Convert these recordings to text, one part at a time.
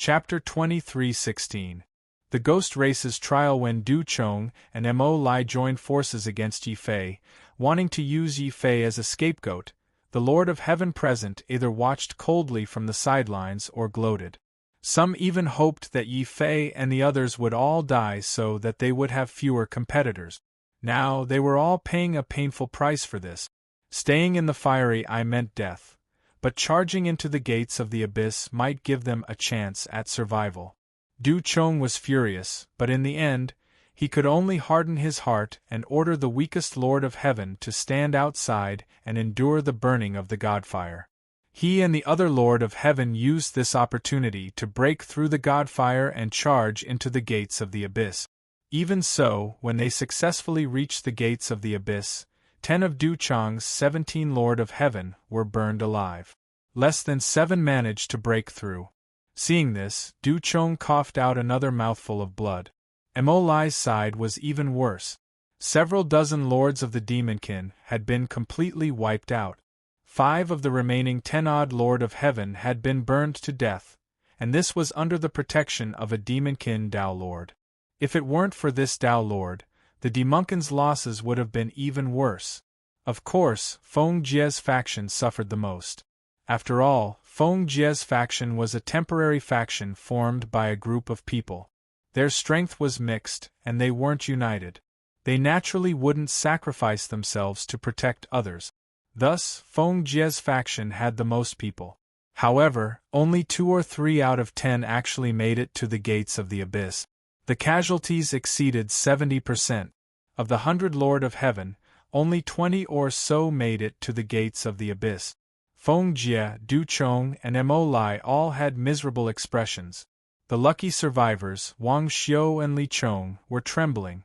Chapter 23:16. The Ghost Race's trial. When Du Chong and Mo Lai joined forces against Yi Fei, wanting to use Yi Fei as a scapegoat, the Lord of Heaven present either watched coldly from the sidelines or gloated. Some even hoped that Yi Fei and the others would all die so that they would have fewer competitors. Now they were all paying a painful price for this. Staying in the fiery eye meant death, but charging into the gates of the abyss might give them a chance at survival. Du Chong was furious, but in the end, he could only harden his heart and order the weakest Lord of Heaven to stand outside and endure the burning of the Godfire. He and the other Lord of Heaven used this opportunity to break through the Godfire and charge into the gates of the abyss. Even so, when they successfully reached the gates of the abyss, 10 of Du Chong's 17 Lord of Heaven were burned alive. Less than 7 managed to break through. Seeing this, Du Chong coughed out another mouthful of blood. Mo Lai's side was even worse. Several dozen lords of the demonkin had been completely wiped out. 5 of the remaining 10-odd Lord of Heaven had been burned to death, and this was under the protection of a demonkin Dao Lord. If it weren't for this Dao Lord, the demonkin's losses would have been even worse. Of course, Feng Jie's faction suffered the most. After all, Feng Jie's faction was a temporary faction formed by a group of people. Their strength was mixed, and they weren't united. They naturally wouldn't sacrifice themselves to protect others. Thus, Feng Jie's faction had the most people. However, only 2 or 3 out of 10 actually made it to the gates of the abyss. The casualties exceeded 70%. Of the 100 Lord of Heaven, only 20 or so made it to the gates of the abyss. Feng Jie, Du Chong, and Mo Lai all had miserable expressions. The lucky survivors, Wang Xiu and Li Chong, were trembling.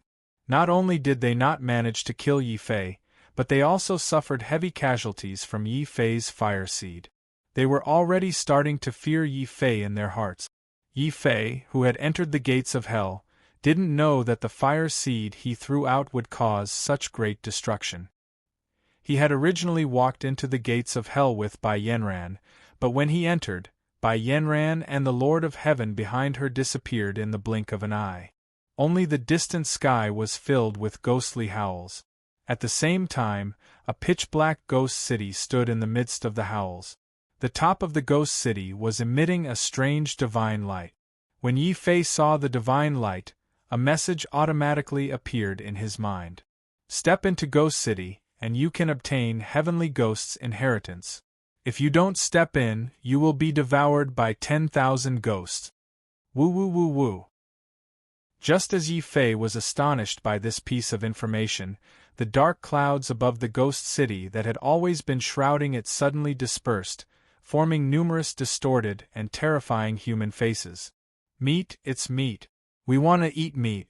Not only did they not manage to kill Yi Fei, but they also suffered heavy casualties from Yi Fei's fire seed. They were already starting to fear Yi Fei in their hearts. Yi Fei, who had entered the gates of hell, didn't know that the fire seed he threw out would cause such great destruction. He had originally walked into the gates of hell with Bai Yanran, but when he entered, Bai Yanran and the Lord of Heaven behind her disappeared in the blink of an eye. Only the distant sky was filled with ghostly howls. At the same time, a pitch-black ghost city stood in the midst of the howls. The top of the ghost city was emitting a strange divine light. When Yi Fei saw the divine light, a message automatically appeared in his mind. Step into Ghost City, and you can obtain Heavenly Ghost's inheritance. If you don't step in, you will be devoured by 10,000 ghosts. Woo woo woo woo. Just as Yi Fei was astonished by this piece of information, the dark clouds above the ghost city that had always been shrouding it suddenly dispersed, forming numerous distorted and terrifying human faces. Meat, it's meat. We want to eat meat.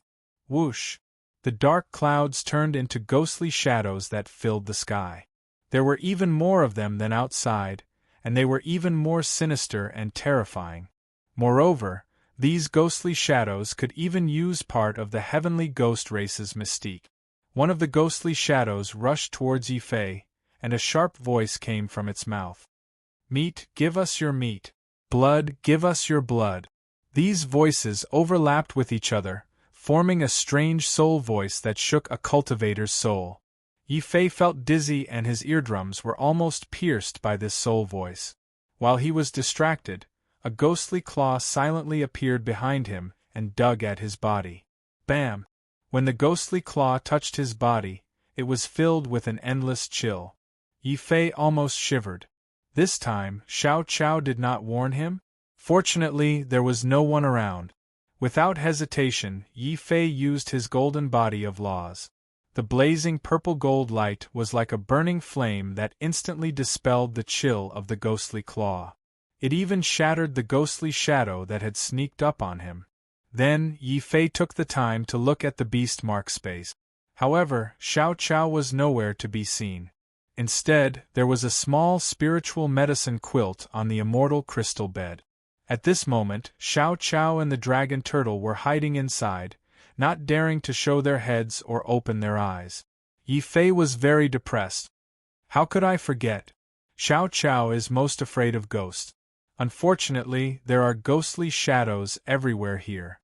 Whoosh. The dark clouds turned into ghostly shadows that filled the sky. There were even more of them than outside, and they were even more sinister and terrifying. Moreover, these ghostly shadows could even use part of the heavenly ghost race's mystique. One of the ghostly shadows rushed towards Yi Fei, and a sharp voice came from its mouth. Meat, give us your meat. Blood, give us your blood. These voices overlapped with each other, forming a strange soul voice that shook a cultivator's soul. Yi Fei felt dizzy and his eardrums were almost pierced by this soul voice. While he was distracted, a ghostly claw silently appeared behind him and dug at his body. Bam! When the ghostly claw touched his body, it was filled with an endless chill. Yi Fei almost shivered. This time, Xiao Chao did not warn him? Fortunately, there was no one around. Without hesitation, Yi Fei used his golden body of laws. The blazing purple-gold light was like a burning flame that instantly dispelled the chill of the ghostly claw. It even shattered the ghostly shadow that had sneaked up on him. Then, Yi Fei took the time to look at the beast mark space. However, Xiao Chao was nowhere to be seen. Instead, there was a small spiritual medicine quilt on the immortal crystal bed. At this moment, Xiao Chao and the dragon turtle were hiding inside, not daring to show their heads or open their eyes. Yi Fei was very depressed. How could I forget? Xiao Chao is most afraid of ghosts. Unfortunately, there are ghostly shadows everywhere here.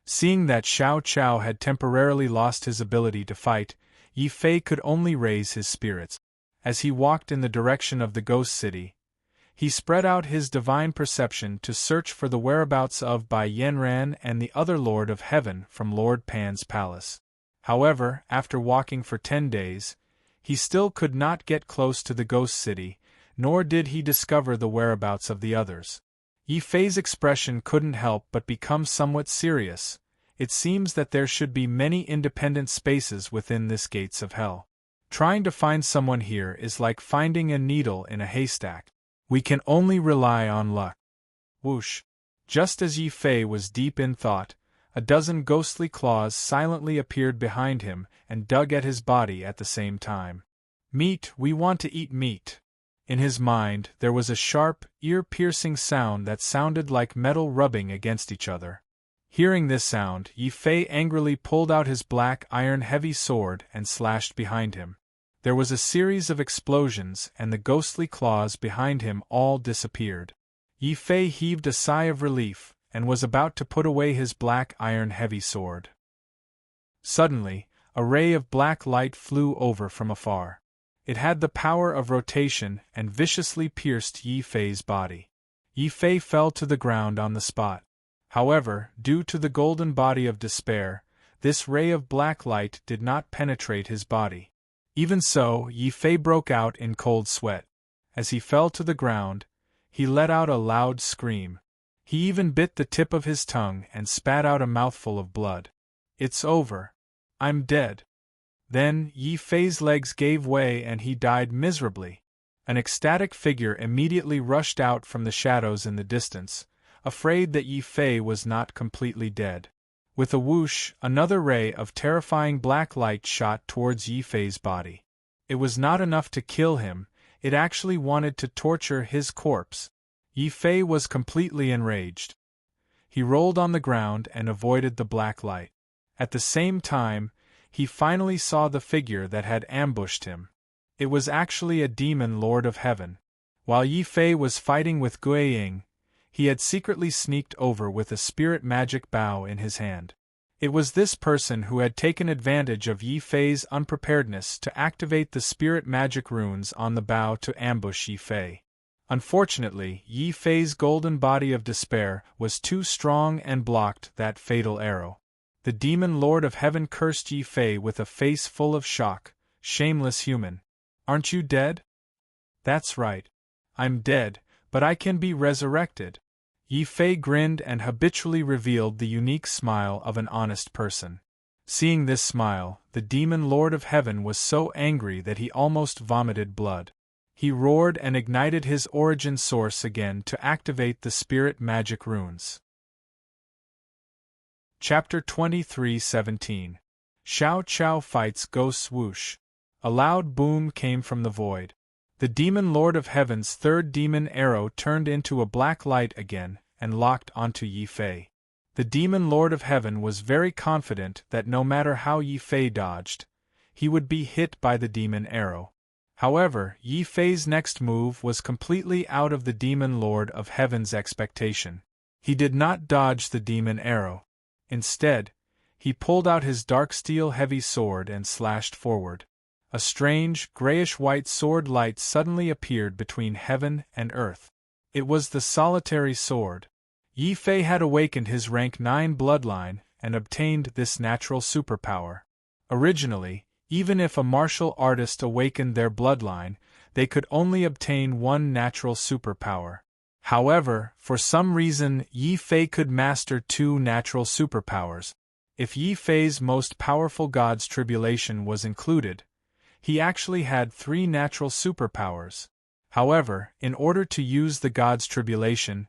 Seeing that Xiao Chao had temporarily lost his ability to fight, Yi Fei could only raise his spirits. As he walked in the direction of the ghost city, he spread out his divine perception to search for the whereabouts of Bai Yanran and the other Lord of Heaven from Lord Pan's palace. However, after walking for 10 days, he still could not get close to the ghost city, nor did he discover the whereabouts of the others. Yi Fei's expression couldn't help but become somewhat serious. It seems that there should be many independent spaces within this gates of hell. Trying to find someone here is like finding a needle in a haystack. We can only rely on luck. Whoosh! Just as Yi Fei was deep in thought, a dozen ghostly claws silently appeared behind him and dug at his body at the same time. Meat, we want to eat meat. In his mind, there was a sharp, ear-piercing sound that sounded like metal rubbing against each other. Hearing this sound, Yi Fei angrily pulled out his black iron heavy sword and slashed behind him. There was a series of explosions and the ghostly claws behind him all disappeared. Yi Fei heaved a sigh of relief and was about to put away his black iron heavy sword. Suddenly, a ray of black light flew over from afar. It had the power of rotation and viciously pierced Yi Fei's body. Yi Fei fell to the ground on the spot. However, due to the golden body of despair, this ray of black light did not penetrate his body. Even so, Yi Fei broke out in cold sweat. As he fell to the ground, he let out a loud scream. He even bit the tip of his tongue and spat out a mouthful of blood. "It's over. I'm dead." Then, Yi Fei's legs gave way and he died miserably. An ecstatic figure immediately rushed out from the shadows in the distance, afraid that Yi Fei was not completely dead. With a whoosh, another ray of terrifying black light shot towards Yi Fei's body. It was not enough to kill him, it actually wanted to torture his corpse. Yi Fei was completely enraged. He rolled on the ground and avoided the black light. At the same time, he finally saw the figure that had ambushed him. It was actually a demon Lord of Heaven. While Yi Fei was fighting with Gui Ying, he had secretly sneaked over with a spirit magic bow in his hand. It was this person who had taken advantage of Yi Fei's unpreparedness to activate the spirit magic runes on the bow to ambush Yi Fei. Unfortunately, Yi Fei's golden body of despair was too strong and blocked that fatal arrow. The demon Lord of Heaven cursed Yi Fei with a face full of shock. "Shameless human. Aren't you dead?" "That's right. I'm dead, but I can be resurrected." Yi Fei grinned and habitually revealed the unique smile of an honest person. Seeing this smile, the demon Lord of Heaven was so angry that he almost vomited blood. He roared and ignited his origin source again to activate the spirit magic runes. Chapter 23:17 Xiao Chao fights Ghost Swoosh. A loud boom came from the void. The demon Lord of Heaven's third demon arrow turned into a black light again and locked onto Yi Fei. The demon Lord of Heaven was very confident that no matter how Yi Fei dodged, he would be hit by the demon arrow. However, Yi Fei's next move was completely out of the demon Lord of Heaven's expectation. He did not dodge the demon arrow. Instead, he pulled out his dark steel heavy sword and slashed forward. A strange, grayish-white sword light suddenly appeared between heaven and earth. It was the solitary sword. Yi Fei had awakened his rank 9 bloodline and obtained this natural superpower. Originally, even if a martial artist awakened their bloodline, they could only obtain one natural superpower. However, for some reason Yi Fei could master 2 natural superpowers. If Yi Fei's most powerful god's tribulation was included, he actually had 3 natural superpowers. However, in order to use the god's tribulation,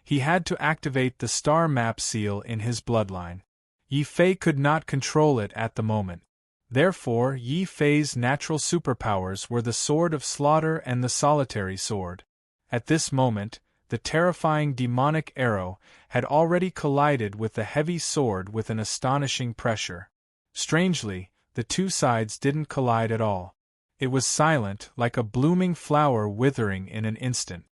he had to activate the star map seal in his bloodline. Yi Fei could not control it at the moment. Therefore, Yi Fei's natural superpowers were the Sword of Slaughter and the Solitary Sword. At this moment, the terrifying demonic arrow had already collided with the heavy sword with an astonishing pressure. Strangely, the 2 sides didn't collide at all. It was silent, like a blooming flower withering in an instant.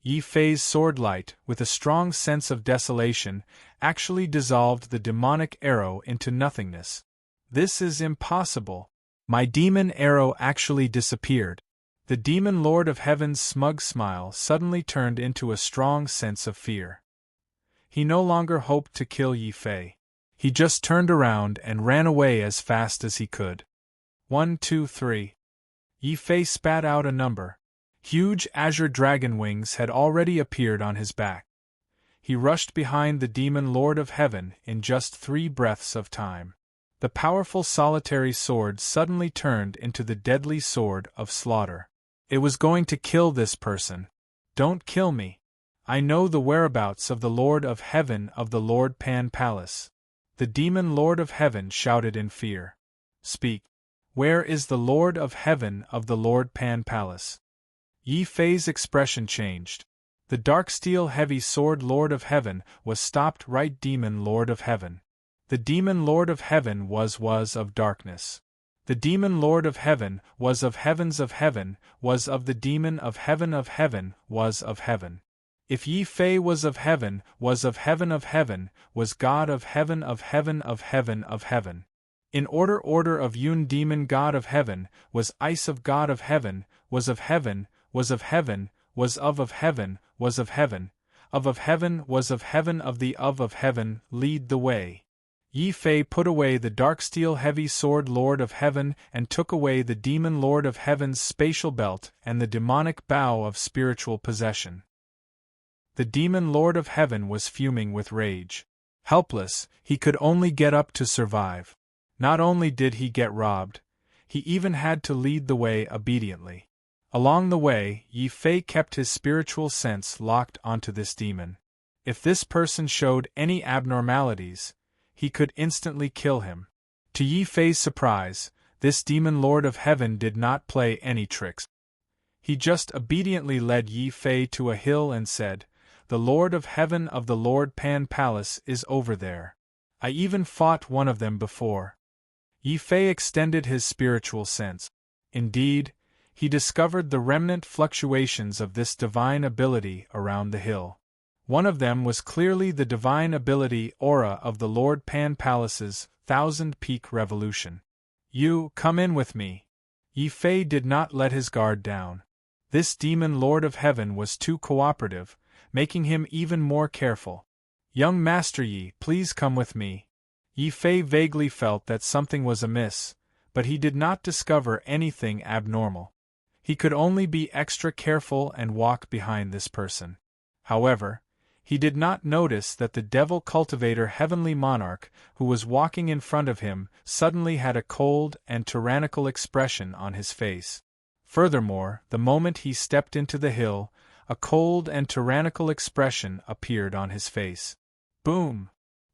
Yi Fei's sword light, with a strong sense of desolation, actually dissolved the demonic arrow into nothingness. This is impossible. My demon arrow actually disappeared. The demon lord of heaven's smug smile suddenly turned into a strong sense of fear. He no longer hoped to kill Yi Fei. He just turned around and ran away as fast as he could. 1, 2, 3. Yi Fei spat out a number. Huge azure dragon wings had already appeared on his back. He rushed behind the demon lord of heaven in just 3 breaths of time. The powerful solitary sword suddenly turned into the deadly sword of slaughter. It was going to kill this person. Don't kill me. I know the whereabouts of the Lord of Heaven of the Lord Pan Palace. The demon Lord of Heaven shouted in fear. Speak. Where is the Lord of Heaven of the Lord Pan Palace? Yi Fei's expression changed. The dark steel heavy sword Lord of Heaven was stopped right. Demon Lord of Heaven. The demon Lord of Heaven was of darkness. The demon Lord of Heaven was of heavens of heaven, was of the demon of heaven, was of heaven. If Yi Fei was of heaven, was of heaven, was God of heaven, of heaven, of heaven, of heaven. In order of Yun demon God of heaven, was ice of God of heaven, was of heaven, was of heaven, was of heaven, was of heaven, of heaven, was of heaven, of the of heaven, lead the way. Yi Fei put away the dark steel heavy sword Lord of Heaven and took away the demon Lord of Heaven's spatial belt and the demonic bow of spiritual possession. The demon Lord of Heaven was fuming with rage. Helpless, he could only get up to survive. Not only did he get robbed, he even had to lead the way obediently. Along the way, Yi Fei kept his spiritual sense locked onto this demon. If this person showed any abnormalities, he could instantly kill him. To Yi Fei's surprise, this demon Lord of Heaven did not play any tricks. He just obediently led Yi Fei to a hill and said, "The Lord of Heaven of the Lord Pan Palace is over there. I even fought one of them before." Yi Fei extended his spiritual sense. Indeed, he discovered the remnant fluctuations of this divine ability around the hill. One of them was clearly the divine ability aura of the Lord Pan Palace's 1,000-peak revolution. "You, come in with me." Yi Fei did not let his guard down. This demon Lord of Heaven was too cooperative, making him even more careful. "Young Master Yi, please come with me." Yi Fei vaguely felt that something was amiss, but he did not discover anything abnormal. He could only be extra careful and walk behind this person. However, he did not notice that the devil cultivator heavenly monarch who was walking in front of him suddenly had a cold and tyrannical expression on his face. Furthermore, the moment he stepped into the hill, a cold and tyrannical expression appeared on his face. Boom!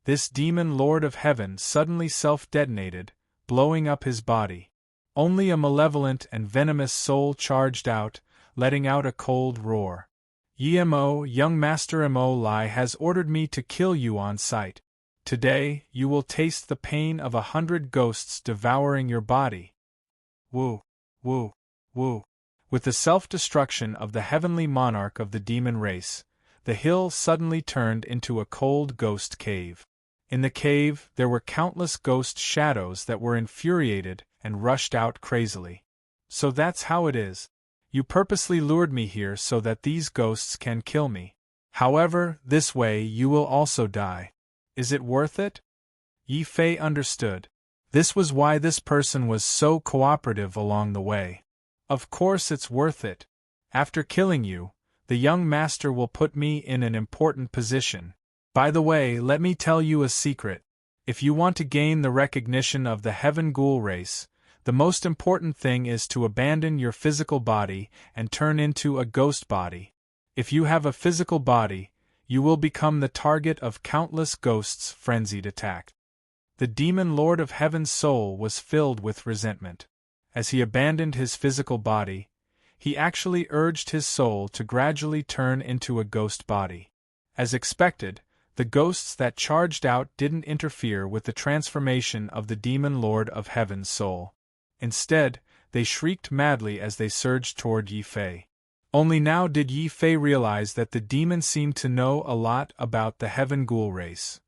This demon Lord of Heaven suddenly self-detonated, blowing up his body. Only a malevolent and venomous soul charged out, letting out a cold roar. "Yi-mo, young Master Mo Lai has ordered me to kill you on sight. Today, you will taste the pain of 100 ghosts devouring your body." Woo, woo, woo. With the self-destruction of the heavenly monarch of the demon race, the hill suddenly turned into a cold ghost cave. In the cave, there were countless ghost shadows that were infuriated and rushed out crazily. "So that's how it is. You purposely lured me here so that these ghosts can kill me. However, this way you will also die. Is it worth it?" Yi Fei understood. This was why this person was so cooperative along the way. "Of course it's worth it. After killing you, the young master will put me in an important position. By the way, let me tell you a secret. If you want to gain the recognition of the Heaven Ghoul race, the most important thing is to abandon your physical body and turn into a ghost body. If you have a physical body, you will become the target of countless ghosts' frenzied attack." The demon Lord of Heaven's soul was filled with resentment. As he abandoned his physical body, he actually urged his soul to gradually turn into a ghost body. As expected, the ghosts that charged out didn't interfere with the transformation of the demon Lord of Heaven's soul. Instead, they shrieked madly as they surged toward Yi Fei. Only now did Yi Fei realize that the demon seemed to know a lot about the heaven ghoul race.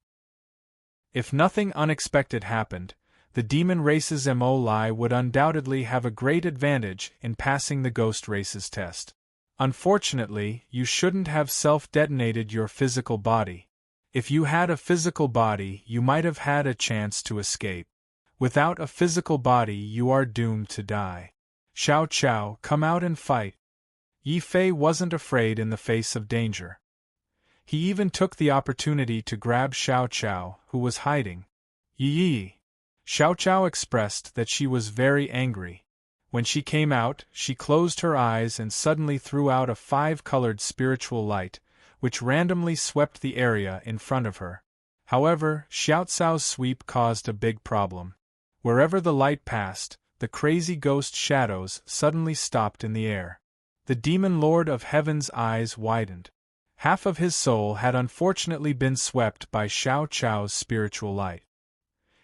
If nothing unexpected happened, the demon race's Mo Lai would undoubtedly have a great advantage in passing the ghost race's test. Unfortunately, you shouldn't have self-detonated your physical body. If you had a physical body, you might have had a chance to escape. Without a physical body, you are doomed to die. Xiao Qiao, come out and fight. Yi Fei wasn't afraid in the face of danger. He even took the opportunity to grab Xiao Qiao, who was hiding. Yi! Xiao Qiao expressed that she was very angry. When she came out, she closed her eyes and suddenly threw out a 5-colored spiritual light, which randomly swept the area in front of her. However, Xiao Cao's sweep caused a big problem. Wherever the light passed, the crazy ghost shadows suddenly stopped in the air. The demon lord of heaven's eyes widened. Half of his soul had unfortunately been swept by Xiao Qiao's spiritual light.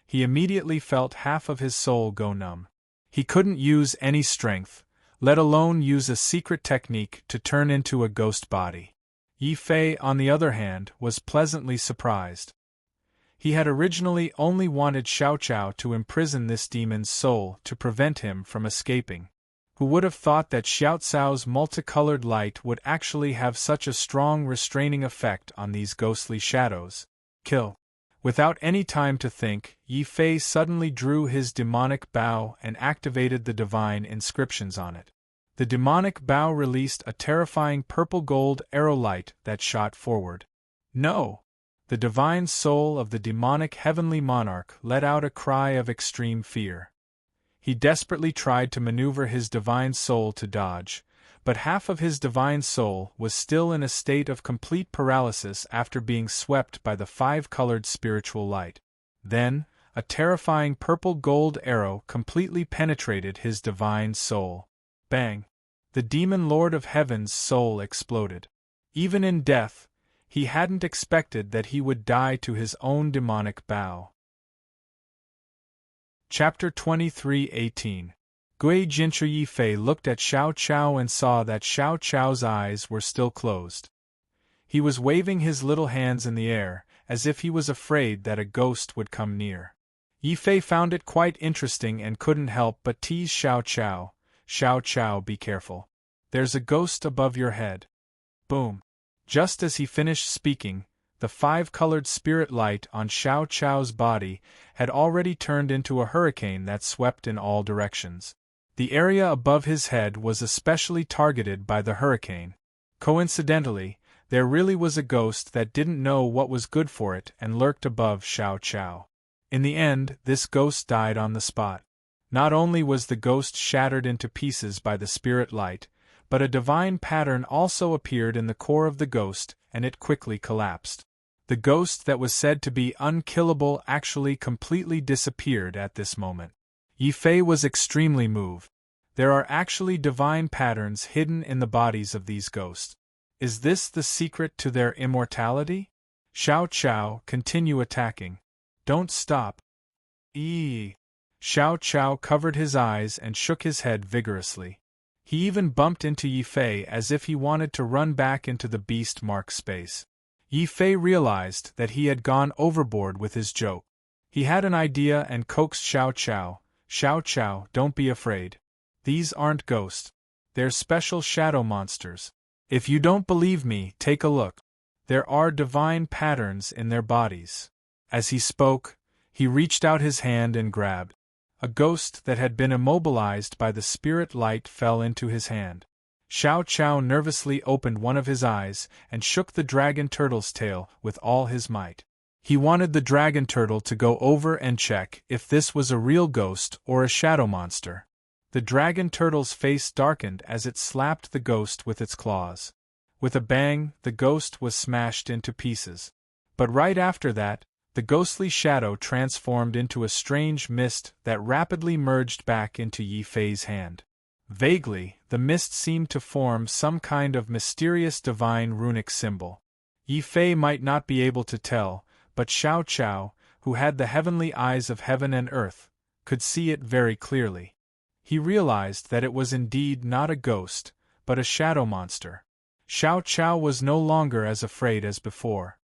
He immediately felt half of his soul go numb. He couldn't use any strength, let alone use a secret technique to turn into a ghost body. Yi Fei, on the other hand, was pleasantly surprised. He had originally only wanted Xiao Qiao to imprison this demon's soul to prevent him from escaping. Who would have thought that Xiao Cao's multicolored light would actually have such a strong restraining effect on these ghostly shadows? Kill. Without any time to think, Yi Fei suddenly drew his demonic bow and activated the divine inscriptions on it. The demonic bow released a terrifying purple-gold arrow light that shot forward. No! The divine soul of the demonic heavenly monarch let out a cry of extreme fear. He desperately tried to maneuver his divine soul to dodge, but half of his divine soul was still in a state of complete paralysis after being swept by the 5-colored spiritual light. Then, a terrifying purple-gold arrow completely penetrated his divine soul. Bang! The demon lord of heaven's soul exploded. Even in death, he hadn't expected that he would die to his own demonic bow. Chapter 23:18. Gui Jinchu. Yi Fei looked at Xiao Qiao and saw that Xiao Qiao's eyes were still closed. He was waving his little hands in the air, as if he was afraid that a ghost would come near. Yi Fei found it quite interesting and couldn't help but tease Xiao Qiao. Xiao Qiao, be careful. There's a ghost above your head. Boom. Just as he finished speaking, the 5-colored spirit light on Xiao Qiao's body had already turned into a hurricane that swept in all directions. The area above his head was especially targeted by the hurricane. Coincidentally, there really was a ghost that didn't know what was good for it and lurked above Xiao Qiao. In the end, this ghost died on the spot. Not only was the ghost shattered into pieces by the spirit light, but a divine pattern also appeared in the core of the ghost, and it quickly collapsed. The ghost that was said to be unkillable actually completely disappeared at this moment. Yi Fei was extremely moved. There are actually divine patterns hidden in the bodies of these ghosts. Is this the secret to their immortality? Xiao Qiao, continue attacking. Don't stop. Xiao Qiao covered his eyes and shook his head vigorously. He even bumped into Yi Fei as if he wanted to run back into the beast mark space. Yi Fei realized that he had gone overboard with his joke. He had an idea and coaxed Xiao Qiao. Xiao Qiao, don't be afraid. These aren't ghosts. They're special shadow monsters. If you don't believe me, take a look. There are divine patterns in their bodies. As he spoke, he reached out his hand and grabbed. A ghost that had been immobilized by the spirit light fell into his hand. Xiao Qiao nervously opened one of his eyes and shook the dragon turtle's tail with all his might. He wanted the dragon turtle to go over and check if this was a real ghost or a shadow monster. The dragon turtle's face darkened as it slapped the ghost with its claws. With a bang, the ghost was smashed into pieces. But right after that, the ghostly shadow transformed into a strange mist that rapidly merged back into Yi Fei's hand. Vaguely, the mist seemed to form some kind of mysterious divine runic symbol. Yi Fei might not be able to tell, but Xiao Qiao, who had the heavenly eyes of heaven and earth, could see it very clearly. He realized that it was indeed not a ghost, but a shadow monster. Xiao Chao was no longer as afraid as before.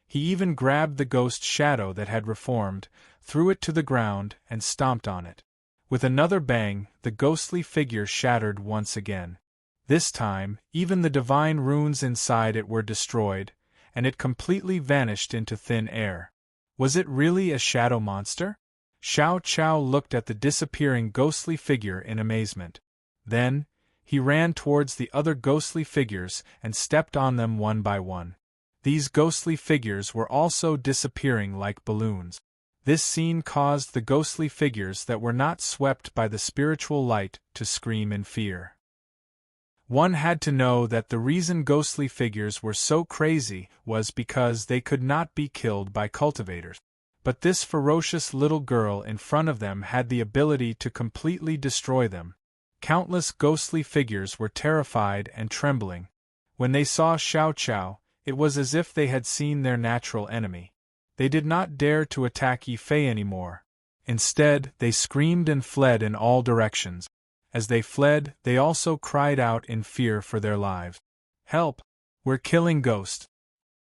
He even grabbed the ghost shadow that had reformed, threw it to the ground, and stomped on it. With another bang, the ghostly figure shattered once again. This time, even the divine runes inside it were destroyed, and it completely vanished into thin air. Was it really a shadow monster? Xiao Chao looked at the disappearing ghostly figure in amazement. Then, he ran towards the other ghostly figures and stepped on them one by one. These ghostly figures were also disappearing like balloons. This scene caused the ghostly figures that were not swept by the spiritual light to scream in fear. One had to know that the reason ghostly figures were so crazy was because they could not be killed by cultivators. But this ferocious little girl in front of them had the ability to completely destroy them. Countless ghostly figures were terrified and trembling. When they saw Xiao Chao, it was as if they had seen their natural enemy. They did not dare to attack Yi Fei anymore. Instead, they screamed and fled in all directions. As they fled, they also cried out in fear for their lives. "Help! We're killing ghosts!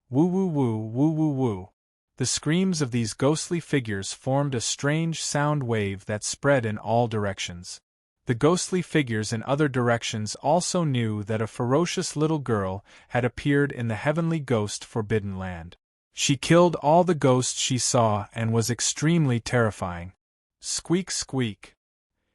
Woo woo woo woo woo woo!" The screams of these ghostly figures formed a strange sound wave that spread in all directions. The ghostly figures in other directions also knew that a ferocious little girl had appeared in the heavenly ghost forbidden land. She killed all the ghosts she saw and was extremely terrifying. Squeak squeak.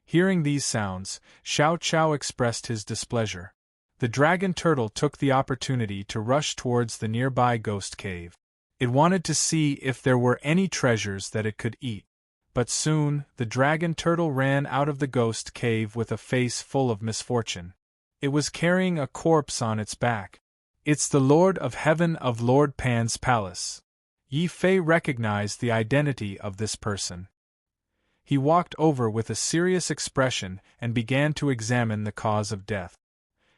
Hearing these sounds, Xiao Chao expressed his displeasure. The dragon turtle took the opportunity to rush towards the nearby ghost cave. It wanted to see if there were any treasures that it could eat. But soon, the dragon turtle ran out of the ghost cave with a face full of misfortune. It was carrying a corpse on its back. "It's the Lord of Heaven of Lord Pan's palace." Yi Fei recognized the identity of this person. He walked over with a serious expression and began to examine the cause of death.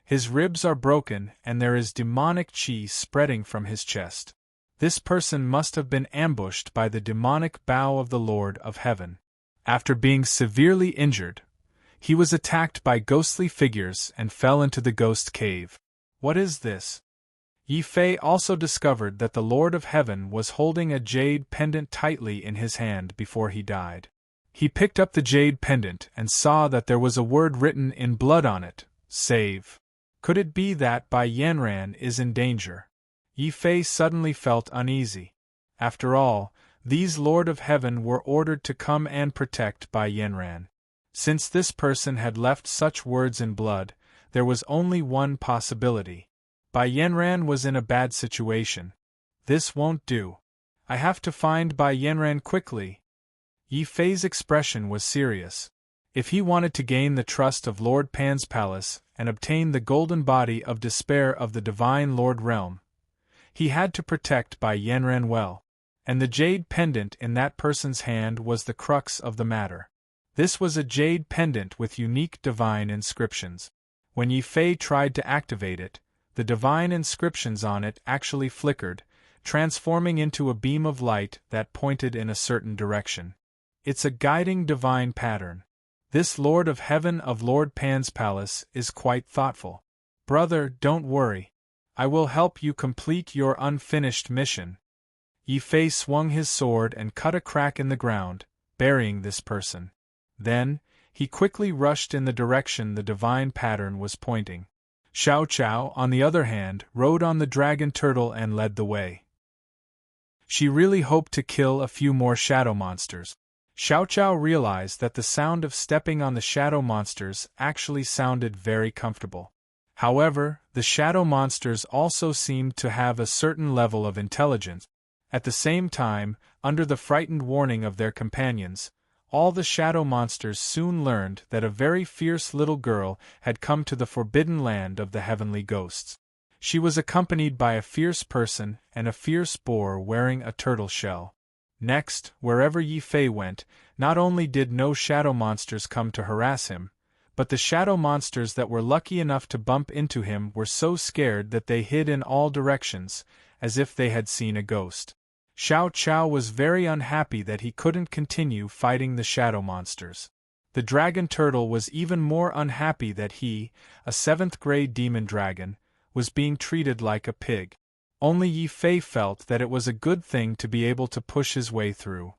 His ribs are broken and there is demonic qi spreading from his chest. This person must have been ambushed by the demonic bow of the Lord of Heaven. After being severely injured, he was attacked by ghostly figures and fell into the ghost cave. What is this? Yi Fei also discovered that the Lord of Heaven was holding a jade pendant tightly in his hand before he died. He picked up the jade pendant and saw that there was a word written in blood on it: "Save." Could it be that Bai Yanran is in danger? Yi Fei suddenly felt uneasy. After all, these Lord of Heaven were ordered to come and protect Bai Yanran. Since this person had left such words in blood, there was only one possibility. Bai Yanran was in a bad situation. This won't do. I have to find Bai Yanran quickly. Yi Fei's expression was serious. If he wanted to gain the trust of Lord Pan's palace and obtain the golden body of despair of the divine Lord Realm, he had to protect Bai Yanran well. And the jade pendant in that person's hand was the crux of the matter. This was a jade pendant with unique divine inscriptions. When Yi Fei tried to activate it, the divine inscriptions on it actually flickered, transforming into a beam of light that pointed in a certain direction. It's a guiding divine pattern. This Lord of Heaven of Lord Pan's palace is quite thoughtful. Brother, don't worry. I will help you complete your unfinished mission. Yi Fei swung his sword and cut a crack in the ground, burying this person. Then, he quickly rushed in the direction the divine pattern was pointing. Xiao Chao, on the other hand, rode on the dragon turtle and led the way. She really hoped to kill a few more shadow monsters. Xiao Chao realized that the sound of stepping on the shadow monsters actually sounded very comfortable. However, the shadow monsters also seemed to have a certain level of intelligence. At the same time, under the frightened warning of their companions, all the shadow monsters soon learned that a very fierce little girl had come to the forbidden land of the heavenly ghosts. She was accompanied by a fierce person and a fierce boar wearing a turtle shell. Next, wherever Yi Fei went, not only did no shadow monsters come to harass him, but the shadow monsters that were lucky enough to bump into him were so scared that they hid in all directions, as if they had seen a ghost. Xiao Chao was very unhappy that he couldn't continue fighting the shadow monsters. The dragon turtle was even more unhappy that he, a 7th-grade demon dragon, was being treated like a pig. Only Yi Fei felt that it was a good thing to be able to push his way through.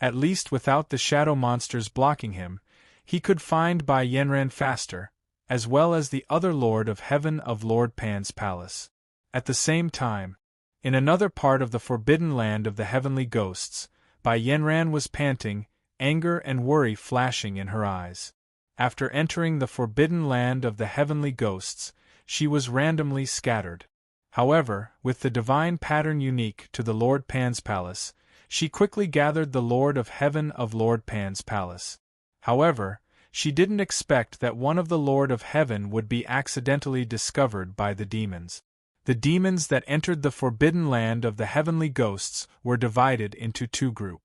At least without the shadow monsters blocking him, he could find Bai Yanran faster, as well as the other Lord of Heaven of Lord Pan's palace. At the same time, in another part of the forbidden land of the heavenly ghosts, Bai Yanran was panting, anger and worry flashing in her eyes. After entering the forbidden land of the heavenly ghosts, she was randomly scattered. However, with the divine pattern unique to the Lord Pan's palace, she quickly gathered the Lord of Heaven of Lord Pan's palace. However, she didn't expect that one of the Lord of Heaven would be accidentally discovered by the demons. The demons that entered the forbidden land of the heavenly ghosts were divided into 2 groups.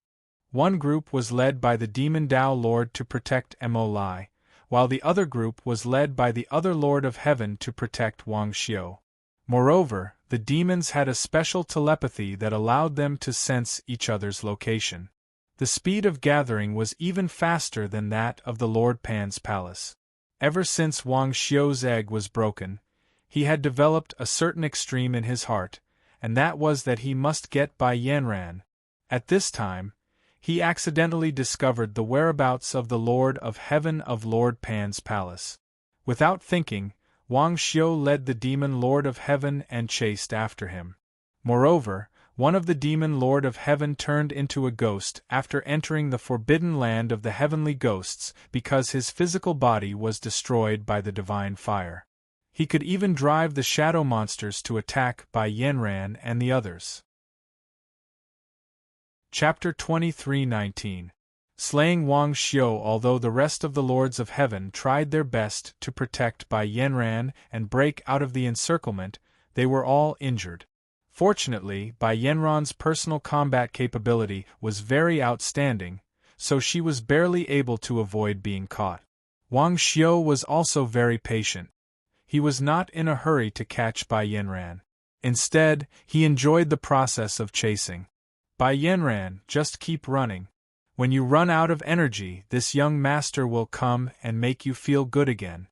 One group was led by the demon Dao Lord to protect Mo Lai, while the other group was led by the other Lord of Heaven to protect Wang Xiu. Moreover, the demons had a special telepathy that allowed them to sense each other's location. The speed of gathering was even faster than that of the Lord Pan's palace. Ever since Wang Xiu's egg was broken, he had developed a certain extreme in his heart, and that was that he must get Bai Yanran. At this time, he accidentally discovered the whereabouts of the Lord of Heaven of Lord Pan's palace. Without thinking, Wang Xiu led the demon Lord of Heaven and chased after him. Moreover, one of the demon Lord of Heaven turned into a ghost after entering the forbidden land of the heavenly ghosts because his physical body was destroyed by the divine fire. He could even drive the shadow monsters to attack Bai Yanran and the others. Chapter 23:19 Slaying Wang Xiu. Although the rest of the Lords of Heaven tried their best to protect Bai Yanran and break out of the encirclement, they were all injured. Fortunately, Bai Yanran's personal combat capability was very outstanding, so she was barely able to avoid being caught. Wang Xiu was also very patient. He was not in a hurry to catch Bai Yanran. Instead, he enjoyed the process of chasing. Bai Yanran, just keep running. When you run out of energy, this young master will come and make you feel good again.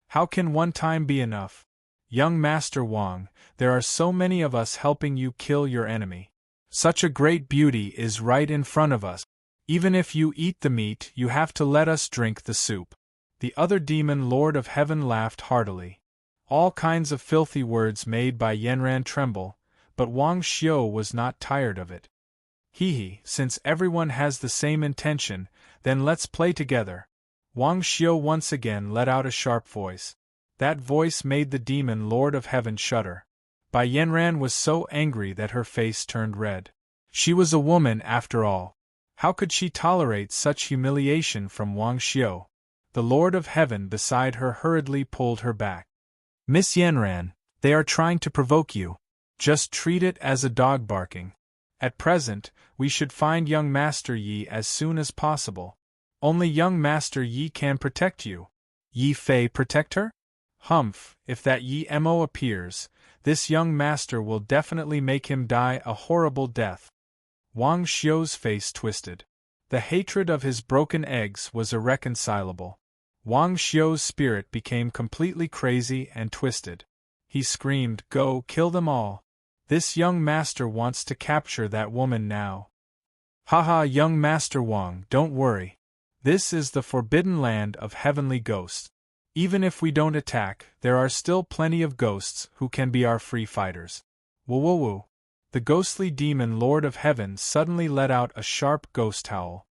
How can one time be enough? Young Master Wang, there are so many of us helping you kill your enemy. Such a great beauty is right in front of us. Even if you eat the meat, you have to let us drink the soup. The other demon Lord of Heaven laughed heartily. All kinds of filthy words made Bai Yanran tremble, but Wang Xiu was not tired of it. Hee, since everyone has the same intention, then let's play together. Wang Xiu once again let out a sharp voice. That voice made the demon Lord of Heaven shudder. Bai Yanran was so angry that her face turned red. She was a woman after all. How could she tolerate such humiliation from Wang Xiu? The Lord of Heaven beside her hurriedly pulled her back. Miss Yanran, they are trying to provoke you. Just treat it as a dog barking. At present, we should find young Master Yi as soon as possible. Only young Master Yi can protect you. Yi Fei protect her? Humph, if that Yi Mo appears, this young master will definitely make him die a horrible death. Wang Xiu's face twisted. The hatred of his broken eggs was irreconcilable. Wang Xiu's spirit became completely crazy and twisted. He screamed, "Go, kill them all. This young master wants to capture that woman now." Haha, young Master Wang, don't worry. This is the forbidden land of heavenly ghosts. Even if we don't attack, there are still plenty of ghosts who can be our free fighters. Woo-woo-woo. The ghostly demon Lord of Heaven suddenly let out a sharp ghost howl.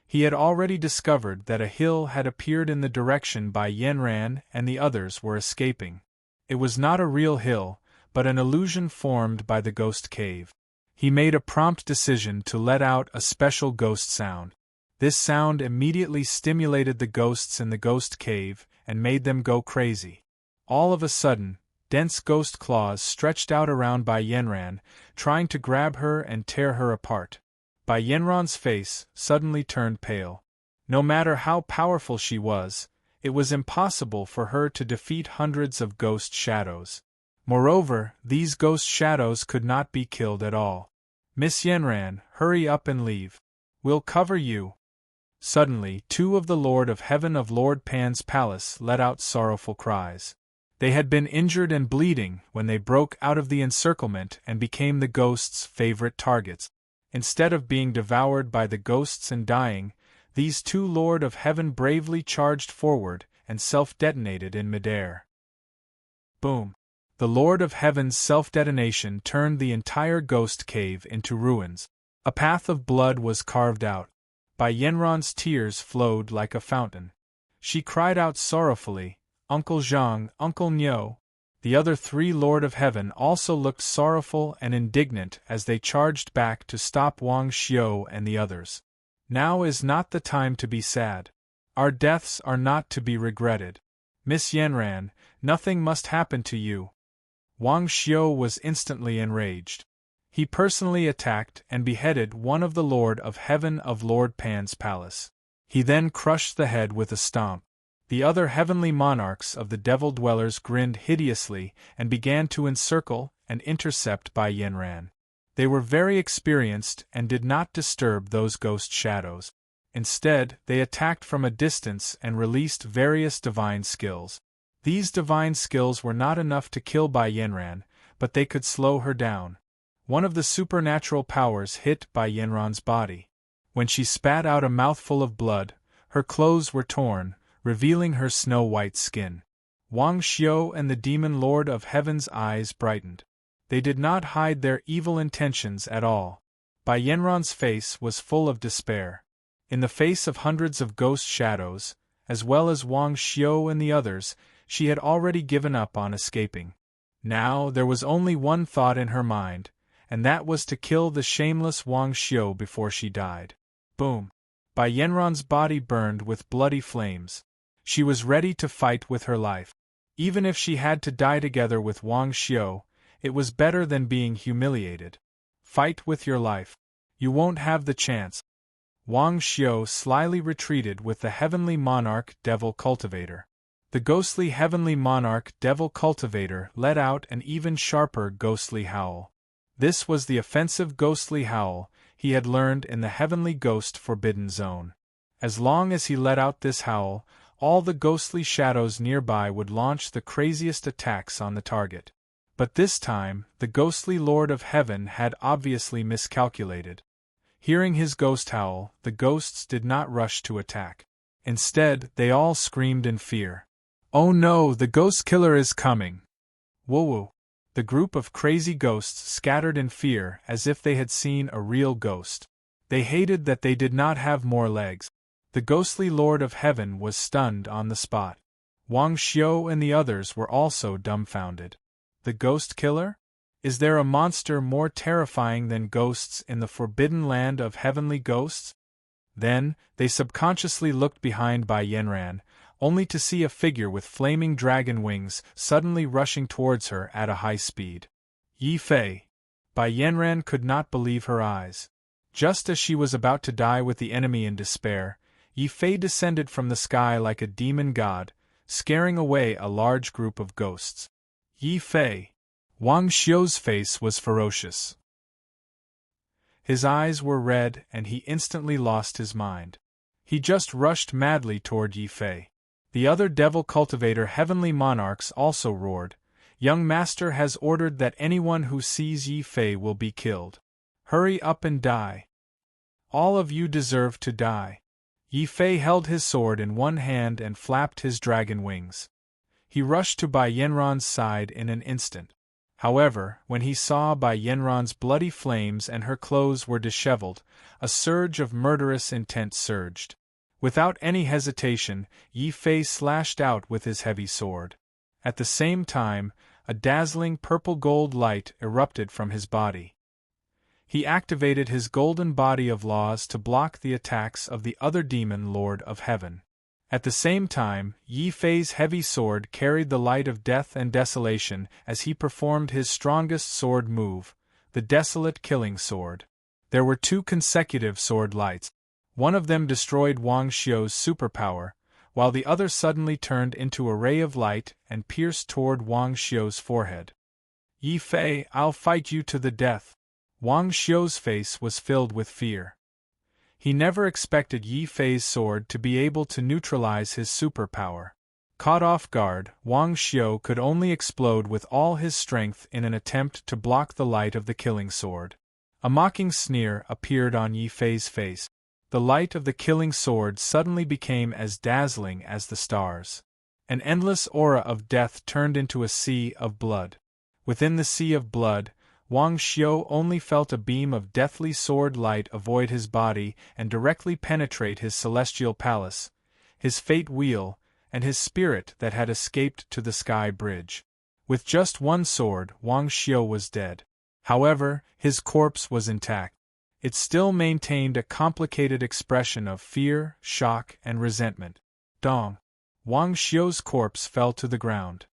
He had already discovered that a hill had appeared in the direction Bai Yanran and the others were escaping. It was not a real hill, but an illusion formed by the ghost cave. He made a prompt decision to let out a special ghost sound. This sound immediately stimulated the ghosts in the ghost cave and made them go crazy. All of a sudden, dense ghost claws stretched out around Bai Yanran, trying to grab her and tear her apart. Bai Yanran's face suddenly turned pale. No matter how powerful she was, it was impossible for her to defeat hundreds of ghost shadows. Moreover, these ghost shadows could not be killed at all. Miss Yanran, hurry up and leave. We'll cover you. Suddenly, two of the Lord of Heaven of Lord Pan's palace let out sorrowful cries. They had been injured and bleeding when they broke out of the encirclement and became the ghost's favorite targets. Instead of being devoured by the ghosts and dying, these two Lord of Heaven bravely charged forward and self-detonated in midair. Boom! The Lord of Heaven's self-detonation turned the entire ghost cave into ruins. A path of blood was carved out. Bai Yanran's tears flowed like a fountain. She cried out sorrowfully, "Uncle Zhang, Uncle Niu." The other three Lord of Heaven also looked sorrowful and indignant as they charged back to stop Wang Xiu and the others. Now is not the time to be sad. Our deaths are not to be regretted. Miss Yanran, nothing must happen to you. Wang Xiu was instantly enraged. He personally attacked and beheaded one of the Lord of Heaven of Lord Pan's palace. He then crushed the head with a stomp. The other heavenly monarchs of the Devil Dwellers grinned hideously and began to encircle and intercept Bai Yanran. They were very experienced and did not disturb those ghost shadows. Instead, they attacked from a distance and released various divine skills. These divine skills were not enough to kill Bai Yanran, but they could slow her down. One of the supernatural powers hit Bai Yanran's body. When she spat out a mouthful of blood, her clothes were torn, revealing her snow-white skin. Wang Xiu and the Demon Lord of Heaven's eyes brightened. They did not hide their evil intentions at all. Bai Yanran's face was full of despair. In the face of hundreds of ghost shadows, as well as Wang Xiu and the others, she had already given up on escaping. Now there was only one thought in her mind, and that was to kill the shameless Wang Xiu before she died. Boom! Bai Yanran's body burned with bloody flames. She was ready to fight with her life. Even if she had to die together with Wang Xiu, it was better than being humiliated. Fight with your life. You won't have the chance. Wang Xiu slyly retreated with the heavenly monarch Devil Cultivator. The ghostly heavenly monarch Devil Cultivator let out an even sharper ghostly howl. This was the offensive ghostly howl he had learned in the heavenly ghost forbidden zone. As long as he let out this howl, all the ghostly shadows nearby would launch the craziest attacks on the target. But this time, the ghostly Lord of Heaven had obviously miscalculated. Hearing his ghost howl, the ghosts did not rush to attack. Instead, they all screamed in fear. "Oh no, the ghost killer is coming!" Woo-woo! The group of crazy ghosts scattered in fear as if they had seen a real ghost. They hated that they did not have more legs. The ghostly Lord of Heaven was stunned on the spot. Wang Xiu and the others were also dumbfounded. The ghost killer? Is there a monster more terrifying than ghosts in the forbidden land of heavenly ghosts? Then, they subconsciously looked behind Bai Yanran, only to see a figure with flaming dragon wings suddenly rushing towards her at a high speed. Yi Fei! Bai Yanran could not believe her eyes. Just as she was about to die with the enemy in despair, Yi Fei descended from the sky like a demon god, scaring away a large group of ghosts. Yi Fei! Wang Xiu's face was ferocious. His eyes were red and he instantly lost his mind. He just rushed madly toward Yi Fei. The other Devil Cultivator heavenly monarchs also roared, "Young Master has ordered that anyone who sees Yi Fei will be killed. Hurry up and die. All of you deserve to die." Yi Fei held his sword in one hand and flapped his dragon wings. He rushed to Bai Yanran's side in an instant. However, when he saw Bai Yanran's bloody flames and her clothes were disheveled, a surge of murderous intent surged. Without any hesitation, Yi Fei slashed out with his heavy sword. At the same time, a dazzling purple-gold light erupted from his body. He activated his golden body of laws to block the attacks of the other demon Lord of Heaven. At the same time, Yi Fei's heavy sword carried the light of death and desolation as he performed his strongest sword move, the Desolate Killing Sword. There were 2 consecutive sword lights. One of them destroyed Wang Xiu's superpower, while the other suddenly turned into a ray of light and pierced toward Wang Xiu's forehead. "Yi Fei, I'll fight you to the death." Wang Xiu's face was filled with fear. He never expected Yi Fei's sword to be able to neutralize his superpower. Caught off guard, Wang Xiu could only explode with all his strength in an attempt to block the light of the killing sword. A mocking sneer appeared on Yi Fei's face. The light of the killing sword suddenly became as dazzling as the stars. An endless aura of death turned into a sea of blood. Within the sea of blood, Wang Xiu only felt a beam of deathly sword light avoid his body and directly penetrate his celestial palace, his fate wheel, and his spirit that had escaped to the sky bridge. With just one sword, Wang Xiu was dead. However, his corpse was intact. It still maintained a complicated expression of fear, shock, and resentment. Dong! Wang Xiu's corpse fell to the ground.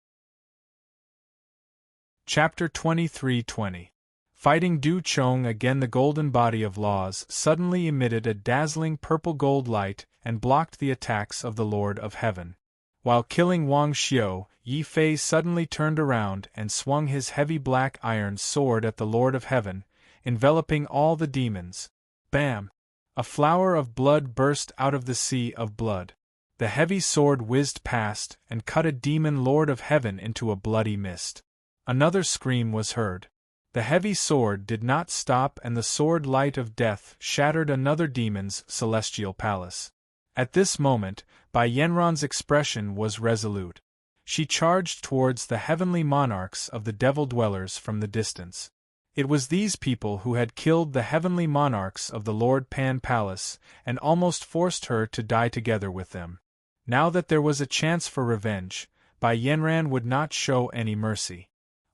Chapter 23:20. Fighting Du Chong again. The golden body of laws suddenly emitted a dazzling purple-gold light and blocked the attacks of the Lord of Heaven. While killing Wang Xiu, Yi Fei suddenly turned around and swung his heavy black iron sword at the Lord of Heaven, enveloping all the demons. Bam! A flower of blood burst out of the sea of blood. The heavy sword whizzed past and cut a demon Lord of Heaven into a bloody mist. Another scream was heard. The heavy sword did not stop, and the sword light of death shattered another demon's celestial palace. At this moment, Bai Yanran's expression was resolute. She charged towards the heavenly monarchs of the devil dwellers from the distance. It was these people who had killed the heavenly monarchs of the Lord Pan Palace and almost forced her to die together with them. Now that there was a chance for revenge, Bai Yanran would not show any mercy.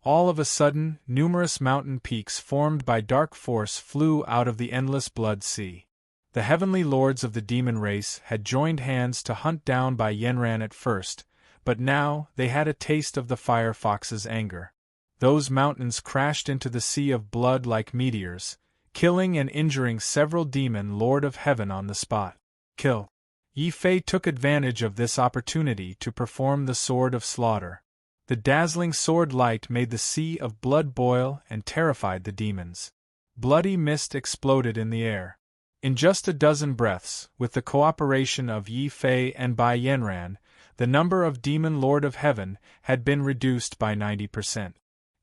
All of a sudden, numerous mountain peaks formed by dark force flew out of the endless blood sea. The heavenly lords of the demon race had joined hands to hunt down Bai Yanran at first, but now they had a taste of the fire fox's anger. Those mountains crashed into the sea of blood like meteors, killing and injuring several demon Lord of Heaven on the spot. Kill. Yi Fei took advantage of this opportunity to perform the Sword of Slaughter. The dazzling sword light made the sea of blood boil and terrified the demons. Bloody mist exploded in the air. In just a dozen breaths, with the cooperation of Yi Fei and Bai Yanran, the number of demon Lord of Heaven had been reduced by 90%.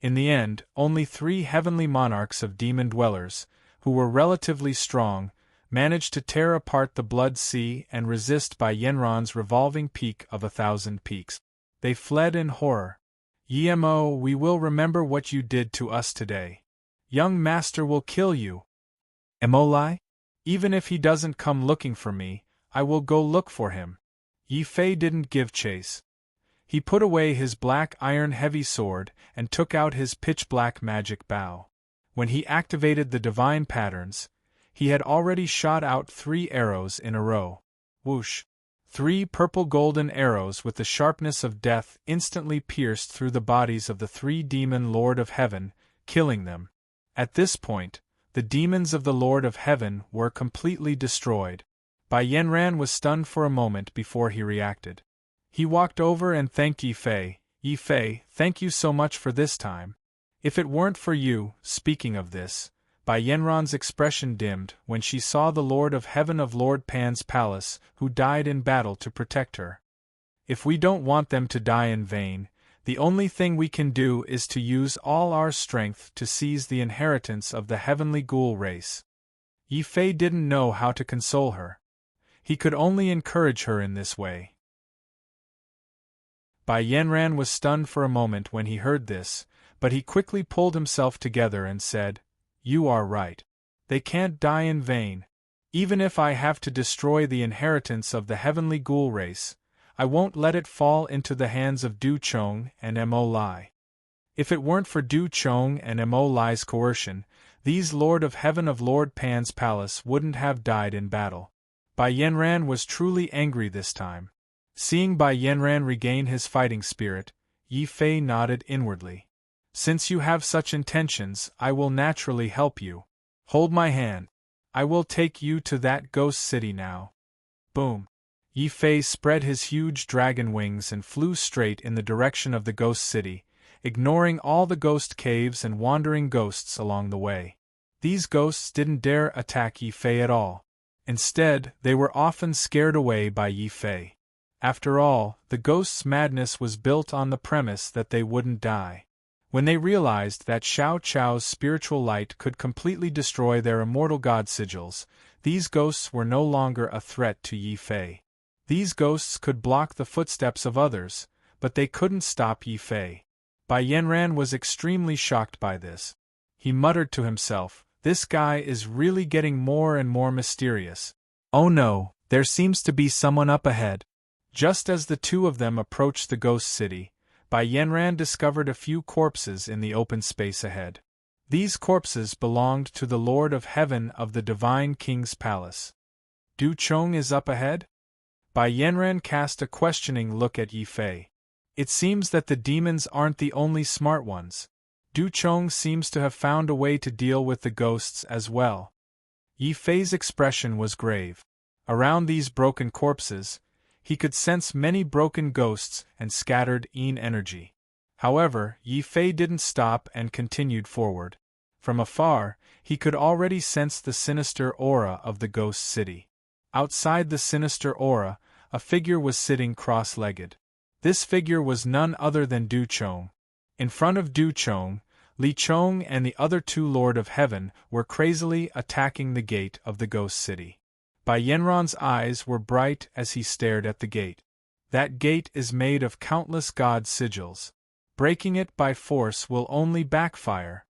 In the end, only 3 heavenly monarchs of demon dwellers, who were relatively strong, managed to tear apart the blood sea and resist Bai Yanran's revolving peak of 1,000 peaks. They fled in horror. Yemo, we will remember what you did to us today. Young master will kill you. Emolai? Even if he doesn't come looking for me, I will go look for him. Yi Fei didn't give chase. He put away his black iron heavy sword and took out his pitch-black magic bow. When he activated the divine patterns, he had already shot out 3 arrows in a row. Whoosh! 3 purple-golden arrows with the sharpness of death instantly pierced through the bodies of the 3 demon Lord of Heaven, killing them. At this point, the demons of the Lord of Heaven were completely destroyed. Bai Yanran was stunned for a moment before he reacted. He walked over and thanked Yi Fei. Yi Fei, thank you so much for this time. If it weren't for you, speaking of this, Bai Yanran's expression dimmed when she saw the Lord of Heaven of Lord Pan's palace, who died in battle to protect her. If we don't want them to die in vain, the only thing we can do is to use all our strength to seize the inheritance of the heavenly ghoul race. Yi Fei didn't know how to console her. He could only encourage her in this way. Bai Yanran was stunned for a moment when he heard this, but he quickly pulled himself together and said, You are right. They can't die in vain. Even if I have to destroy the inheritance of the heavenly ghoul race, I won't let it fall into the hands of Du Chong and Mo Lai. If it weren't for Du Chong and Mo Lai's coercion, these Lord of Heaven of Lord Pan's palace wouldn't have died in battle. Bai Yanran was truly angry this time. Seeing Bai Yanran regain his fighting spirit, Yi Fei nodded inwardly. Since you have such intentions, I will naturally help you. Hold my hand. I will take you to that ghost city now. Boom. Yi Fei spread his huge dragon wings and flew straight in the direction of the ghost city, ignoring all the ghost caves and wandering ghosts along the way. These ghosts didn't dare attack Yi Fei at all. Instead, they were often scared away by Yi Fei. After all, the ghosts' madness was built on the premise that they wouldn't die. When they realized that Xiao Chao's spiritual light could completely destroy their immortal god sigils, these ghosts were no longer a threat to Yi Fei. These ghosts could block the footsteps of others, but they couldn't stop Yi Fei. Bai Yanran was extremely shocked by this. He muttered to himself, "This guy is really getting more and more mysterious. Oh no, there seems to be someone up ahead." Just as the two of them approached the ghost city, Bai Yanran discovered a few corpses in the open space ahead. These corpses belonged to the Lord of Heaven of the Divine King's palace. Du Chong is up ahead? Bai Yanran cast a questioning look at Yi Fei. It seems that the demons aren't the only smart ones. Du Chong seems to have found a way to deal with the ghosts as well. Yi Fei's expression was grave. Around these broken corpses, he could sense many broken ghosts and scattered yin energy. However, Yi Fei didn't stop and continued forward. From afar, he could already sense the sinister aura of the ghost city. Outside the sinister aura, a figure was sitting cross-legged. This figure was none other than Du Chong. In front of Du Chong, Li Chong and the other two Lord of Heaven were crazily attacking the gate of the ghost city. Bai Yanran's eyes were bright as he stared at the gate. That gate is made of countless god sigils. Breaking it by force will only backfire.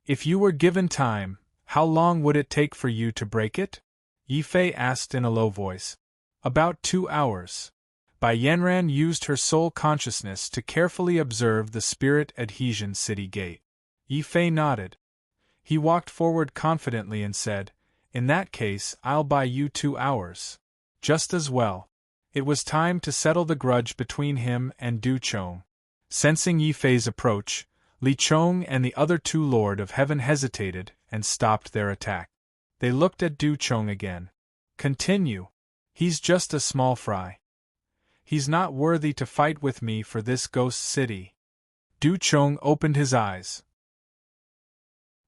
If you were given time, how long would it take for you to break it? Yi Fei asked in a low voice. About 2 hours. Bai Yanran used her soul consciousness to carefully observe the spirit adhesion city gate. Yi Fei nodded. He walked forward confidently and said, "In that case, I'll buy you 2 hours. Just as well." It was time to settle the grudge between him and Du Chong. Sensing Yi Fei's approach, Li Chong and the other two Lord of Heaven hesitated and stopped their attack. They looked at Du Chong again. "Continue. He's just a small fry. He's not worthy to fight with me for this ghost city." Du Chong opened his eyes.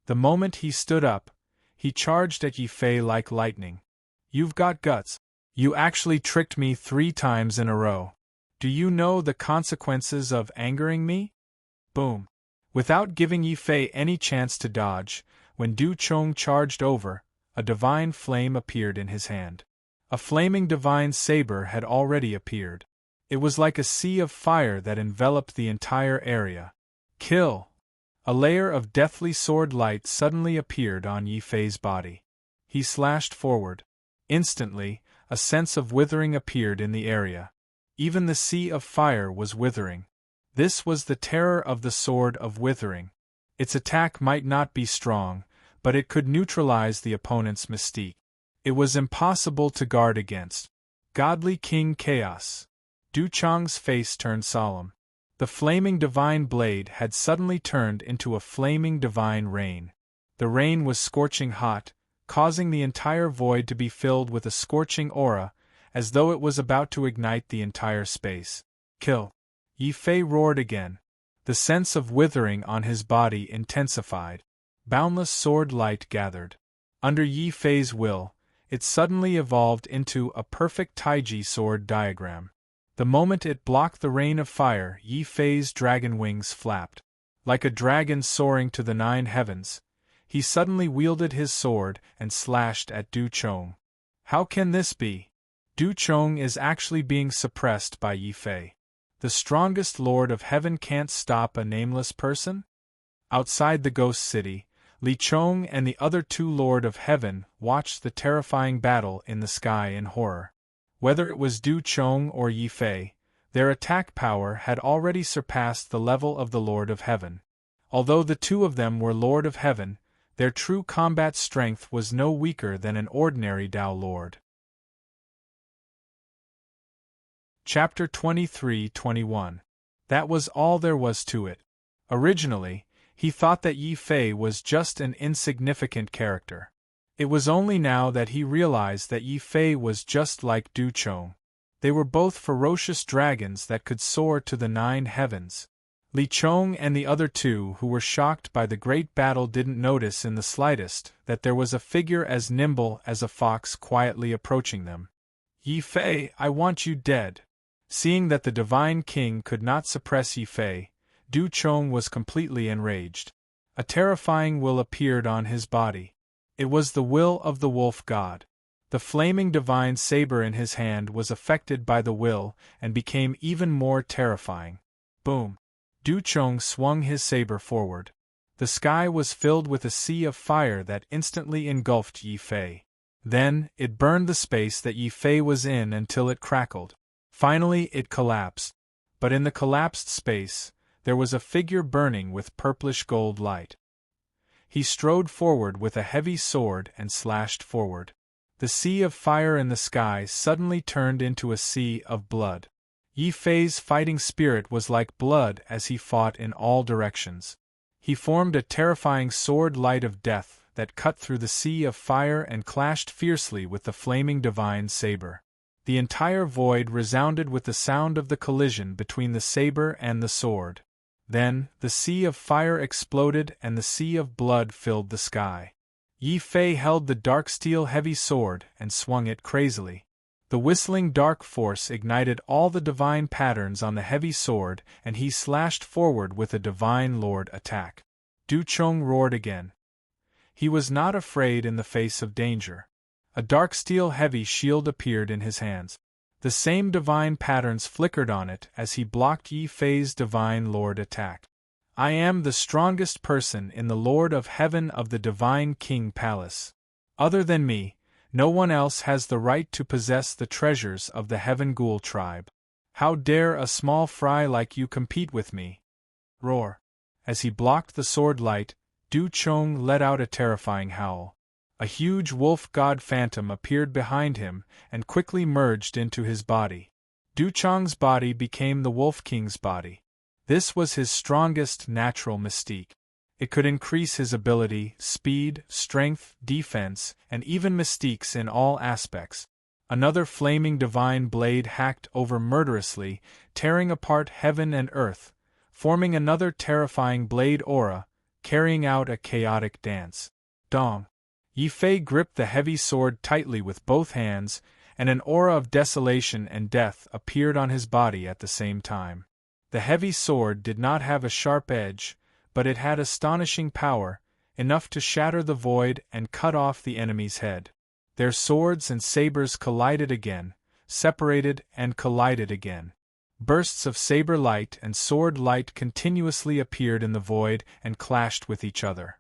The moment he stood up, he charged at Yi Fei like lightning. "You've got guts. You actually tricked me 3 times in a row. Do you know the consequences of angering me?" Boom. Without giving Yi Fei any chance to dodge, when Du Chong charged over, a divine flame appeared in his hand. A flaming divine saber had already appeared. It was like a sea of fire that enveloped the entire area. Kill! A layer of deathly sword light suddenly appeared on Yi Fei's body. He slashed forward. Instantly, a sense of withering appeared in the area. Even the sea of fire was withering. This was the terror of the sword of withering. Its attack might not be strong, but it could neutralize the opponent's mystique. It was impossible to guard against. Godly King Chaos. Du Chong's face turned solemn. The flaming divine blade had suddenly turned into a flaming divine rain. The rain was scorching hot, causing the entire void to be filled with a scorching aura, as though it was about to ignite the entire space. Kill! Yi Fei roared again. The sense of withering on his body intensified. Boundless sword light gathered. Under Yi Fei's will, it suddenly evolved into a perfect Taiji sword diagram. The moment it blocked the rain of fire, Yi Fei's dragon wings flapped. Like a dragon soaring to the 9 heavens, he suddenly wielded his sword and slashed at Du Chong. How can this be? Du Chong is actually being suppressed by Yi Fei. The strongest Lord of Heaven can't stop a nameless person? Outside the ghost city, Li Chong and the other two Lord of Heaven watched the terrifying battle in the sky in horror. Whether it was Du Chong or Yi Fei, their attack power had already surpassed the level of the Lord of Heaven. Although the two of them were Lord of Heaven, their true combat strength was no weaker than an ordinary Tao Lord. Chapter 23-21. That was all there was to it. Originally, he thought that Yi Fei was just an insignificant character. It was only now that he realized that Yi Fei was just like Du Chong. They were both ferocious dragons that could soar to the 9 heavens. Li Chong and the other two who were shocked by the great battle didn't notice in the slightest that there was a figure as nimble as a fox quietly approaching them. Yi Fei, I want you dead. Seeing that the divine king could not suppress Yi Fei, Du Chong was completely enraged. A terrifying will appeared on his body. It was the will of the wolf god. The flaming divine saber in his hand was affected by the will and became even more terrifying. Boom! Du Chong swung his saber forward. The sky was filled with a sea of fire that instantly engulfed Yi Fei. Then, it burned the space that Yi Fei was in until it crackled. Finally, it collapsed. But in the collapsed space, there was a figure burning with purplish gold light. He strode forward with a heavy sword and slashed forward. The sea of fire in the sky suddenly turned into a sea of blood. Yi Fei's fighting spirit was like blood as he fought in all directions. He formed a terrifying sword light of death that cut through the sea of fire and clashed fiercely with the flaming divine saber. The entire void resounded with the sound of the collision between the saber and the sword. Then, the sea of fire exploded and the sea of blood filled the sky. Yi Fei held the dark steel heavy sword and swung it crazily. The whistling dark force ignited all the divine patterns on the heavy sword and he slashed forward with a divine lord attack. Du Chong roared again. He was not afraid in the face of danger. A dark steel heavy shield appeared in his hands. The same divine patterns flickered on it as he blocked Yi Fei's divine lord attack. I am the strongest person in the Lord of Heaven of the Divine King Palace. Other than me, no one else has the right to possess the treasures of the Heaven Ghoul tribe. How dare a small fry like you compete with me? Roar. As he blocked the sword light, Du Chong let out a terrifying howl. A huge wolf god phantom appeared behind him and quickly merged into his body. Du Chong's body became the Wolf King's body. This was his strongest natural mystique. It could increase his ability, speed, strength, defense, and even mystiques in all aspects. Another flaming divine blade hacked over murderously, tearing apart heaven and earth, forming another terrifying blade aura, carrying out a chaotic dance. Dong! Yi Fei gripped the heavy sword tightly with both hands, and an aura of desolation and death appeared on his body at the same time. The heavy sword did not have a sharp edge, but it had astonishing power, enough to shatter the void and cut off the enemy's head. Their swords and sabers collided again, separated and collided again. Bursts of saber light and sword light continuously appeared in the void and clashed with each other.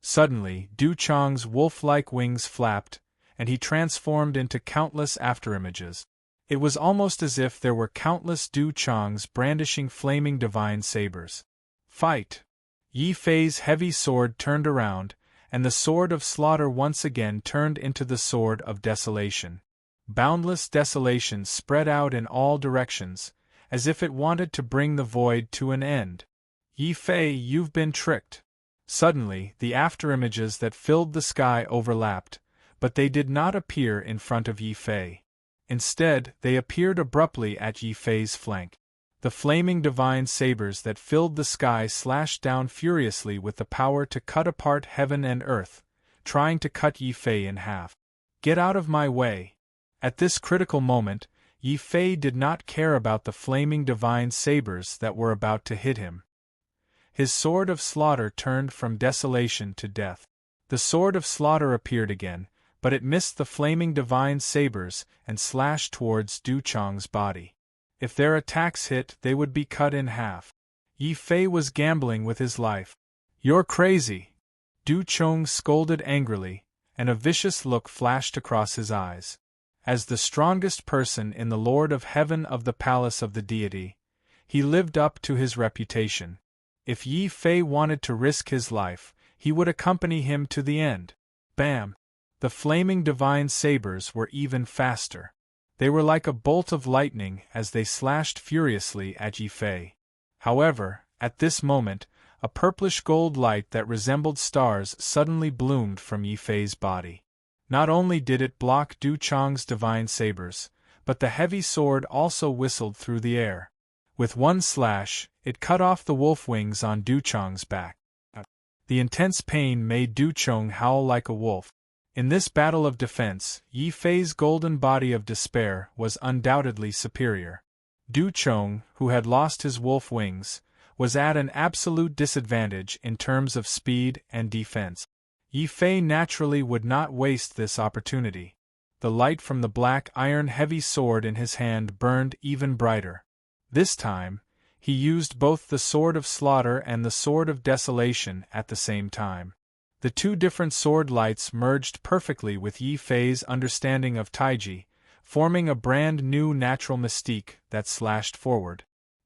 Suddenly, Du Chong's wolf-like wings flapped, and he transformed into countless afterimages. It was almost as if there were countless Du Chongs brandishing flaming divine sabers. Fight! Yi Fei's heavy sword turned around, and the sword of slaughter once again turned into the sword of desolation. Boundless desolation spread out in all directions, as if it wanted to bring the void to an end. Yi Fei, you've been tricked. Suddenly, the afterimages that filled the sky overlapped, but they did not appear in front of Yi Fei. Instead, they appeared abruptly at Yi Fei's flank. The flaming divine sabers that filled the sky slashed down furiously with the power to cut apart heaven and earth, trying to cut Yi Fei in half. Get out of my way! At this critical moment, Yi Fei did not care about the flaming divine sabers that were about to hit him. His sword of slaughter turned from desolation to death. The sword of slaughter appeared again, but it missed the flaming divine sabers and slashed towards Du Chong's body. If their attacks hit, they would be cut in half. Yi Fei was gambling with his life. You're crazy! Du Chong scolded angrily, and a vicious look flashed across his eyes. As the strongest person in the Lord of Heaven of the Palace of the Deity, he lived up to his reputation. If Yi Fei wanted to risk his life, he would accompany him to the end. Bam! The flaming divine sabers were even faster. They were like a bolt of lightning as they slashed furiously at Yi Fei. However, at this moment, a purplish gold light that resembled stars suddenly bloomed from Yi Fei's body. Not only did it block Du Chong's divine sabers, but the heavy sword also whistled through the air. With one slash, it cut off the wolf wings on Du Chong's back. The intense pain made Du Chong howl like a wolf. In this battle of defense, Yi Fei's golden body of despair was undoubtedly superior. Du Chong, who had lost his wolf wings, was at an absolute disadvantage in terms of speed and defense. Yi Fei naturally would not waste this opportunity. The light from the black iron heavy sword in his hand burned even brighter. This time, he used both the sword of slaughter and the sword of desolation at the same time. The two different sword lights merged perfectly with Yi Fei's understanding of Taiji, forming a brand new natural mystique that slashed forward.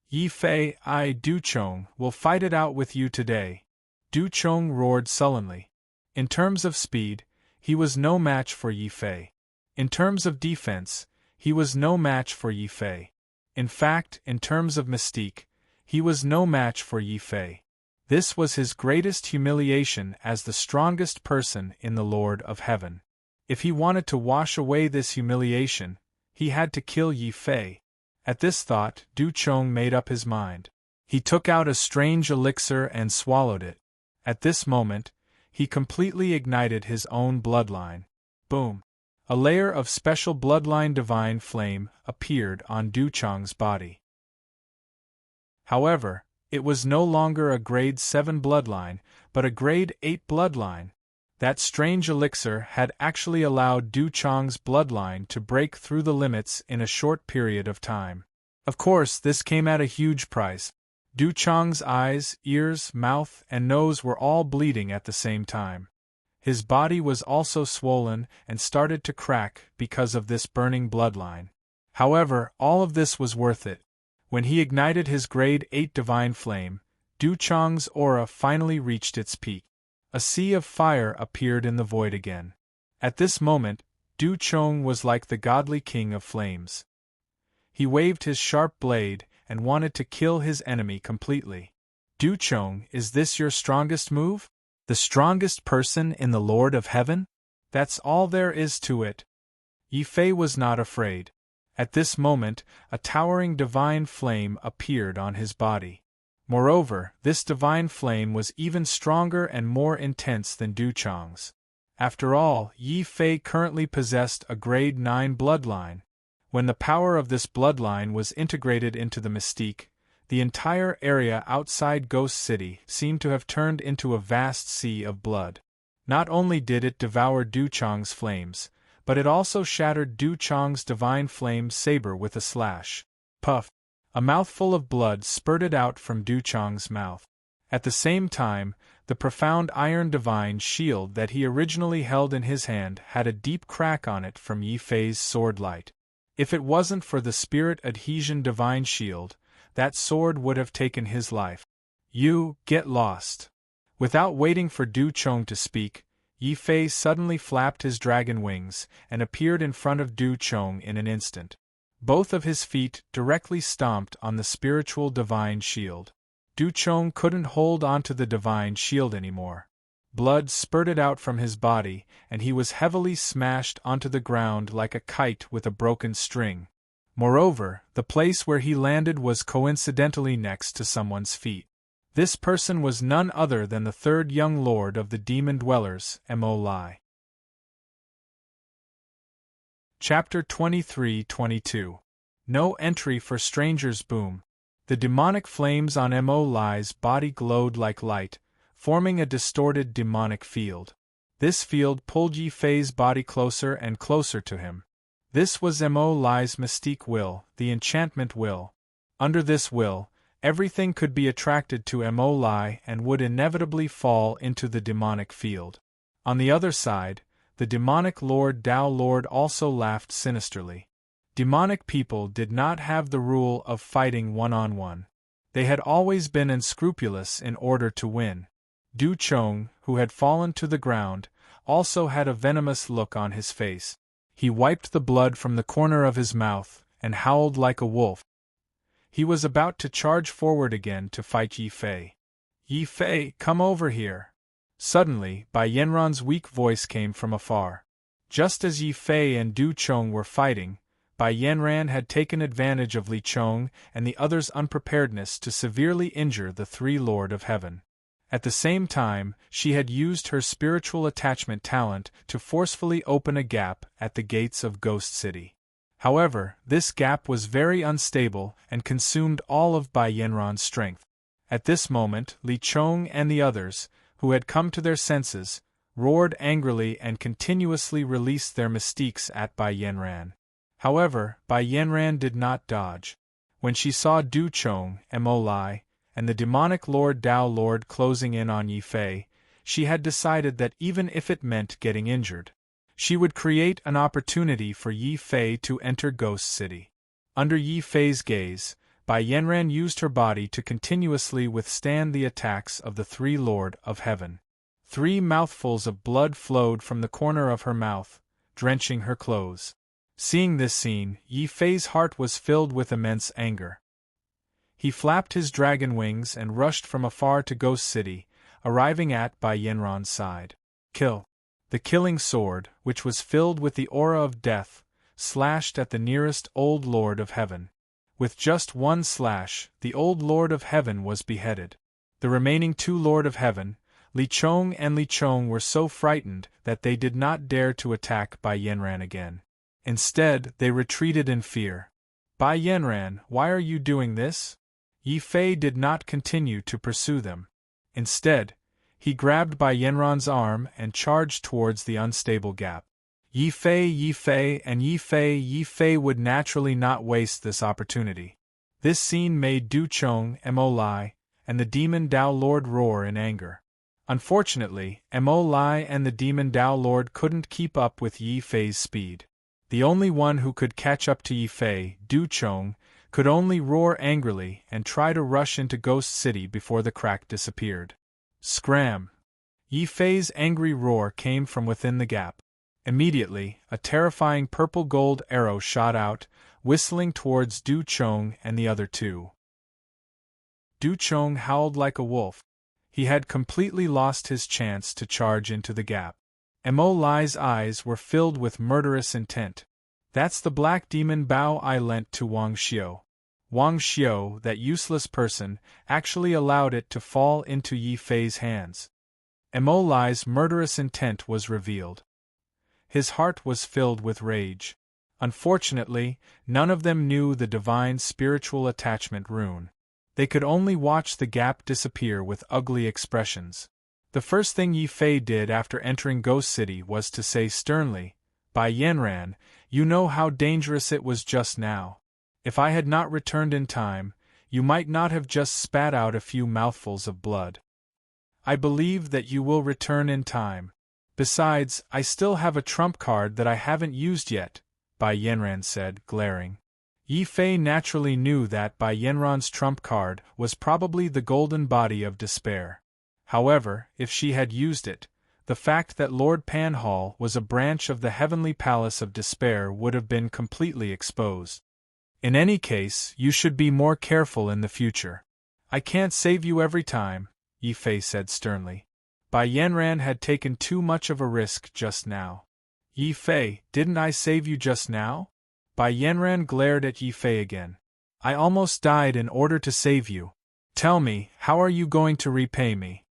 Yi Fei, I, Du Chong, will fight it out with you today. Du Chong roared sullenly. In terms of speed, he was no match for Yi Fei. In terms of defense, he was no match for Yi Fei. In fact, in terms of mystique, he was no match for Yi Fei. This was his greatest humiliation as the strongest person in the Lord of Heaven. If he wanted to wash away this humiliation, he had to kill Yi Fei. At this thought, Du Chong made up his mind. He took out a strange elixir and swallowed it. At this moment, he completely ignited his own bloodline. Boom! A layer of special bloodline divine flame appeared on Du Chong's body. However, it was no longer a grade 7 bloodline, but a grade 8 bloodline. That strange elixir had actually allowed Du Chong's bloodline to break through the limits in a short period of time. Of course, this came at a huge price. Du Chong's eyes, ears, mouth, and nose were all bleeding at the same time. His body was also swollen and started to crack because of this burning bloodline. However, all of this was worth it. When he ignited his grade 8 divine flame, Du Chong's aura finally reached its peak. A sea of fire appeared in the void again. At this moment, Du Chong was like the godly king of flames. He waved his sharp blade and wanted to kill his enemy completely. Du Chong, is this your strongest move? The strongest person in the Lord of Heaven? That's all there is to it. Yi Fei was not afraid. At this moment, a towering divine flame appeared on his body. Moreover, this divine flame was even stronger and more intense than Du Chong's. After all, Yi Fei currently possessed a grade 9 bloodline. When the power of this bloodline was integrated into the mystique, the entire area outside Ghost City seemed to have turned into a vast sea of blood. Not only did it devour Du Chong's flames, but it also shattered Du Chong's divine flame saber with a slash. Puff! A mouthful of blood spurted out from Du Chong's mouth. At the same time, the profound iron divine shield that he originally held in his hand had a deep crack on it from Yi Fei's sword light. If it wasn't for the spirit adhesion divine shield, that sword would have taken his life. You, get lost. Without waiting for Du Chong to speak, Yi Fei suddenly flapped his dragon wings and appeared in front of Du Chong in an instant. Both of his feet directly stomped on the spiritual divine shield. Du Chong couldn't hold onto the divine shield anymore. Blood spurted out from his body, and he was heavily smashed onto the ground like a kite with a broken string. Moreover, the place where he landed was coincidentally next to someone's feet. This person was none other than the third young lord of the demon dwellers, Mo Lai. Chapter 23-22. No entry for strangers. Boom. The demonic flames on Mo Lai's body glowed like light, forming a distorted demonic field. This field pulled Yi Fei's body closer and closer to him. This was Mo Lai's mystique will, the enchantment will. Under this will, everything could be attracted to Mo Lai and would inevitably fall into the demonic field. On the other side, the demonic Lord Dao Lord also laughed sinisterly. Demonic people did not have the rule of fighting one-on-one. They had always been unscrupulous in order to win. Du Chong, who had fallen to the ground, also had a venomous look on his face. He wiped the blood from the corner of his mouth and howled like a wolf. He was about to charge forward again to fight Yi Fei. Yi Fei, come over here. Suddenly, Bai Yanran's weak voice came from afar. Just as Yi Fei and Du Chong were fighting, Bai Yanran had taken advantage of Li Chong and the others' unpreparedness to severely injure the three Lord of Heaven. At the same time, she had used her spiritual attachment talent to forcefully open a gap at the gates of Ghost City. However, this gap was very unstable and consumed all of Bai Yanran's strength. At this moment, Li Chong and the others, who had come to their senses, roared angrily and continuously released their mystiques at Bai Yanran. However, Bai Yanran did not dodge. When she saw Du Chong, Mo Lai, and the demonic Lord Dao Lord closing in on Yi Fei, she had decided that even if it meant getting injured, she would create an opportunity for Yi Fei to enter Ghost City. Under Yi Fei's gaze, Bai Yanran used her body to continuously withstand the attacks of the three Lord of Heaven. 3 mouthfuls of blood flowed from the corner of her mouth, drenching her clothes. Seeing this scene, Yi Fei's heart was filled with immense anger. He flapped his dragon wings and rushed from afar to Ghost City, arriving at Bai Yanran's side. Kill! The killing sword, which was filled with the aura of death, slashed at the nearest Old Lord of Heaven. With just one slash, the Old Lord of Heaven was beheaded. The remaining 2 Lord of Heaven, Li Chong and Li Chong, were so frightened that they did not dare to attack Bai Yanran again. Instead, they retreated in fear. Bai Yanran, why are you doing this? Yi Fei did not continue to pursue them. Instead, he grabbed Bai Yanran's arm and charged towards the unstable gap. Yi Fei, and Yi Fei would naturally not waste this opportunity. This scene made Du Chong, Mo Lai, and the demon Dao Lord roar in anger. Unfortunately, Mo Lai and the demon Dao Lord couldn't keep up with Yi Fei's speed. The only one who could catch up to Yi Fei, Du Chong, could only roar angrily and try to rush into Ghost City before the crack disappeared. Scram! Yi Fei's angry roar came from within the gap. Immediately, a terrifying purple-gold arrow shot out, whistling towards Du Chong and the other 2. Du Chong howled like a wolf. He had completely lost his chance to charge into the gap. Mo Lai's eyes were filled with murderous intent. That's the black demon Bao I lent to Wang Xiu. Wang Xiu, that useless person, actually allowed it to fall into Yi Fei's hands. Mo Lai's murderous intent was revealed. His heart was filled with rage. Unfortunately, none of them knew the divine spiritual attachment rune. They could only watch the gap disappear with ugly expressions. The first thing Yi Fei did after entering Ghost City was to say sternly, "Bai Yanran, you know how dangerous it was just now. If I had not returned in time, you might not have just spat out a few mouthfuls of blood. I believe that you will return in time. Besides, I still have a trump card that I haven't used yet," Bai Yanran said, glaring. Yi Fei naturally knew that Bai Yanran's trump card was probably the golden body of despair. However, if she had used it, the fact that Lord Panhall was a branch of the heavenly palace of despair would have been completely exposed. In any case, you should be more careful in the future. I can't save you every time, Yi Fei said sternly. Bai Yanran had taken too much of a risk just now. Yi Fei, didn't I save you just now? Bai Yanran glared at Yi Fei again. I almost died in order to save you. Tell me, how are you going to repay me?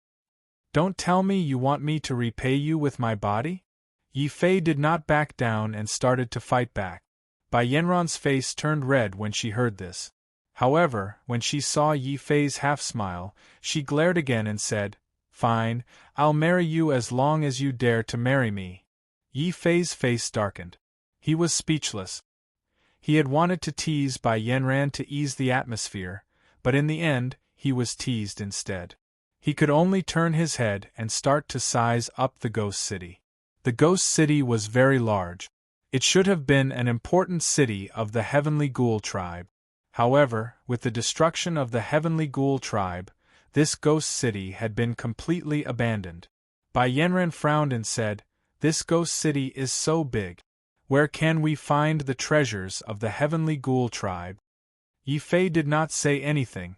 Don't tell me you want me to repay you with my body? Yi Fei did not back down and started to fight back. Bai Yanran's face turned red when she heard this. However, when she saw Yi Fei's half-smile, she glared again and said, Fine, I'll marry you as long as you dare to marry me. Yi Fei's face darkened. He was speechless. He had wanted to tease Bai Yanran to ease the atmosphere, but in the end, he was teased instead. He could only turn his head and start to size up the ghost city. The ghost city was very large. It should have been an important city of the Heavenly Ghoul tribe. However, with the destruction of the Heavenly Ghoul tribe, this ghost city had been completely abandoned. Bai Yanran frowned and said, This ghost city is so big. Where can we find the treasures of the Heavenly Ghoul tribe? Yi Fei did not say anything.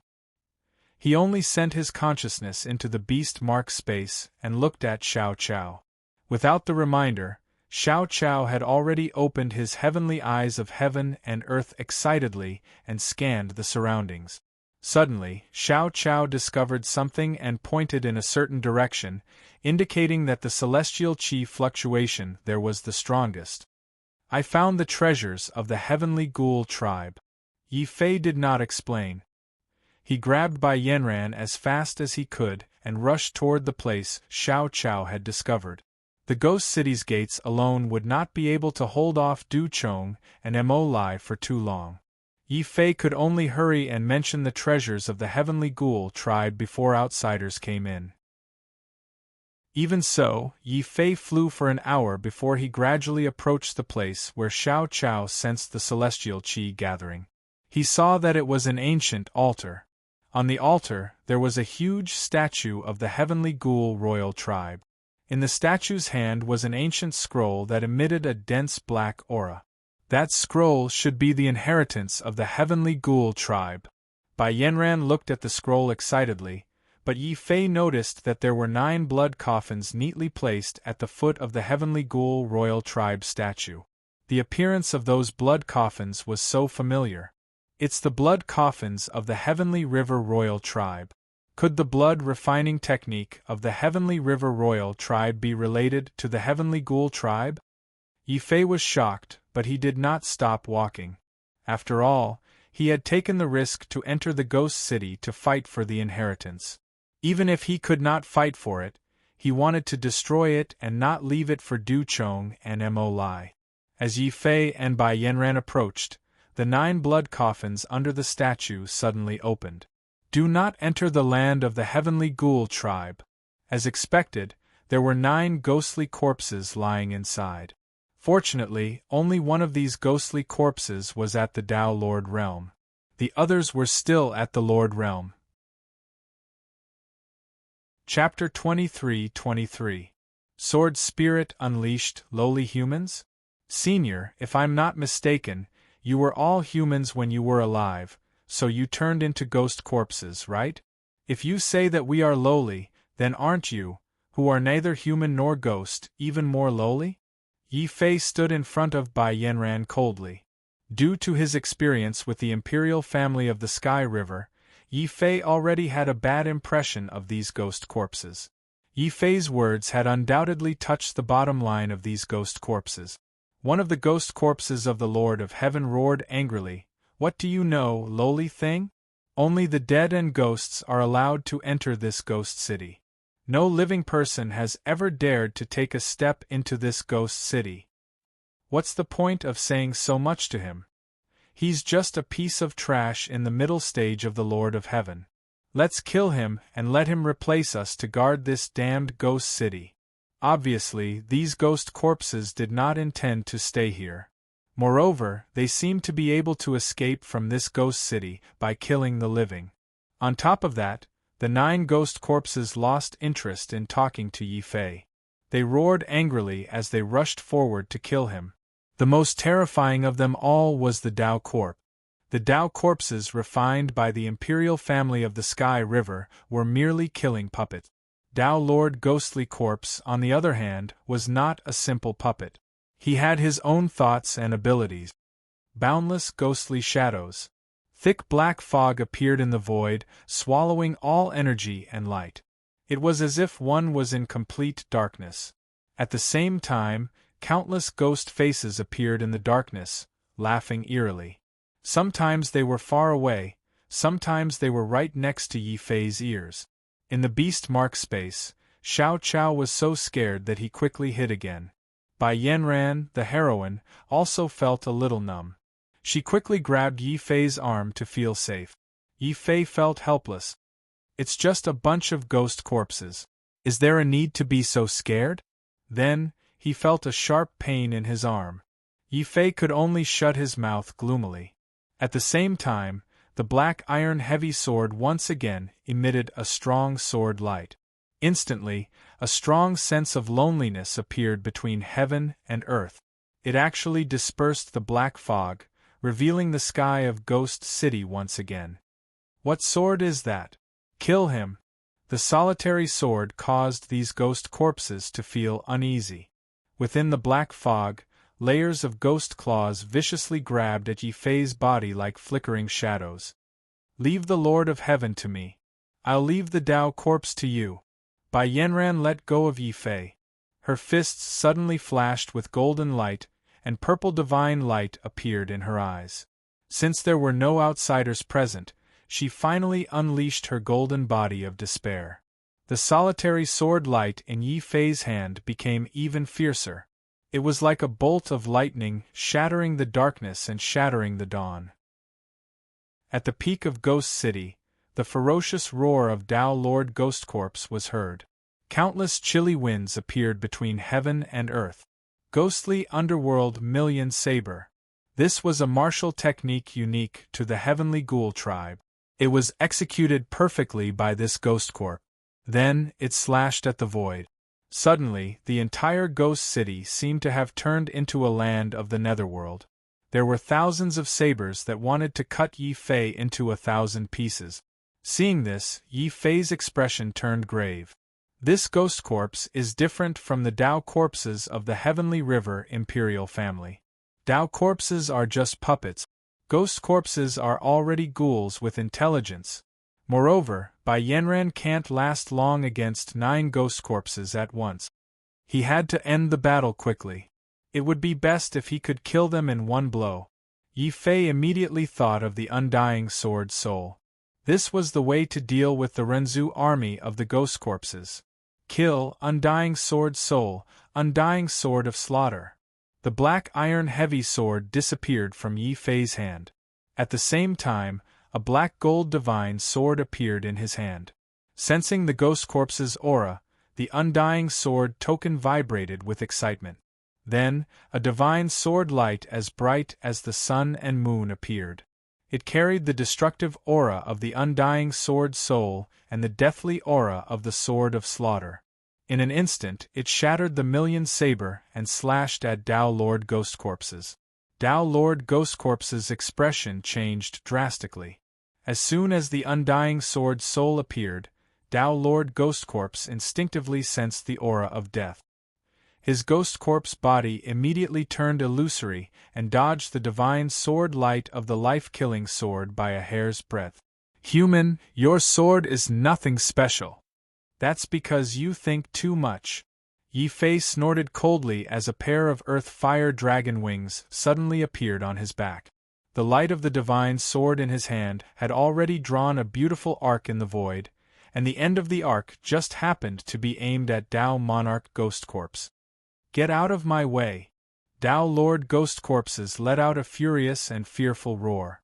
He only sent his consciousness into the beast mark space and looked at Xiao Qiao. Without the reminder, Xiao Chao had already opened his heavenly eyes of heaven and earth excitedly and scanned the surroundings. Suddenly, Xiao Chao discovered something and pointed in a certain direction, indicating that the celestial qi fluctuation there was the strongest. I found the treasures of the heavenly ghoul tribe. Yi Fei did not explain. He grabbed Bai Yanran as fast as he could and rushed toward the place Xiao Chao had discovered. The ghost city's gates alone would not be able to hold off Du Chong and Mo Lai for too long. Yi Fei could only hurry and mention the treasures of the heavenly ghoul tribe before outsiders came in. Even so, Yi Fei flew for an hour before he gradually approached the place where Xiao Chao sensed the celestial qi gathering. He saw that it was an ancient altar. On the altar, there was a huge statue of the heavenly ghoul royal tribe. In the statue's hand was an ancient scroll that emitted a dense black aura. That scroll should be the inheritance of the heavenly ghoul tribe. Bai Yanran looked at the scroll excitedly, but Yi Fei noticed that there were 9 blood coffins neatly placed at the foot of the heavenly ghoul royal tribe statue. The appearance of those blood coffins was so familiar. It's the blood coffins of the heavenly river royal tribe. Could the blood refining technique of the heavenly river royal tribe be related to the heavenly ghoul tribe? Yi Fei was shocked, but he did not stop walking. After all, he had taken the risk to enter the ghost city to fight for the inheritance. Even if he could not fight for it, he wanted to destroy it and not leave it for Du Chong and Mo Lai. As Yi Fei and Bai Yanran approached, the 9 blood coffins under the statue suddenly opened. Do not enter the land of the heavenly ghoul tribe. As expected, there were 9 ghostly corpses lying inside. Fortunately, only one of these ghostly corpses was at the Tao Lord realm. The others were still at the Lord realm. Chapter 23:23 Sword Spirit Unleashed, Lowly Humans? Senior, if I'm not mistaken, you were all humans when you were alive, so you turned into ghost corpses, right? If you say that we are lowly, then aren't you, who are neither human nor ghost, even more lowly? Yi Fei stood in front of Bai Yanran coldly. Due to his experience with the imperial family of the Sky River, Yi Fei already had a bad impression of these ghost corpses. Yi Fei's words had undoubtedly touched the bottom line of these ghost corpses. One of the ghost corpses of the Lord of Heaven roared angrily, "What do you know, lowly thing? Only the dead and ghosts are allowed to enter this ghost city. No living person has ever dared to take a step into this ghost city. What's the point of saying so much to him? He's just a piece of trash in the middle stage of the Lord of Heaven. Let's kill him and let him replace us to guard this damned ghost city." Obviously, these ghost corpses did not intend to stay here. Moreover, they seemed to be able to escape from this ghost city by killing the living. On top of that, the 9 ghost corpses lost interest in talking to Yi Fei. They roared angrily as they rushed forward to kill him. The most terrifying of them all was the Tao Corp. The Tao corpses refined by the imperial family of the Sky River were merely killing puppets. Tao Lord Ghostly Corpse, on the other hand, was not a simple puppet. He had his own thoughts and abilities. Boundless ghostly shadows. Thick black fog appeared in the void, swallowing all energy and light. It was as if one was in complete darkness. At the same time, countless ghost faces appeared in the darkness, laughing eerily. Sometimes they were far away, sometimes they were right next to Yi Fei's ears. In the beast mark space, Xiao Chao was so scared that he quickly hid again. Bai Yanran, the heroine, also felt a little numb. She quickly grabbed Yi Fei's arm to feel safe. Yi Fei felt helpless. It's just a bunch of ghost corpses. Is there a need to be so scared? Then, he felt a sharp pain in his arm. Yi Fei could only shut his mouth gloomily. At the same time, the black iron heavy sword once again emitted a strong sword light. Instantly, a strong sense of loneliness appeared between heaven and earth. It actually dispersed the black fog, revealing the sky of Ghost City once again. What sword is that? Kill him! The solitary sword caused these ghost corpses to feel uneasy. Within the black fog, layers of ghost claws viciously grabbed at Yi Fei's body like flickering shadows. "Leave the Lord of Heaven to me. I'll leave the Tao corpse to you." Bai Yanran let go of Yi Fei. Her fists suddenly flashed with golden light, and purple divine light appeared in her eyes. Since there were no outsiders present, she finally unleashed her golden body of despair. The solitary sword light in Yi Fei's hand became even fiercer. It was like a bolt of lightning, shattering the darkness and shattering the dawn. At the peak of Ghost City, the ferocious roar of Tao Lord Ghost Corpse was heard. Countless chilly winds appeared between heaven and earth. Ghostly underworld million saber. This was a martial technique unique to the heavenly ghoul tribe. It was executed perfectly by this ghost corpse. Then, it slashed at the void. Suddenly, the entire ghost city seemed to have turned into a land of the netherworld. There were thousands of sabers that wanted to cut Yi Fei into 1,000 pieces. Seeing this, Yi Fei's expression turned grave. This ghost corpse is different from the Tao corpses of the Heavenly River Imperial family. Tao corpses are just puppets. Ghost corpses are already ghouls with intelligence. Moreover, Bai Yanran can't last long against 9 ghost corpses at once. He had to end the battle quickly. It would be best if he could kill them in one blow. Yi Fei immediately thought of the Undying Sword Soul. This was the way to deal with the Renzu army of the ghost corpses. Kill, Undying Sword Soul, Undying Sword of Slaughter. The black iron heavy sword disappeared from Yi Fei's hand. At the same time, a black gold divine sword appeared in his hand. Sensing the ghost corpse's aura, the Undying Sword token vibrated with excitement. Then, a divine sword light as bright as the sun and moon appeared. It carried the destructive aura of the Undying Sword Soul and the deathly aura of the Sword of Slaughter. In an instant, it shattered the million saber and slashed at Tao Lord Ghost Corpses. Tao Lord Ghost Corpse's expression changed drastically. As soon as the Undying Sword Soul appeared, Tao Lord Ghost Corpse instinctively sensed the aura of death. His ghost corpse body immediately turned illusory and dodged the divine sword light of the life-killing sword by a hair's breadth. "Human, your sword is nothing special. That's because you think too much." Yi Fei snorted coldly as a pair of earth-fire dragon wings suddenly appeared on his back. The light of the divine sword in his hand had already drawn a beautiful arc in the void, and the end of the arc just happened to be aimed at Tao Monarch Ghost Corpse. "Get out of my way!" Tao Lord Ghost Corpses let out a furious and fearful roar.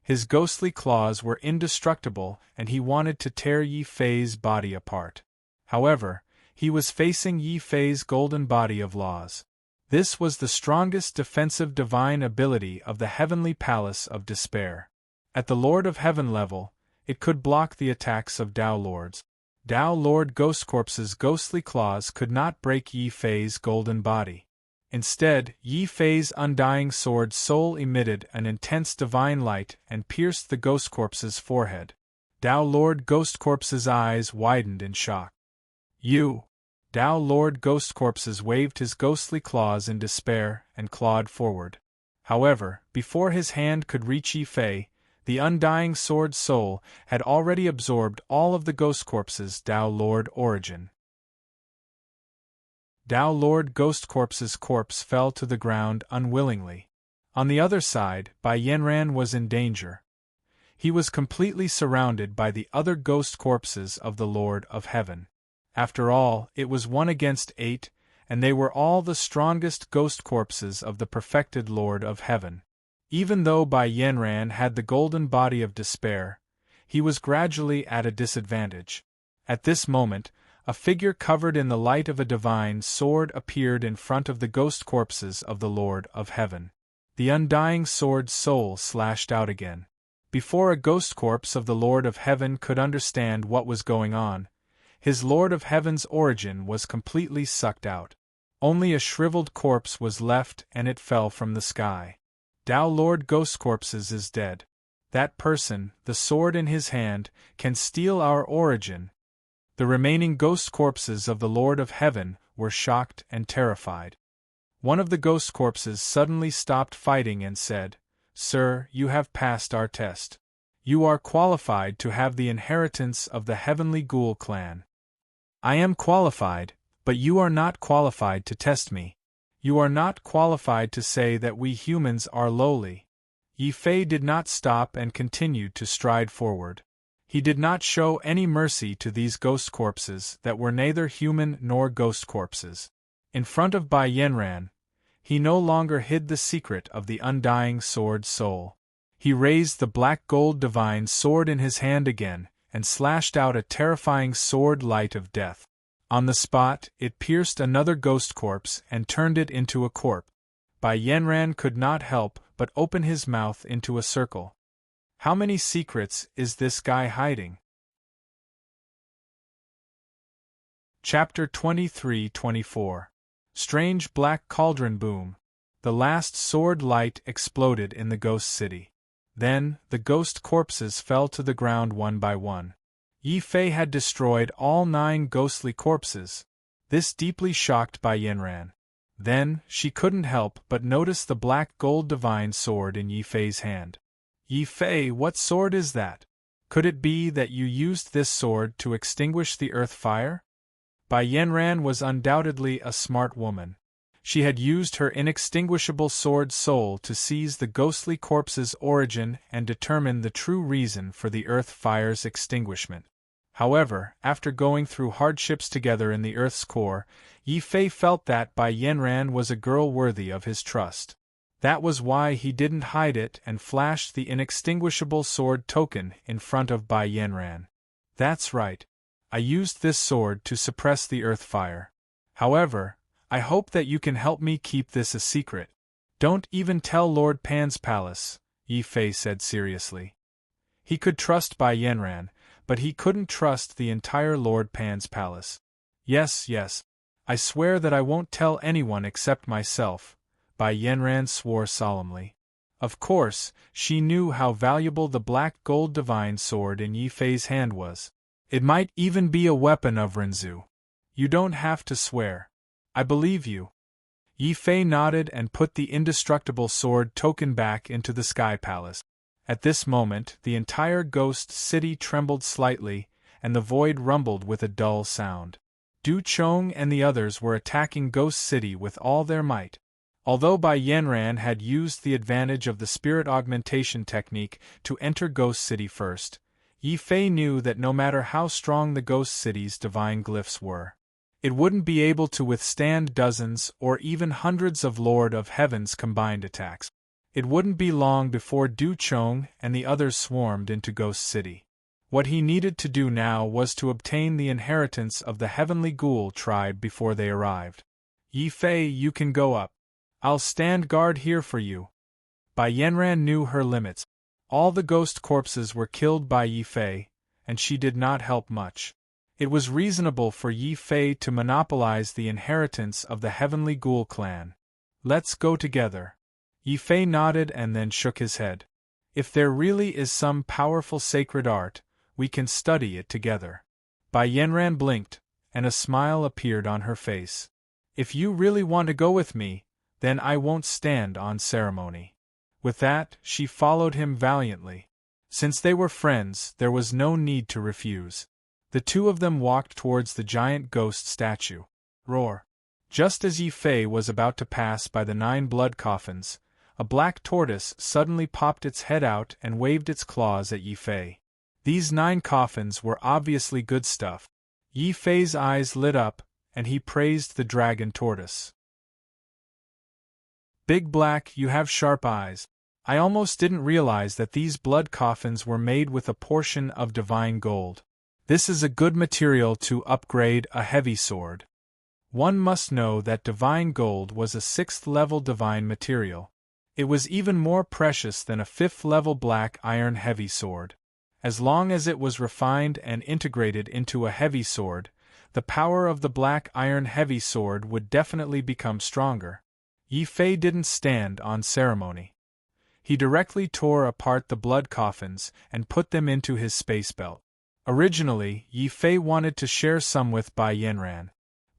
His ghostly claws were indestructible and he wanted to tear Yi Fei's body apart. However, he was facing Yi Fei's golden body of laws. This was the strongest defensive divine ability of the Heavenly Palace of Despair. At the Lord of Heaven level, it could block the attacks of Tao Lords. Tao Lord Ghost Corpse's ghostly claws could not break Yi Fei's golden body. Instead, Yi Fei's Undying Sword Soul emitted an intense divine light and pierced the Ghost Corpse's forehead. Tao Lord Ghost Corpse's eyes widened in shock. "You!" Tao Lord Ghost Corpses waved his ghostly claws in despair and clawed forward. However, before his hand could reach Yi Fei, the Undying Sword Soul had already absorbed all of the Ghost Corpse's Tao Lord origin. Tao Lord Ghost Corpse's corpse fell to the ground unwillingly. On the other side, Bai Yanran was in danger. He was completely surrounded by the other ghost corpses of the Lord of Heaven. After all, it was 1 against 8, and they were all the strongest ghost corpses of the perfected Lord of Heaven. Even though Bai Yanran had the golden body of despair, he was gradually at a disadvantage. At this moment, a figure covered in the light of a divine sword appeared in front of the ghost corpses of the Lord of Heaven. The Undying Sword Soul slashed out again. Before a ghost corpse of the Lord of Heaven could understand what was going on, his Lord of Heaven's origin was completely sucked out. Only a shriveled corpse was left and it fell from the sky. Tao Lord Ghost Corpses is dead. That person, the sword in his hand, can steal our origin. The remaining ghost corpses of the Lord of Heaven were shocked and terrified. One of the ghost corpses suddenly stopped fighting and said, "Sir, you have passed our test. You are qualified to have the inheritance of the heavenly ghoul clan." "I am qualified, but you are not qualified to test me. You are not qualified to say that we humans are lowly." Yi Fei did not stop and continued to stride forward. He did not show any mercy to these ghost corpses that were neither human nor ghost corpses. In front of Bai Yanran, he no longer hid the secret of the undying sword soul. He raised the black gold divine sword in his hand again, and slashed out a terrifying sword light of death. On the spot, it pierced another ghost corpse and turned it into a corpse. Bai Yanran could not help but open his mouth into a circle. How many secrets is this guy hiding? Chapter 23-24. Strange Black Cauldron Boom. The last sword light exploded in the ghost city. Then, the ghost corpses fell to the ground one by one. Yi Fei had destroyed all 9 ghostly corpses. This deeply shocked Bai Yanran. Then, she couldn't help but notice the black gold divine sword in Yi Fei's hand. "Yi Fei, what sword is that? Could it be that you used this sword to extinguish the earth fire?" Bai Yanran was undoubtedly a smart woman. She had used her inextinguishable sword soul to seize the ghostly corpse's origin and determine the true reason for the earth fire's extinguishment. However, after going through hardships together in the earth's core, Yi Fei felt that Bai Yanran was a girl worthy of his trust. That was why he didn't hide it and flashed the inextinguishable sword token in front of Bai Yanran. "That's right. I used this sword to suppress the earth fire. However, I hope that you can help me keep this a secret. Don't even tell Lord Pan's palace," Yi Fei said seriously. He could trust Bai Yanran, but he couldn't trust the entire Lord Pan's palace. Yes, I swear that I won't tell anyone except myself," Bai Yanran swore solemnly. Of course, she knew how valuable the black gold divine sword in Yi Fei's hand was. It might even be a weapon of Renzu. "You don't have to swear. I believe you." Yi Fei nodded and put the indestructible sword token back into the Sky Palace. At this moment, the entire ghost city trembled slightly, and the void rumbled with a dull sound. Du Chong and the others were attacking Ghost City with all their might. Although Bai Yanran had used the advantage of the spirit augmentation technique to enter Ghost City first, Yi Fei knew that no matter how strong the Ghost City's divine glyphs were, it wouldn't be able to withstand dozens or even hundreds of Lord of Heaven's combined attacks. It wouldn't be long before Du Chong and the others swarmed into Ghost City. What he needed to do now was to obtain the inheritance of the Heavenly Ghoul tribe before they arrived. "Yi Fei, you can go up. I'll stand guard here for you." Bai Yanran knew her limits. All the ghost corpses were killed by Yi Fei, and she did not help much. It was reasonable for Yi Fei to monopolize the inheritance of the Heavenly Ghoul clan. "Let's go together." Yi Fei nodded and then shook his head. "If there really is some powerful sacred art, we can study it together." Bai Yanran blinked, and a smile appeared on her face. "If you really want to go with me, then I won't stand on ceremony." With that, she followed him valiantly. Since they were friends, there was no need to refuse. The two of them walked towards the giant ghost statue. Roar! Just as Yi Fei was about to pass by the 9 blood coffins, a black tortoise suddenly popped its head out and waved its claws at Yi Fei. These 9 coffins were obviously good stuff. Yi Fei's eyes lit up, and he praised the dragon tortoise. "Big Black, you have sharp eyes. I almost didn't realize that these blood coffins were made with a portion of divine gold. This is a good material to upgrade a heavy sword." One must know that divine gold was a 6th-level divine material. It was even more precious than a 5th-level black iron heavy sword. As long as it was refined and integrated into a heavy sword, the power of the black iron heavy sword would definitely become stronger. Yi Fei didn't stand on ceremony. He directly tore apart the blood coffins and put them into his space belt. Originally, Yi Fei wanted to share some with Bai Yanran.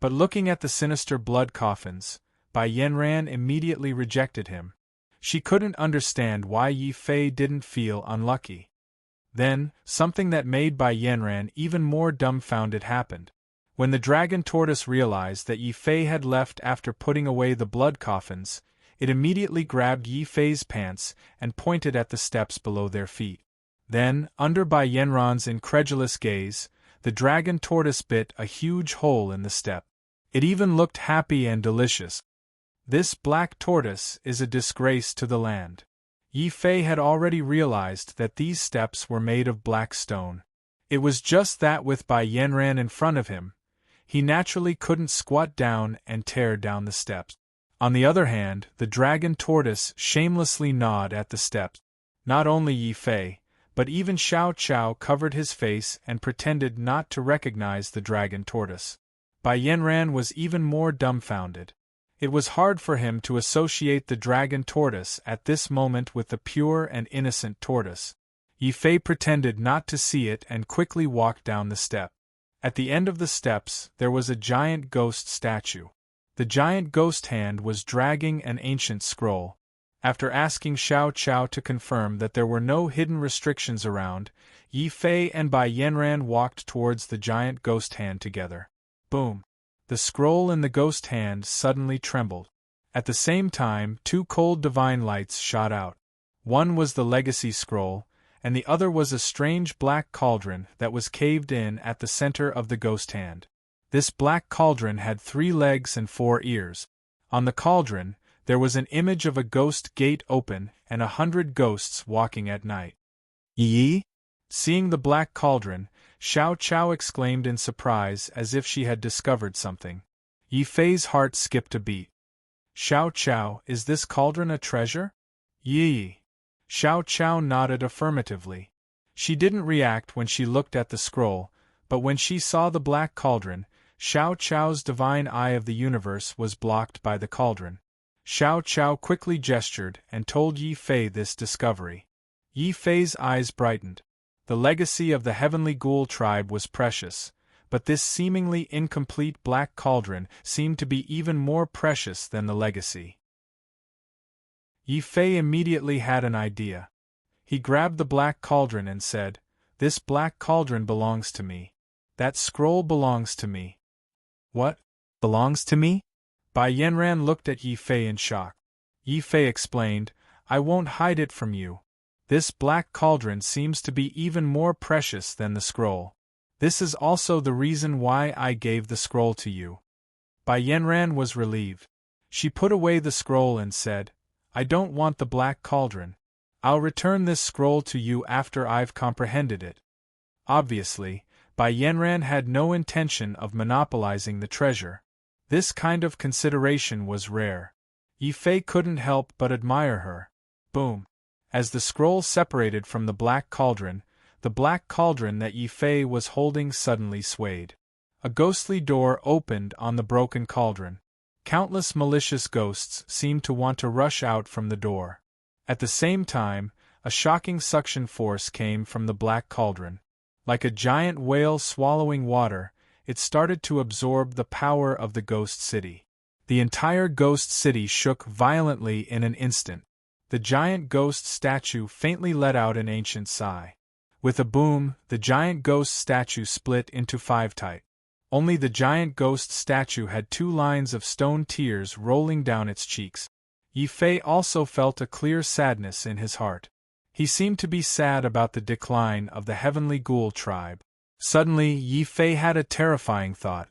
But looking at the sinister blood coffins, Bai Yanran immediately rejected him. She couldn't understand why Yi Fei didn't feel unlucky. Then, something that made Bai Yanran even more dumbfounded happened. When the dragon tortoise realized that Yi Fei had left after putting away the blood coffins, it immediately grabbed Yi Fei's pants and pointed at the steps below their feet. Then, under Bai Yanran's incredulous gaze, the dragon tortoise bit a huge hole in the step. It even looked happy and delicious. This black tortoise is a disgrace to the land. Yi Fei had already realized that these steps were made of black stone. It was just that with Bai Yanran in front of him, he naturally couldn't squat down and tear down the steps. On the other hand, the dragon tortoise shamelessly gnawed at the steps. Not only Yi Fei, but even Xiao Chao covered his face and pretended not to recognize the dragon tortoise. Bai Yanran was even more dumbfounded. It was hard for him to associate the dragon tortoise at this moment with the pure and innocent tortoise. Yi Fei pretended not to see it and quickly walked down the step. At the end of the steps, there was a giant ghost statue. The giant ghost hand was dragging an ancient scroll. After asking Xiao Chao to confirm that there were no hidden restrictions around, Yi Fei and Bai Yanran walked towards the giant ghost hand together. Boom! The scroll in the ghost hand suddenly trembled. At the same time, two cold divine lights shot out. One was the legacy scroll, and the other was a strange black cauldron that was caved in at the center of the ghost hand. This black cauldron had 3 legs and 4 ears. On the cauldron, there was an image of a ghost gate open and 100 ghosts walking at night. Yi? Seeing the black cauldron, Xiao Chao exclaimed in surprise as if she had discovered something. Yi Fei's heart skipped a beat. Xiao Chao, is this cauldron a treasure? Yi. Xiao Chao nodded affirmatively. She didn't react when she looked at the scroll, but when she saw the black cauldron, Xiao Chao's divine eye of the universe was blocked by the cauldron. Xiao Chao quickly gestured and told Yi Fei this discovery. Yi Fei's eyes brightened. The legacy of the heavenly ghoul tribe was precious, but this seemingly incomplete black cauldron seemed to be even more precious than the legacy. Yi Fei immediately had an idea. He grabbed the black cauldron and said, "This black cauldron belongs to me. That scroll belongs to me." "What? Belongs to me?" Bai Yanran looked at Yi Fei in shock. Yi Fei explained, "I won't hide it from you. This black cauldron seems to be even more precious than the scroll. This is also the reason why I gave the scroll to you." Bai Yanran was relieved. She put away the scroll and said, "I don't want the black cauldron. I'll return this scroll to you after I've comprehended it." Obviously, Bai Yanran had no intention of monopolizing the treasure. This kind of consideration was rare. Yi Fei couldn't help but admire her. Boom! As the scroll separated from the black cauldron that Yi Fei was holding suddenly swayed. A ghostly door opened on the broken cauldron. Countless malicious ghosts seemed to want to rush out from the door. At the same time, a shocking suction force came from the black cauldron. Like a giant whale swallowing water, it started to absorb the power of the ghost city. The entire ghost city shook violently in an instant. The giant ghost statue faintly let out an ancient sigh. With a boom, the giant ghost statue split into 5 tight. Only the giant ghost statue had 2 lines of stone tears rolling down its cheeks. Yi Fei also felt a clear sadness in his heart. He seemed to be sad about the decline of the heavenly ghoul tribe. Suddenly, Yi Fei had a terrifying thought.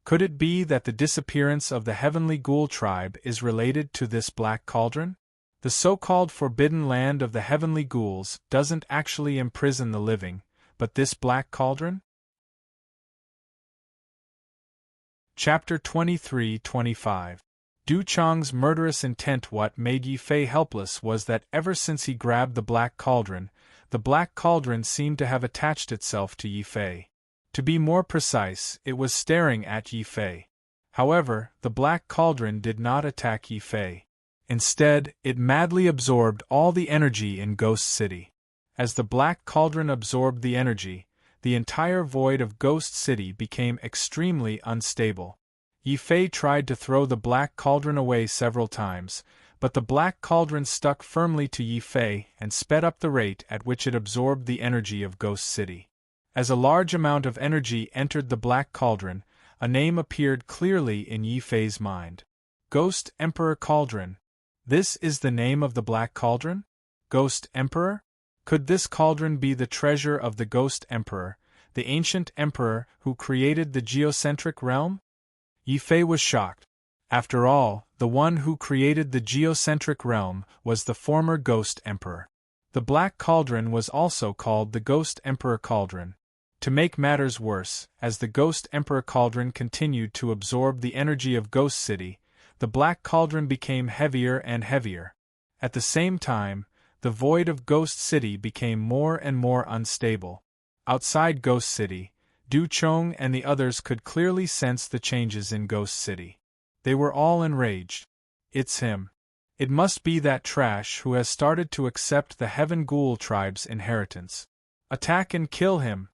Could it be that the disappearance of the heavenly ghoul tribe is related to this black cauldron? The so-called forbidden land of the heavenly ghouls doesn't actually imprison the living, but this black cauldron? Chapter 23-25. Du Chang's murderous intent. What made Yi Fei helpless was that ever since he grabbed the black cauldron seemed to have attached itself to Yi Fei. To be more precise, it was staring at Yi Fei. However, the black cauldron did not attack Yi Fei. Instead, it madly absorbed all the energy in Ghost City. As the black cauldron absorbed the energy, the entire void of Ghost City became extremely unstable. Yi Fei tried to throw the black cauldron away several times, but the black cauldron stuck firmly to Yi Fei and sped up the rate at which it absorbed the energy of Ghost City. As a large amount of energy entered the black cauldron, a name appeared clearly in Yi Fei's mind. Ghost Emperor Cauldron. This is the name of the black cauldron? Ghost Emperor? Could this cauldron be the treasure of the Ghost Emperor, the ancient emperor who created the geocentric realm? Yi Fei was shocked. After all, the one who created the geocentric realm was the former Ghost Emperor. The Black Cauldron was also called the Ghost Emperor Cauldron. To make matters worse, as the Ghost Emperor Cauldron continued to absorb the energy of Ghost City, the Black Cauldron became heavier and heavier. At the same time, the void of Ghost City became more and more unstable. Outside Ghost City, Du Chong and the others could clearly sense the changes in Ghost City. They were all enraged. It's him. It must be that trash who has started to accept the Heaven Ghoul tribe's inheritance. Attack and kill him!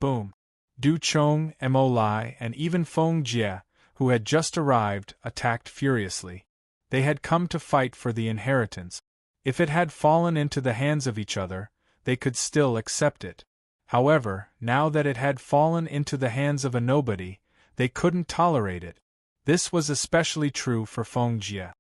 Boom! Du Chong, Mo Lai, and even Feng Jie, who had just arrived, attacked furiously. They had come to fight for the inheritance. If it had fallen into the hands of each other, they could still accept it. However, now that it had fallen into the hands of a nobody, they couldn't tolerate it. This was especially true for Feng Jie.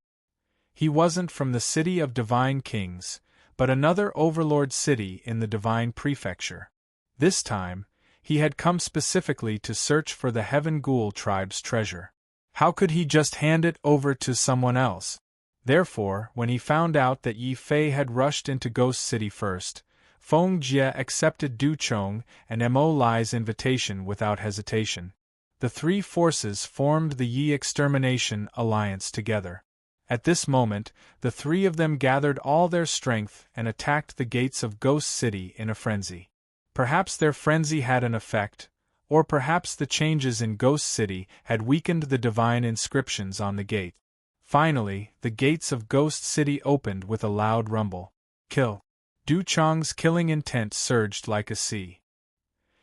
He wasn't from the City of Divine Kings, but another overlord city in the Divine Prefecture. This time, he had come specifically to search for the Heaven Ghoul tribe's treasure. How could he just hand it over to someone else? Therefore, when he found out that Yi Fei had rushed into Ghost City first, Feng Jie accepted Du Chong and Mo Lai's invitation without hesitation. The three forces formed the Yi Extermination Alliance together. At this moment, the three of them gathered all their strength and attacked the gates of Ghost City in a frenzy. Perhaps their frenzy had an effect, or perhaps the changes in Ghost City had weakened the divine inscriptions on the gate. Finally, the gates of Ghost City opened with a loud rumble. Kill! Du Chong's killing intent surged like a sea.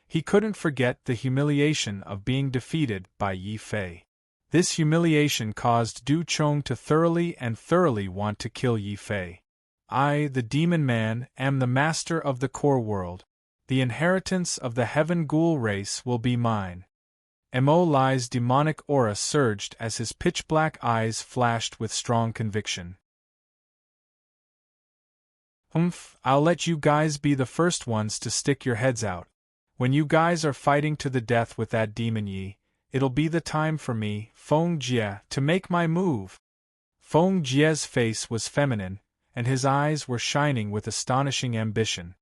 He couldn't forget the humiliation of being defeated by Yi Fei. This humiliation caused Du Chong to thoroughly want to kill Yi Fei. I, the Demon Man, am the master of the core world. The inheritance of the Heaven Ghoul race will be mine. Mo Lai's demonic aura surged as his pitch-black eyes flashed with strong conviction. I'll let you guys be the first ones to stick your heads out. When you guys are fighting to the death with that demon Yi, it'll be the time for me, Feng Jie, to make my move. Feng Jie's face was feminine, and his eyes were shining with astonishing ambition.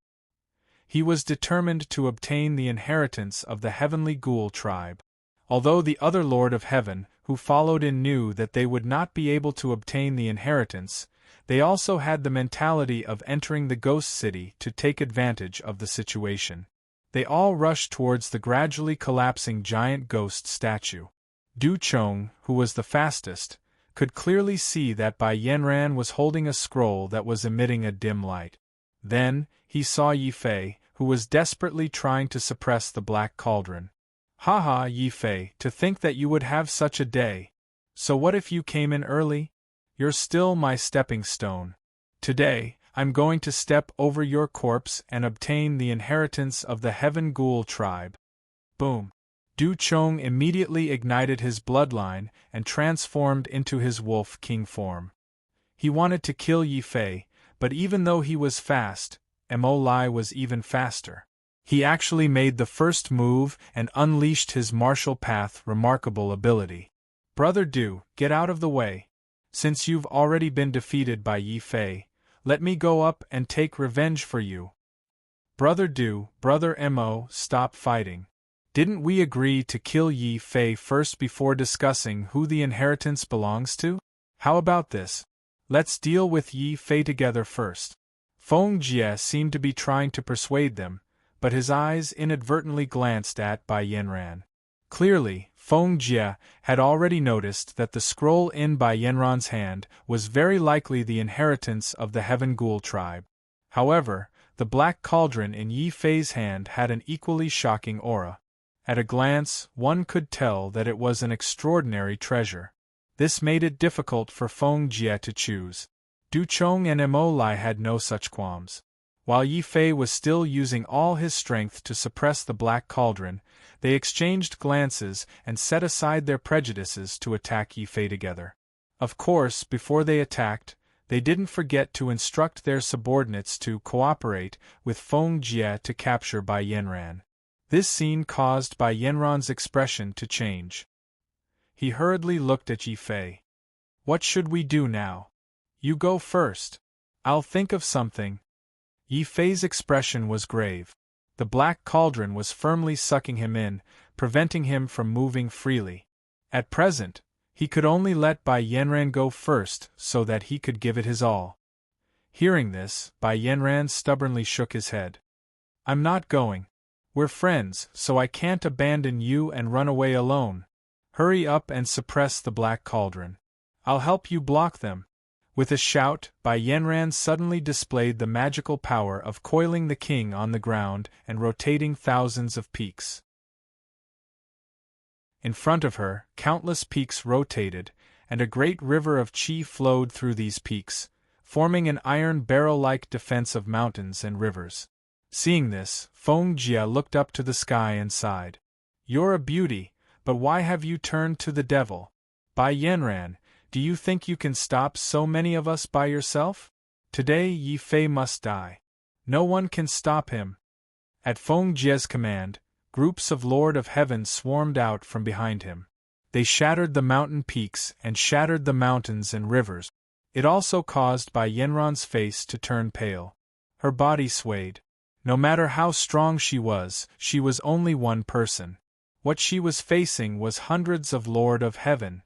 He was determined to obtain the inheritance of the Heavenly Ghoul tribe. Although the other Lord of Heaven, who followed in, knew that they would not be able to obtain the inheritance, they also had the mentality of entering the Ghost City to take advantage of the situation. They all rushed towards the gradually collapsing giant ghost statue. Du Chong, who was the fastest, could clearly see that Bai Yanran was holding a scroll that was emitting a dim light. Then, he saw Yi Fei, who was desperately trying to suppress the Black Cauldron. Haha, Yi Fei, to think that you would have such a day. So what if you came in early? You're still my stepping stone. Today, I'm going to step over your corpse and obtain the inheritance of the Heaven Ghoul tribe. Boom. Du Chong immediately ignited his bloodline and transformed into his Wolf King form. He wanted to kill Yi Fei, but even though he was fast, Mo Lai was even faster. He actually made the first move and unleashed his martial path remarkable ability. Brother Du, get out of the way. Since you've already been defeated by Yi Fei, let me go up and take revenge for you. Brother Du, Brother Mo, stop fighting. Didn't we agree to kill Yi Fei first before discussing who the inheritance belongs to? How about this? Let's deal with Yi Fei together first. Feng Jie seemed to be trying to persuade them, but his eyes inadvertently glanced at Bai Yanran. Clearly, Feng Jie had already noticed that the scroll in Bai Yanran's hand was very likely the inheritance of the Heaven Ghoul tribe. However, the Black Cauldron in Yi Fei's hand had an equally shocking aura. At a glance, one could tell that it was an extraordinary treasure. This made it difficult for Feng Jie to choose. Du Chong and Mo Lai had no such qualms. While Yi Fei was still using all his strength to suppress the black cauldron, they exchanged glances and set aside their prejudices to attack Yi Fei together. Of course, before they attacked, they didn't forget to instruct their subordinates to cooperate with Feng Jie to capture Bai Yanran. This scene caused Bai Yanran's expression to change. He hurriedly looked at Yi Fei. "What should we do now? You go first. I'll think of something." Yi Fei's expression was grave. The black cauldron was firmly sucking him in, preventing him from moving freely. At present, he could only let Bai Yanran go first so that he could give it his all. Hearing this, Bai Yanran stubbornly shook his head. "I'm not going. We're friends, so I can't abandon you and run away alone. Hurry up and suppress the black cauldron. I'll help you block them." With a shout, Bai Yanran suddenly displayed the magical power of coiling the king on the ground and rotating thousands of peaks. In front of her, countless peaks rotated, and a great river of qi flowed through these peaks, forming an iron barrel-like defense of mountains and rivers. Seeing this, Feng Jie looked up to the sky and sighed. "You're a beauty, but why have you turned to the devil? Bai Yanran, do you think you can stop so many of us by yourself? Today Yi Fei must die. No one can stop him." At Feng Jie's command, groups of Lord of Heaven swarmed out from behind him. They shattered the mountain peaks and shattered the mountains and rivers. It also caused Bai Yanran's face to turn pale. Her body swayed. No matter how strong she was only one person. What she was facing was hundreds of Lord of Heaven.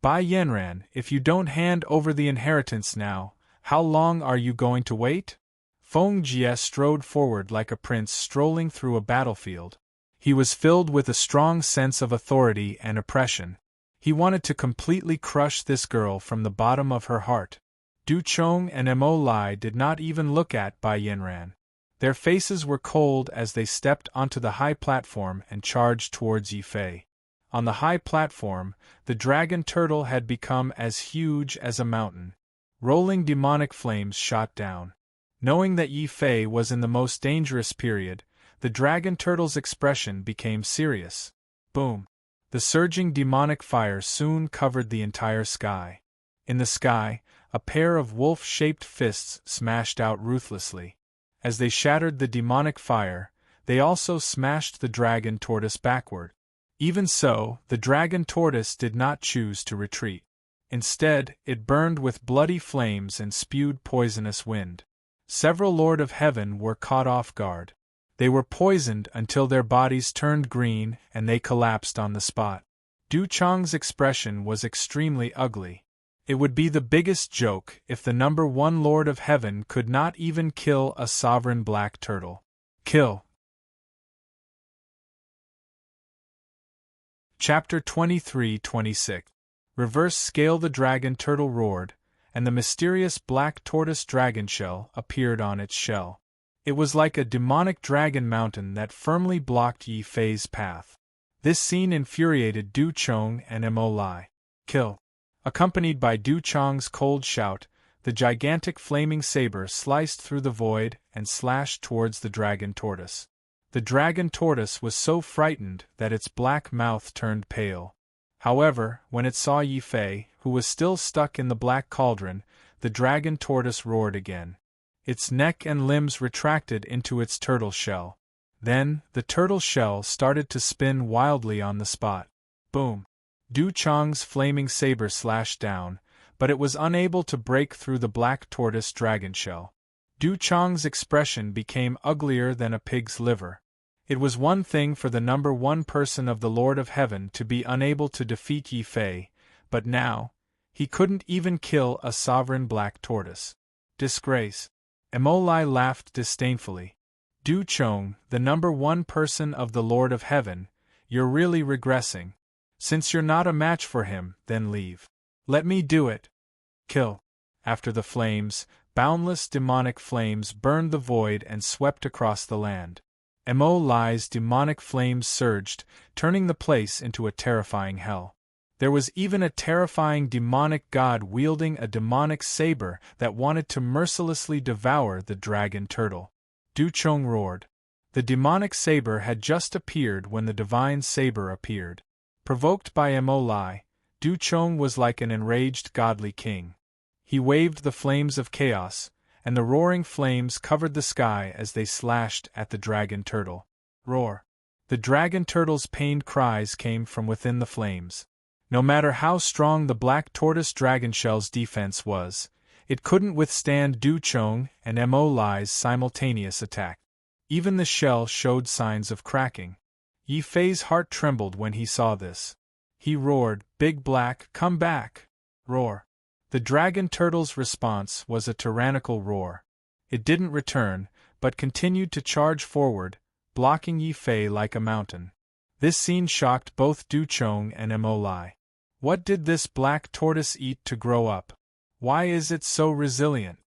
"Bai Yanran, if you don't hand over the inheritance now, how long are you going to wait?" Feng Jie strode forward like a prince strolling through a battlefield. He was filled with a strong sense of authority and oppression. He wanted to completely crush this girl from the bottom of her heart. Du Chong and Mo Lai did not even look at Bai Yanran. Their faces were cold as they stepped onto the high platform and charged towards Yi Fei. On the high platform, the dragon turtle had become as huge as a mountain. Rolling demonic flames shot down. Knowing that Yi Fei was in the most dangerous period, the dragon turtle's expression became serious. Boom! The surging demonic fire soon covered the entire sky. In the sky, a pair of wolf-shaped fists smashed out ruthlessly. As they shattered the demonic fire, they also smashed the dragon tortoise backward. Even so, the dragon tortoise did not choose to retreat. Instead, it burned with bloody flames and spewed poisonous wind. Several Lord of Heaven were caught off guard. They were poisoned until their bodies turned green and they collapsed on the spot. Du Chong's expression was extremely ugly. It would be the biggest joke if the number one Lord of Heaven could not even kill a sovereign black turtle. Kill. Chapter 23-26. Reverse scale. The dragon turtle roared, and the mysterious black tortoise dragon shell appeared on its shell. It was like a demonic dragon mountain that firmly blocked Yi Fei's path. This scene infuriated Du Chong and Mo Lai. Kill. Accompanied by Du Chong's cold shout, the gigantic flaming saber sliced through the void and slashed towards the dragon tortoise. The dragon tortoise was so frightened that its black mouth turned pale. However, when it saw Yi Fei, who was still stuck in the black cauldron, the dragon tortoise roared again. Its neck and limbs retracted into its turtle shell. Then, the turtle shell started to spin wildly on the spot. Boom! Du Chong's flaming saber slashed down, but it was unable to break through the black tortoise dragon shell. Du Chong's expression became uglier than a pig's liver. It was one thing for the number one person of the Lord of Heaven to be unable to defeat Yi Fei, but now, he couldn't even kill a sovereign black tortoise. Disgrace. Mo Lai laughed disdainfully. Du Chong, the number one person of the Lord of Heaven, you're really regressing. Since you're not a match for him, then leave. Let me do it. Kill. After the flames, boundless demonic flames burned the void and swept across the land. Mo Lai's demonic flames surged, turning the place into a terrifying hell. There was even a terrifying demonic god wielding a demonic saber that wanted to mercilessly devour the dragon turtle. Du Chong roared. The demonic saber had just appeared when the divine saber appeared. Provoked by Mo Lai, Du Chong was like an enraged godly king. He waved the flames of chaos, and the roaring flames covered the sky as they slashed at the dragon turtle. Roar! The dragon turtle's pained cries came from within the flames. No matter how strong the black tortoise dragon shell's defense was, it couldn't withstand Du Chong and Mo Lai's simultaneous attack. Even the shell showed signs of cracking. Yi Fei's heart trembled when he saw this. He roared, "Big Black, come back!" Roar! The dragon turtle's response was a tyrannical roar. It didn't return, but continued to charge forward, blocking Yi Fei like a mountain. This scene shocked both Du Chong and Mo Lai. What did this black tortoise eat to grow up? Why is it so resilient?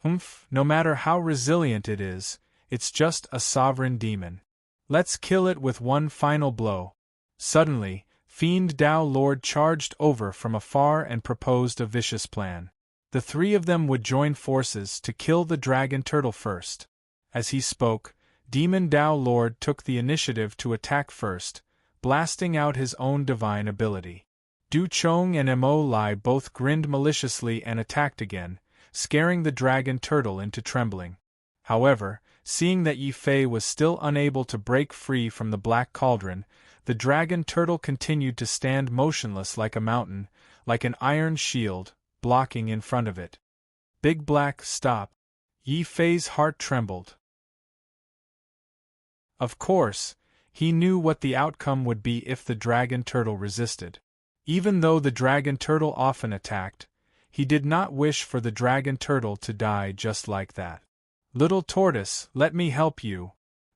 Humph, no matter how resilient it is, it's just a sovereign demon. Let's kill it with one final blow. Suddenly, Fiend Dao Lord charged over from afar and proposed a vicious plan. The three of them would join forces to kill the dragon turtle first. As he spoke, Demon Dao Lord took the initiative to attack first, blasting out his own divine ability. Du Chong and Mo Lai both grinned maliciously and attacked again, scaring the dragon turtle into trembling. However, seeing that Yi Fei was still unable to break free from the black cauldron, the dragon turtle continued to stand motionless like a mountain, like an iron shield, blocking in front of it. Big Black, stop! Yi Fei's heart trembled. Of course, he knew what the outcome would be if the dragon turtle resisted. Even though the dragon turtle often attacked, he did not wish for the dragon turtle to die just like that. Little tortoise, let me help you.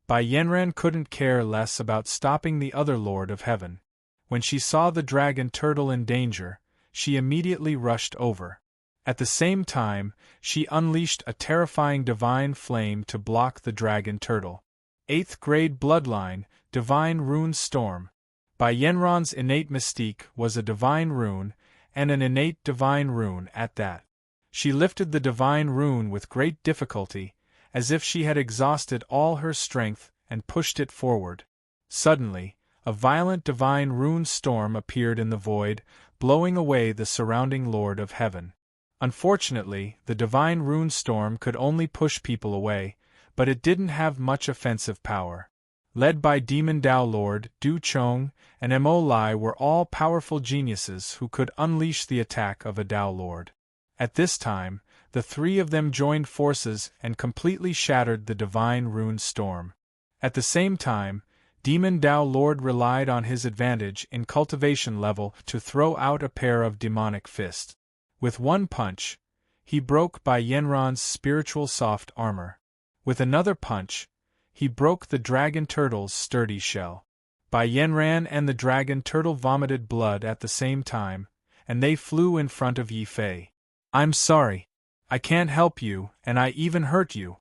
Bai Yanran couldn't care less about stopping the other Lord of Heaven. When she saw the dragon turtle in danger, she immediately rushed over. At the same time, she unleashed a terrifying divine flame to block the dragon turtle. 8th grade bloodline, divine rune storm. Bai Yanran's innate mystique was a divine rune, and an innate divine rune at that. She lifted the divine rune with great difficulty, as if she had exhausted all her strength, and pushed it forward. Suddenly, a violent divine rune storm appeared in the void, blowing away the surrounding Lord of Heaven. Unfortunately, the divine rune storm could only push people away, but it didn't have much offensive power. Led by Demon Dao Lord, Du Chong, and Mo Lai were all powerful geniuses who could unleash the attack of a Dao Lord. At this time, the three of them joined forces and completely shattered the divine rune storm. At the same time, Demon Dao Lord relied on his advantage in cultivation level to throw out a pair of demonic fists. With one punch, he broke Bai Yanran's spiritual soft armor. With another punch, he broke the dragon turtle's sturdy shell. Bai Yanran and the dragon turtle vomited blood at the same time, and they flew in front of Yi Fei. "I'm sorry. I can't help you, and I even hurt you."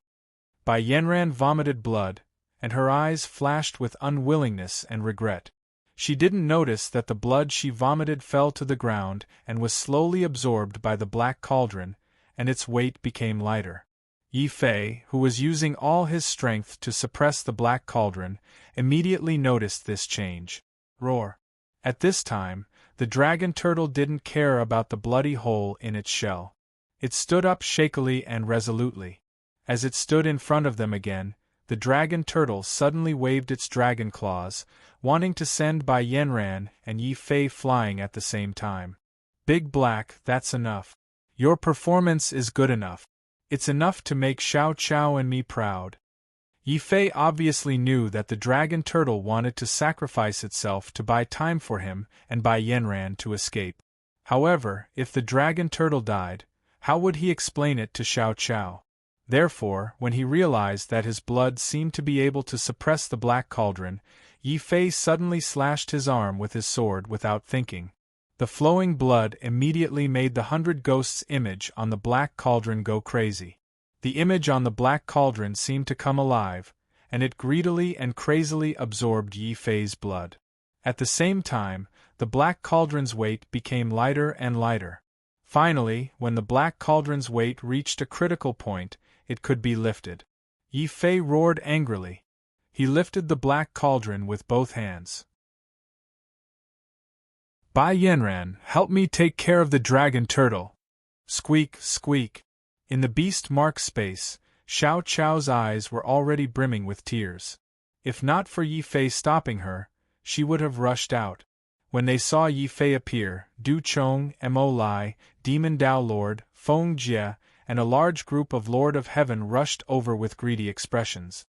Bai Yanran vomited blood, and her eyes flashed with unwillingness and regret. She didn't notice that the blood she vomited fell to the ground and was slowly absorbed by the black cauldron, and its weight became lighter. Yi Fei, who was using all his strength to suppress the black cauldron, immediately noticed this change. Roar! At this time, the dragon turtle didn't care about the bloody hole in its shell. It stood up shakily and resolutely. As it stood in front of them again, the dragon turtle suddenly waved its dragon claws, wanting to send Bai Yanran and Yi Fei flying at the same time. "Big Black, that's enough. Your performance is good enough. It's enough to make Xiao Qiao and me proud." Yi Fei obviously knew that the dragon turtle wanted to sacrifice itself to buy time for him and Bai Yanran to escape. However, if the dragon turtle died, how would he explain it to Xiao Qiao? Therefore, when he realized that his blood seemed to be able to suppress the black cauldron, Yi Fei suddenly slashed his arm with his sword without thinking. The flowing blood immediately made the 100 Ghosts image on the black cauldron go crazy. The image on the black cauldron seemed to come alive, and it greedily and crazily absorbed Yi Fei's blood. At the same time, the black cauldron's weight became lighter and lighter. Finally, when the black cauldron's weight reached a critical point, it could be lifted. Yi Fei roared angrily. He lifted the black cauldron with both hands. Bai Yanran, help me take care of the dragon turtle. Squeak, squeak. In the beast mark space, Xiao Qiao's eyes were already brimming with tears. If not for Yi Fei stopping her, she would have rushed out. When they saw Yi Fei appear, Du Chong, Mo Lai, Demon Dao Lord, Feng Jie, and a large group of Lord of Heaven rushed over with greedy expressions.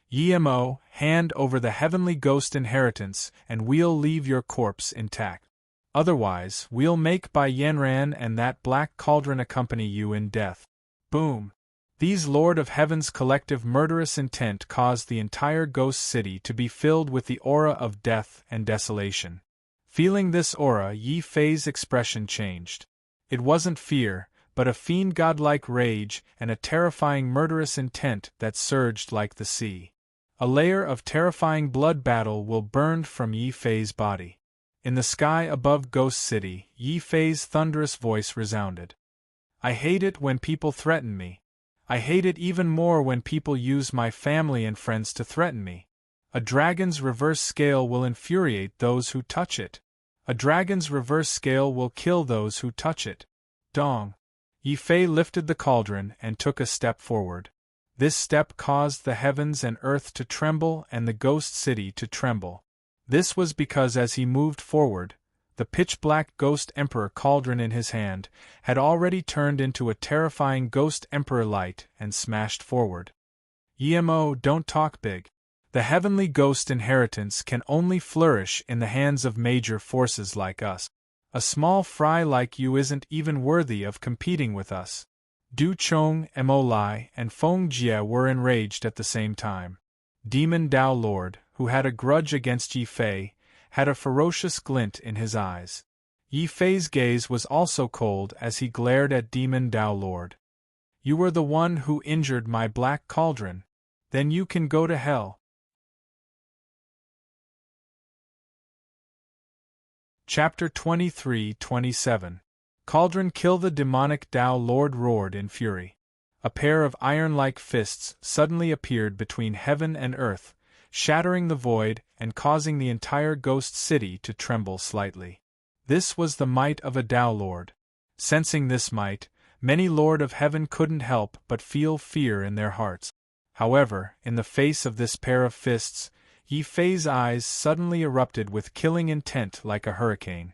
Yi Mo, hand over the heavenly ghost inheritance, and we'll leave your corpse intact. Otherwise, we'll make Bai Yanran and that black cauldron accompany you in death. Boom! These Lord of Heaven's collective murderous intent caused the entire ghost city to be filled with the aura of death and desolation. Feeling this aura, Yi Fei's expression changed. It wasn't fear, but a fiend godlike rage and a terrifying murderous intent that surged like the sea. A layer of terrifying blood battle will burn from Yi Fei's body. In the sky above Ghost City, Yi Fei's thunderous voice resounded. I hate it when people threaten me. I hate it even more when people use my family and friends to threaten me. A dragon's reverse scale will infuriate those who touch it. A dragon's reverse scale will kill those who touch it. Dong. Yi Fei lifted the cauldron and took a step forward. This step caused the heavens and earth to tremble and the ghost city to tremble. This was because as he moved forward, the pitch-black ghost emperor cauldron in his hand had already turned into a terrifying ghost emperor light and smashed forward. Mo, don't talk big. The heavenly ghost inheritance can only flourish in the hands of major forces like us. A small fry like you isn't even worthy of competing with us. Du Chong, Mo Lai, and Feng Jie were enraged at the same time. Demon Dao Lord, who had a grudge against Yi Fei, had a ferocious glint in his eyes. Yi Fei's gaze was also cold as he glared at Demon Dao Lord. You were the one who injured my black cauldron. Then you can go to hell. Chapter 23-27. Cauldron Kill the demonic Dao Lord roared in fury. A pair of iron-like fists suddenly appeared between heaven and earth, shattering the void and causing the entire ghost city to tremble slightly. This was the might of a Dao Lord. Sensing this might, many Lord of Heaven couldn't help but feel fear in their hearts. However, in the face of this pair of fists, Yi Fei's eyes suddenly erupted with killing intent like a hurricane.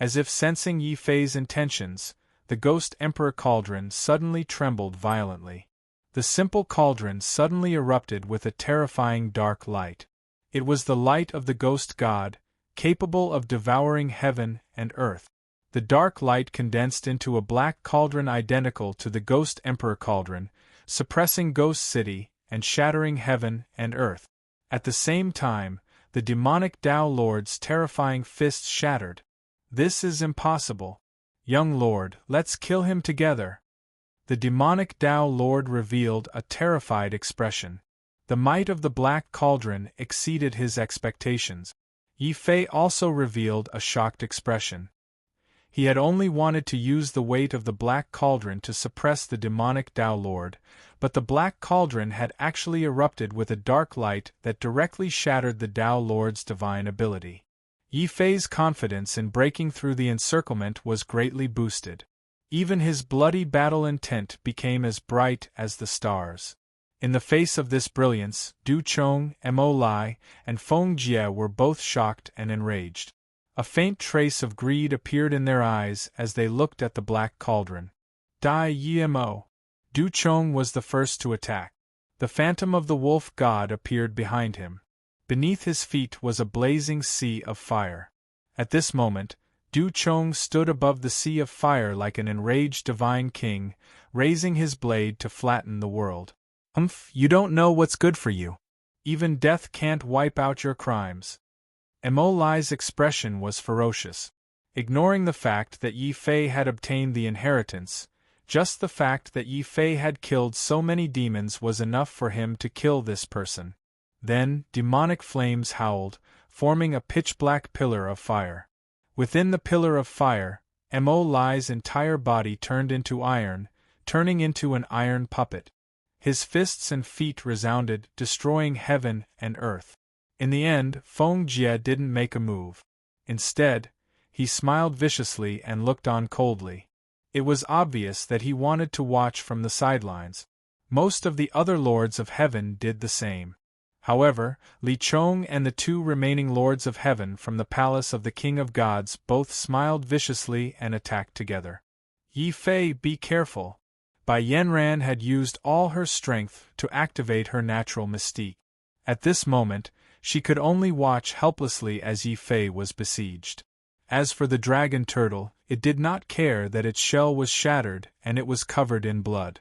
As if sensing Yi Fei's intentions, the Ghost Emperor Cauldron suddenly trembled violently. The simple cauldron suddenly erupted with a terrifying dark light. It was the light of the Ghost God, capable of devouring heaven and earth. The dark light condensed into a black cauldron identical to the Ghost Emperor Cauldron, suppressing Ghost City and shattering heaven and earth. At the same time, the demonic Dao Lord's terrifying fists shattered. This is impossible. Young Lord, let's kill him together. The demonic Dao Lord revealed a terrified expression. The might of the black cauldron exceeded his expectations. Yi Fei also revealed a shocked expression. He had only wanted to use the weight of the black cauldron to suppress the demonic Dao Lord, but the black cauldron had actually erupted with a dark light that directly shattered the Dao Lord's divine ability. Yi Fei's confidence in breaking through the encirclement was greatly boosted. Even his bloody battle intent became as bright as the stars. In the face of this brilliance, Du Chong, Mo Lai, and Feng Jie were both shocked and enraged. A faint trace of greed appeared in their eyes as they looked at the black cauldron. Dai Yi Mo. Du Chong was the first to attack. The phantom of the wolf god appeared behind him. Beneath his feet was a blazing sea of fire. At this moment, Du Chong stood above the sea of fire like an enraged divine king, raising his blade to flatten the world. You don't know what's good for you. Even death can't wipe out your crimes. Mo Lai's expression was ferocious. Ignoring the fact that Yi Fei had obtained the inheritance, just the fact that Yi Fei had killed so many demons was enough for him to kill this person. Then, demonic flames howled, forming a pitch-black pillar of fire. Within the pillar of fire, Mo Lai's entire body turned into iron, turning into an iron puppet. His fists and feet resounded, destroying heaven and earth. In the end, Feng Jie didn't make a move. Instead, he smiled viciously and looked on coldly. It was obvious that he wanted to watch from the sidelines. Most of the other lords of heaven did the same. However, Li Chong and the two remaining lords of heaven from the palace of the King of Gods both smiled viciously and attacked together. Yi Fei, be careful! Bai Yanran had used all her strength to activate her natural mystique. At this moment, she could only watch helplessly as Yi Fei was besieged. As for the dragon turtle, it did not care that its shell was shattered and it was covered in blood.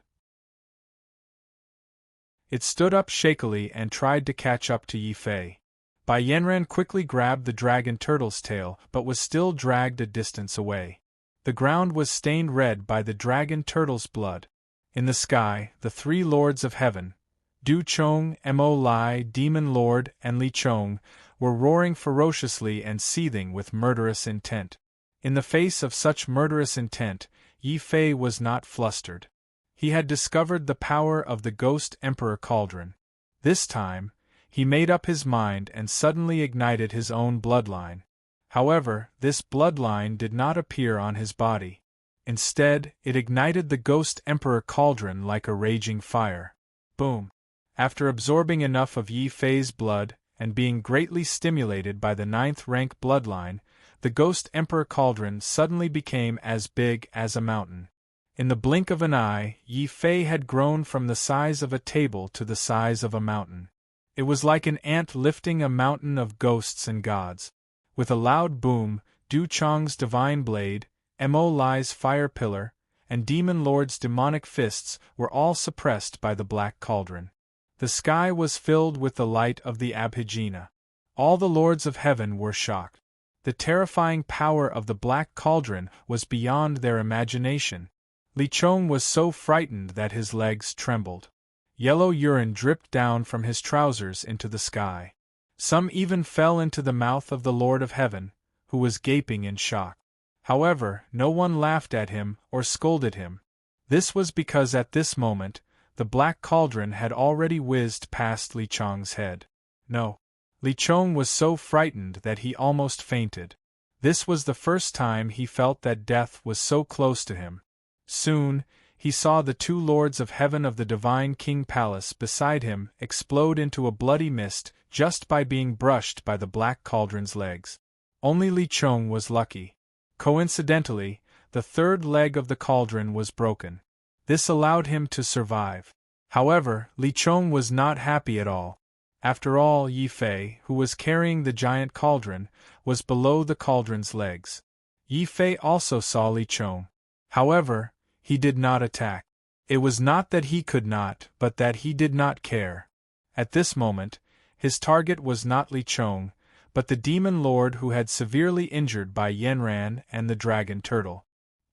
It stood up shakily and tried to catch up to Yi Fei. Bai Yanran quickly grabbed the dragon turtle's tail but was still dragged a distance away. The ground was stained red by the dragon turtle's blood. In the sky, the three lords of heaven, Du Chong, Mo Lai, Demon Lord, and Li Chong, were roaring ferociously and seething with murderous intent. In the face of such murderous intent, Yi Fei was not flustered. He had discovered the power of the Ghost Emperor Cauldron. This time, he made up his mind and suddenly ignited his own bloodline. However, this bloodline did not appear on his body. Instead, it ignited the Ghost Emperor Cauldron like a raging fire. Boom! After absorbing enough of Yi Fei's blood, and being greatly stimulated by the 9th-rank bloodline, the Ghost Emperor Cauldron suddenly became as big as a mountain. In the blink of an eye, Yi Fei had grown from the size of a table to the size of a mountain. It was like an ant lifting a mountain of ghosts and gods. With a loud boom, Du Chong's divine blade, Mo Lai's fire pillar, and Demon Lord's demonic fists were all suppressed by the black cauldron. The sky was filled with the light of the Abhijna. All the lords of heaven were shocked. The terrifying power of the black cauldron was beyond their imagination. Li Chong was so frightened that his legs trembled. Yellow urine dripped down from his trousers into the sky. Some even fell into the mouth of the Lord of Heaven, who was gaping in shock. However, no one laughed at him or scolded him. This was because at this moment, the black cauldron had already whizzed past Li Chong's head. No. Li Chong was so frightened that he almost fainted. This was the first time he felt that death was so close to him. Soon, he saw the two lords of heaven of the divine king palace beside him explode into a bloody mist just by being brushed by the black cauldron's legs. Only Li Chong was lucky. Coincidentally, the third leg of the cauldron was broken. This allowed him to survive. However, Li Chong was not happy at all. After all, Yi Fei, who was carrying the giant cauldron, was below the cauldron's legs. Yi Fei also saw Li Chong. However, he did not attack. It was not that he could not, but that he did not care. At this moment, his target was not Li Chong, but the demon lord who had severely injured Bai Yanran and the dragon turtle.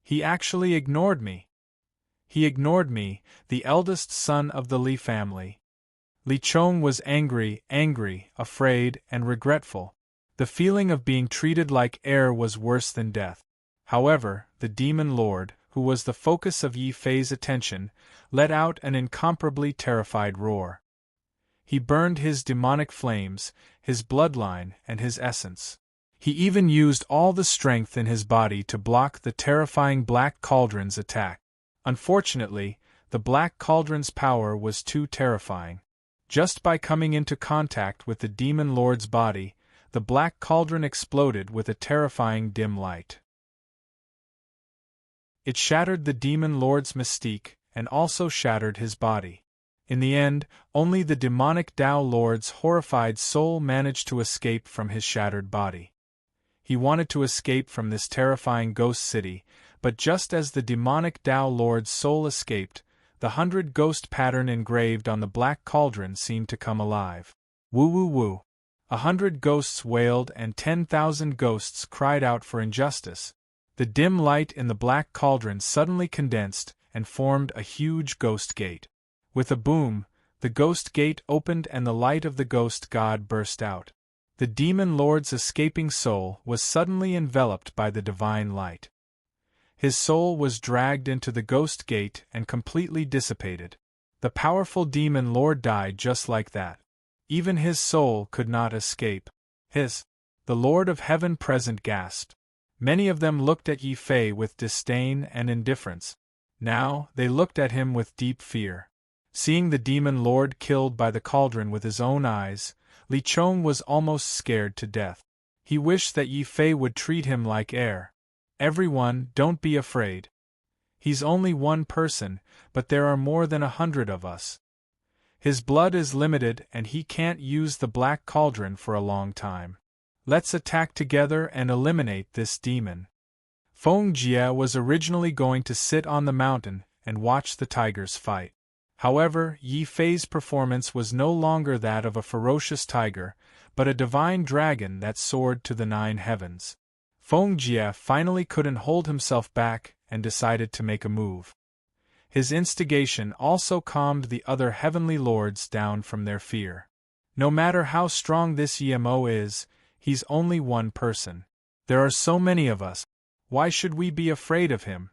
He actually ignored me. He ignored me, the eldest son of the Li family. Li Chong was angry, afraid, and regretful. The feeling of being treated like air was worse than death. However, the demon lord, who was the focus of Yi Fei's attention, let out an incomparably terrified roar. He burned his demonic flames, his bloodline, and his essence. He even used all the strength in his body to block the terrifying black cauldron's attack. Unfortunately, the black cauldron's power was too terrifying. Just by coming into contact with the demon lord's body, the black cauldron exploded with a terrifying dim light. It shattered the demon lord's mystique, and also shattered his body. In the end, only the demonic Tao Lord's horrified soul managed to escape from his shattered body. He wanted to escape from this terrifying ghost city, but just as the demonic Tao Lord's soul escaped, the 100 ghost pattern engraved on the black cauldron seemed to come alive. Woo woo woo. 100 ghosts wailed and 10,000 ghosts cried out for injustice. The dim light in the black cauldron suddenly condensed and formed a huge ghost gate. With a boom, The ghost gate opened and the light of the ghost god burst out. The demon lord's escaping soul was suddenly enveloped by the divine light. His soul was dragged into the ghost gate and completely dissipated. The powerful demon lord died just like that. Even his soul could not escape. The Lord of Heaven present gasped. Many of them looked at Yi Fei with disdain and indifference. Now, they looked at him with deep fear. Seeing the demon lord killed by the cauldron with his own eyes, Li Chong was almost scared to death. He wished that Yi Fei would treat him like air. Everyone, don't be afraid. He's only one person, but there are more than 100 of us. His blood is limited and he can't use the black cauldron for a long time. Let's attack together and eliminate this demon. Feng Jie was originally going to sit on the mountain and watch the tigers fight. However, Yi Fei's performance was no longer that of a ferocious tiger, but a divine dragon that soared to the 9 heavens. Feng Jie finally couldn't hold himself back and decided to make a move. His instigation also calmed the other heavenly lords down from their fear. No matter how strong this Yimo is, he's only one person. There are so many of us. Why should we be afraid of him?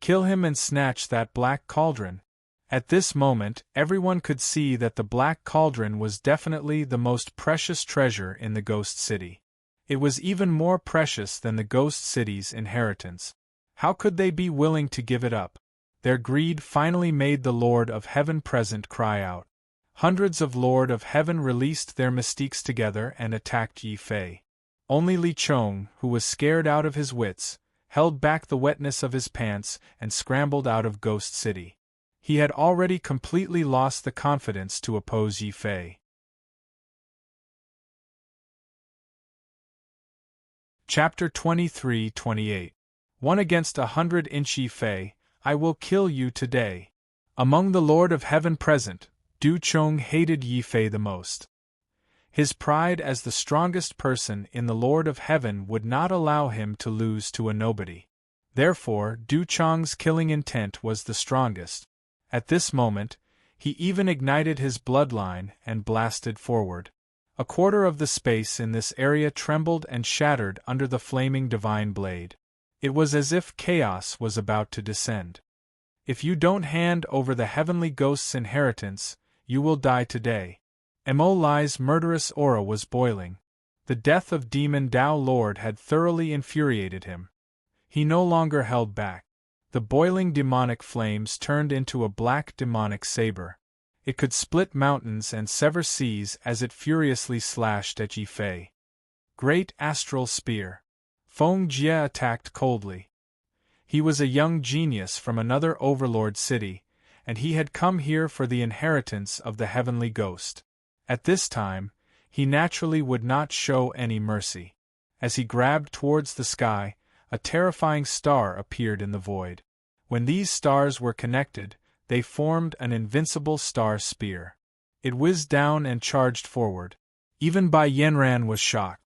Kill him and snatch that black cauldron. At this moment, everyone could see that the black cauldron was definitely the most precious treasure in the ghost city. It was even more precious than the ghost city's inheritance. How could they be willing to give it up? Their greed finally made the Lord of Heaven present cry out. Hundreds of Lord of Heaven released their mystiques together and attacked Yi Fei. Only Li Chong, who was scared out of his wits, held back the wetness of his pants and scrambled out of Ghost City. He had already completely lost the confidence to oppose Yi Fei. Chapter 23-28. 1 against 100 inch Yi Fei, I will kill you today. Among the Lord of Heaven present, Du Chong hated Yi Fei the most. His pride as the strongest person in the Lord of Heaven would not allow him to lose to a nobody. Therefore, Du Chong's killing intent was the strongest. At this moment, he even ignited his bloodline and blasted forward. A quarter of the space in this area trembled and shattered under the flaming divine blade. It was as if chaos was about to descend. If you don't hand over the heavenly ghost's inheritance, you will die today. Mo Lai's murderous aura was boiling. The death of Demon Dao Lord had thoroughly infuriated him. He no longer held back. The boiling demonic flames turned into a black demonic saber. It could split mountains and sever seas as it furiously slashed at Yi Fei. Great Astral Spear. Feng Jie attacked coldly. He was a young genius from another overlord city, and he had come here for the inheritance of the heavenly ghost. At this time, he naturally would not show any mercy. As he grabbed towards the sky, a terrifying star appeared in the void. When these stars were connected, they formed an invincible star spear. It whizzed down and charged forward. Even Bai Yanran was shocked.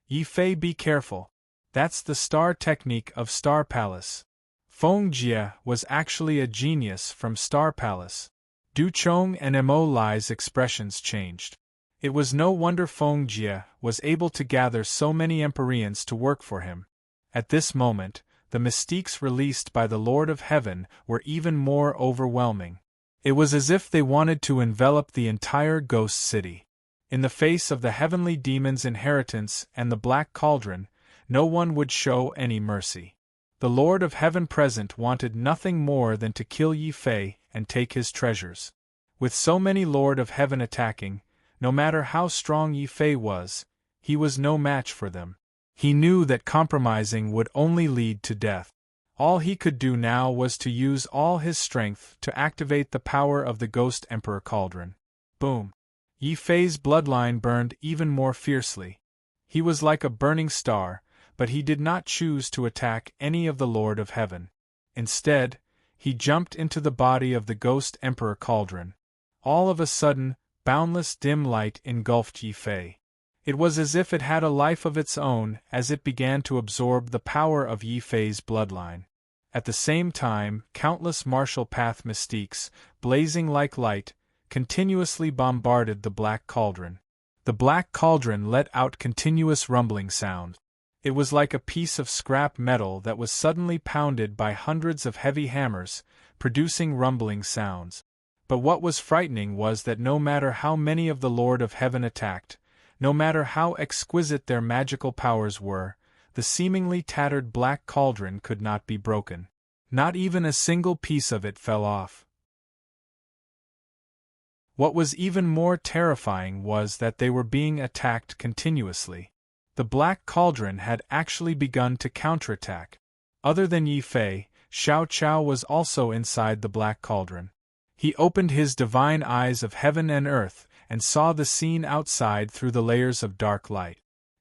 Yi Fei, be careful. That's the star technique of Star Palace. Feng Jie was actually a genius from Star Palace. Du Chong and Mo Lai's expressions changed. It was no wonder Feng Jie was able to gather so many Empyreans to work for him. At this moment, the mystiques released by the Lord of Heaven were even more overwhelming. It was as if they wanted to envelop the entire ghost city. In the face of the heavenly demon's inheritance and the black cauldron, no one would show any mercy. The Lord of Heaven present wanted nothing more than to kill Yi Fei and take his treasures. With so many Lord of Heaven attacking, no matter how strong Yi Fei was, he was no match for them. He knew that compromising would only lead to death. All he could do now was to use all his strength to activate the power of the Ghost Emperor Cauldron. Boom! Yi Fei's bloodline burned even more fiercely. He was like a burning star, but he did not choose to attack any of the Lord of Heaven. Instead, he jumped into the body of the Ghost Emperor Cauldron. All of a sudden, boundless dim light engulfed Yi Fei. It was as if it had a life of its own as it began to absorb the power of Yi Fei's bloodline. At the same time, countless martial path mystiques, blazing like light, continuously bombarded the black cauldron. The black cauldron let out continuous rumbling sound. It was like a piece of scrap metal that was suddenly pounded by hundreds of heavy hammers, producing rumbling sounds. But what was frightening was that no matter how many of the Lord of Heaven attacked, no matter how exquisite their magical powers were, the seemingly tattered black cauldron could not be broken. Not even a single piece of it fell off. What was even more terrifying was that they were being attacked continuously. The black cauldron had actually begun to counterattack. Other than Yi Fei, Xiao Chao was also inside the black cauldron. He opened his divine eyes of heaven and earth and saw the scene outside through the layers of dark light.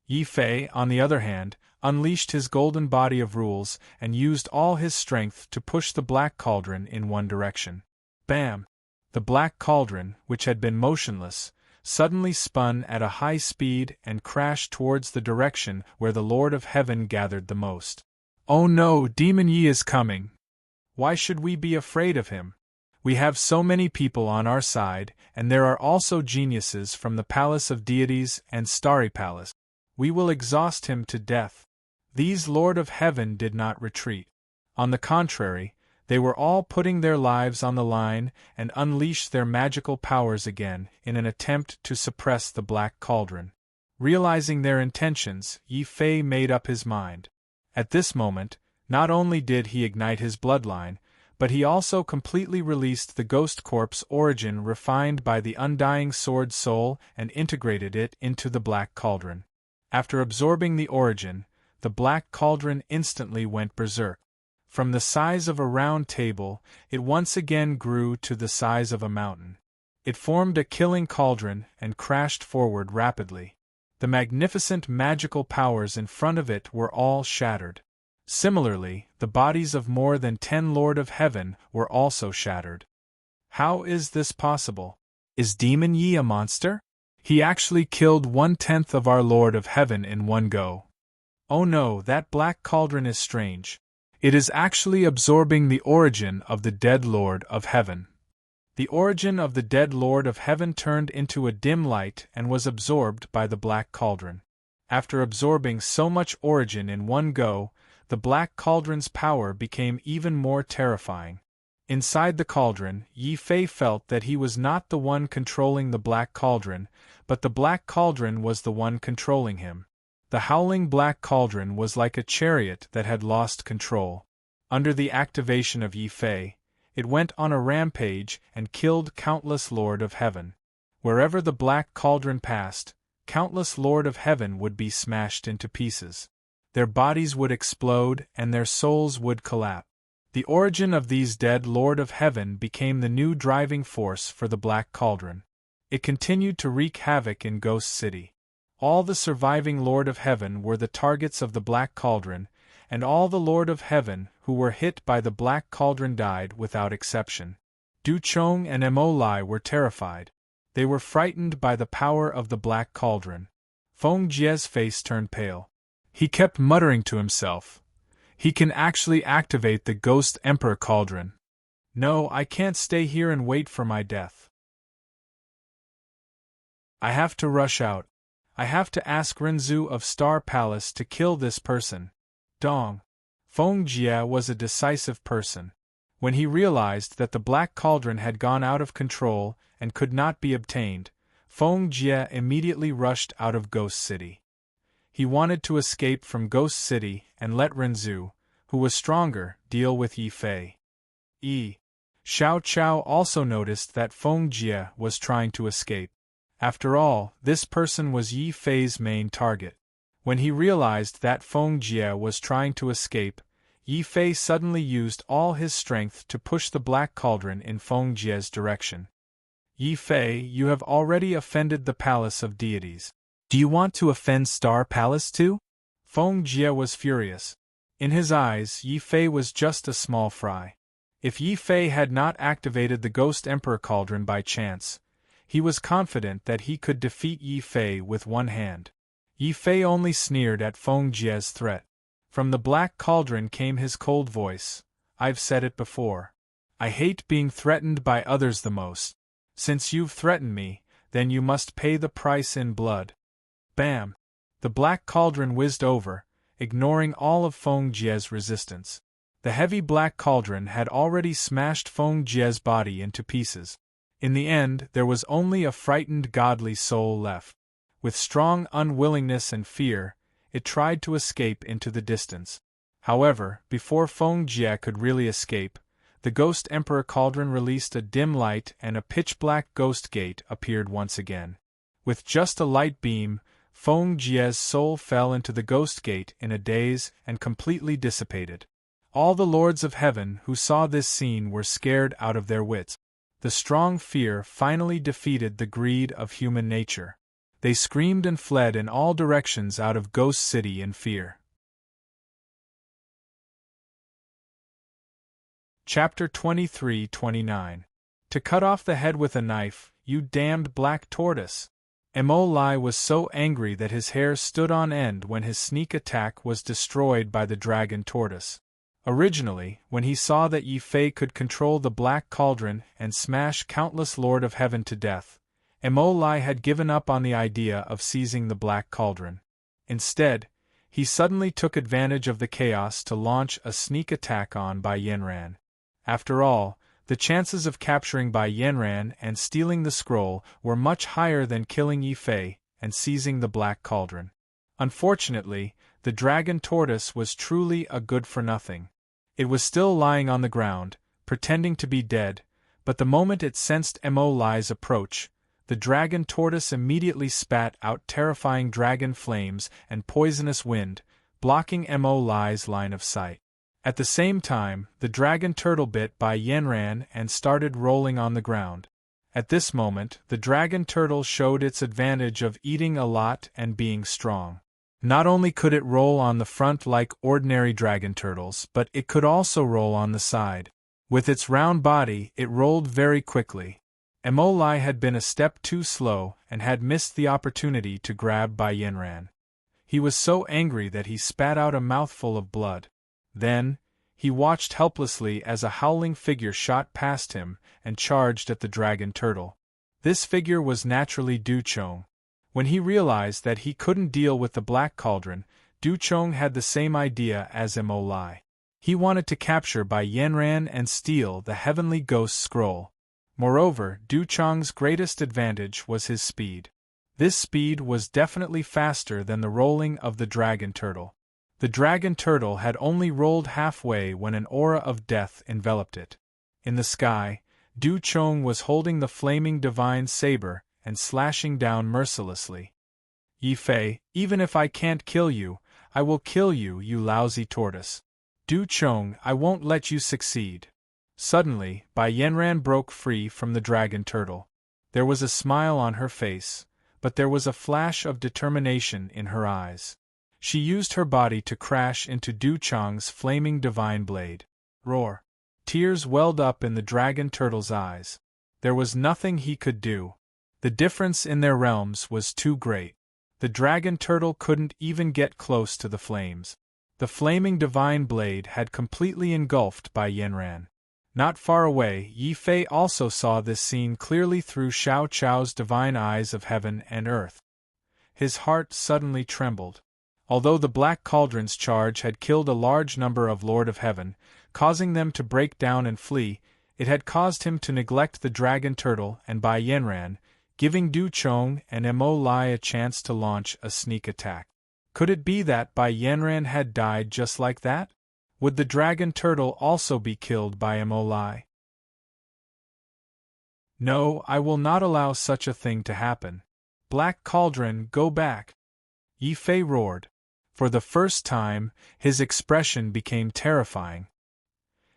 Yi Fei, on the other hand, unleashed his golden body of rules and used all his strength to push the black cauldron in one direction. Bam! The black cauldron, which had been motionless, suddenly spun at a high speed and crashed towards the direction where the Lord of Heaven gathered the most. Oh no, Demon Yi is coming! Why should we be afraid of him? We have so many people on our side, and there are also geniuses from the Palace of Deities and Starry Palace. We will exhaust him to death. These Lord of Heaven did not retreat. On the contrary, they were all putting their lives on the line and unleashed their magical powers again in an attempt to suppress the black cauldron. Realizing their intentions, Yi Fei made up his mind. At this moment, not only did he ignite his bloodline, but he also completely released the ghost corpse origin refined by the undying sword soul and integrated it into the black cauldron. After absorbing the origin, the black cauldron instantly went berserk. From the size of a round table, it once again grew to the size of a mountain. It formed a killing cauldron and crashed forward rapidly. The magnificent magical powers in front of it were all shattered. Similarly, the bodies of more than 10 Lord of Heaven were also shattered. How is this possible? Is Demon Yi a monster? He actually killed 1/10 of our Lord of Heaven in one go. Oh no, that black cauldron is strange. It is actually absorbing the origin of the dead Lord of Heaven. The origin of the dead Lord of Heaven turned into a dim light and was absorbed by the black cauldron. After absorbing so much origin in one go, the black cauldron's power became even more terrifying. Inside the cauldron, Yi Fei felt that he was not the one controlling the black cauldron, but the black cauldron was the one controlling him. The howling black cauldron was like a chariot that had lost control. Under the activation of Yi Fei, it went on a rampage and killed countless Lord of Heaven. Wherever the black cauldron passed, countless Lord of Heaven would be smashed into pieces. Their bodies would explode and their souls would collapse. The origin of these dead Lord of Heaven became the new driving force for the black cauldron. It continued to wreak havoc in Ghost City. All the surviving Lord of Heaven were the targets of the black cauldron, and all the Lord of Heaven who were hit by the black cauldron died without exception. Du Chong and Mo Lai were terrified. They were frightened by the power of the black cauldron. Feng Jie's face turned pale. He kept muttering to himself, "He can actually activate the Ghost Emperor cauldron. No, I can't stay here and wait for my death. I have to rush out. I have to ask Renzu of Star Palace to kill this person." Dong. Feng Jie was a decisive person. When he realized that the black cauldron had gone out of control and could not be obtained, Feng Jie immediately rushed out of Ghost City. He wanted to escape from Ghost City and let Renzu, who was stronger, deal with Yi Fei. Xiao Chao also noticed that Feng Jie was trying to escape. After all, this person was Yi Fei's main target. When he realized that Feng Jie was trying to escape, Yi Fei suddenly used all his strength to push the black cauldron in Feng Jie's direction. "Yi Fei, you have already offended the Palace of Deities. Do you want to offend Star Palace too?" Feng Jie was furious. In his eyes, Yi Fei was just a small fry. If Yi Fei had not activated the Ghost Emperor cauldron by chance, he was confident that he could defeat Yi Fei with one hand. Yi Fei only sneered at Feng Jie's threat. From the black cauldron came his cold voice. "I've said it before. I hate being threatened by others the most. Since you've threatened me, then you must pay the price in blood. Bam! The black cauldron whizzed over, ignoring all of Feng Jie's resistance. The heavy black cauldron had already smashed Feng Jie's body into pieces. In the end, there was only a frightened godly soul left. With strong unwillingness and fear, it tried to escape into the distance. However, before Feng Jie could really escape, the Ghost Emperor Cauldron released a dim light and a pitch-black ghost gate appeared once again. With just a light beam, Feng Jie's soul fell into the ghost gate in a daze and completely dissipated. All the lords of heaven who saw this scene were scared out of their wits. The strong fear finally defeated the greed of human nature. They screamed and fled in all directions out of Ghost City in fear. Chapter 23-29. To cut off the head with a knife, you damned black tortoise! Mo Lai was so angry that his hair stood on end when his sneak attack was destroyed by the dragon tortoise. Originally, when he saw that Yi Fei could control the black cauldron and smash countless Lord of Heaven to death, Mo Lai had given up on the idea of seizing the black cauldron. Instead, he suddenly took advantage of the chaos to launch a sneak attack on Bai Yanran. After all, the chances of capturing Bai Yanran and stealing the scroll were much higher than killing Yi Fei and seizing the black cauldron. Unfortunately, the dragon tortoise was truly a good-for-nothing. It was still lying on the ground, pretending to be dead, but the moment it sensed Mo Lai's approach, the dragon tortoise immediately spat out terrifying dragon flames and poisonous wind, blocking Mo Lai's line of sight. At the same time, the dragon turtle bit Bai Yanran and started rolling on the ground. At this moment, the dragon turtle showed its advantage of eating a lot and being strong. Not only could it roll on the front like ordinary dragon turtles, but it could also roll on the side. With its round body, it rolled very quickly. Mo Lai had been a step too slow and had missed the opportunity to grab Bai Yanran. He was so angry that he spat out a mouthful of blood. Then, he watched helplessly as a howling figure shot past him and charged at the dragon turtle. This figure was naturally Du Chong. When he realized that he couldn't deal with the black cauldron, Du Chong had the same idea as Mo Lai. He wanted to capture Bai Yanran and steal the heavenly ghost scroll. Moreover, Du Chong's greatest advantage was his speed. This speed was definitely faster than the rolling of the dragon turtle. The dragon turtle had only rolled halfway when an aura of death enveloped it. In the sky, Du Chong was holding the flaming divine saber and slashing down mercilessly. Yi Fei, even if I can't kill you, I will kill you, you lousy tortoise. Du Chong, I won't let you succeed. Suddenly, Bai Yanran broke free from the dragon turtle. There was a smile on her face, but there was a flash of determination in her eyes. She used her body to crash into Du Chong's flaming divine blade. Roar! Tears welled up in the dragon turtle's eyes. There was nothing he could do. The difference in their realms was too great. The dragon turtle couldn't even get close to the flames. The flaming divine blade had completely engulfed Bai Yanran. Not far away, Yi Fei also saw this scene clearly through Xiao Chao's divine eyes of heaven and earth. His heart suddenly trembled. Although the Black Cauldron's charge had killed a large number of Lord of Heaven, causing them to break down and flee, it had caused him to neglect the Dragon Turtle and Bai Yanran, giving Du Chong and Mo Lai a chance to launch a sneak attack. Could it be that Bai Yanran had died just like that? Would the Dragon Turtle also be killed by Mo Lai? No, I will not allow such a thing to happen. Black Cauldron, go back! Yi Fei roared. For the first time, his expression became terrifying.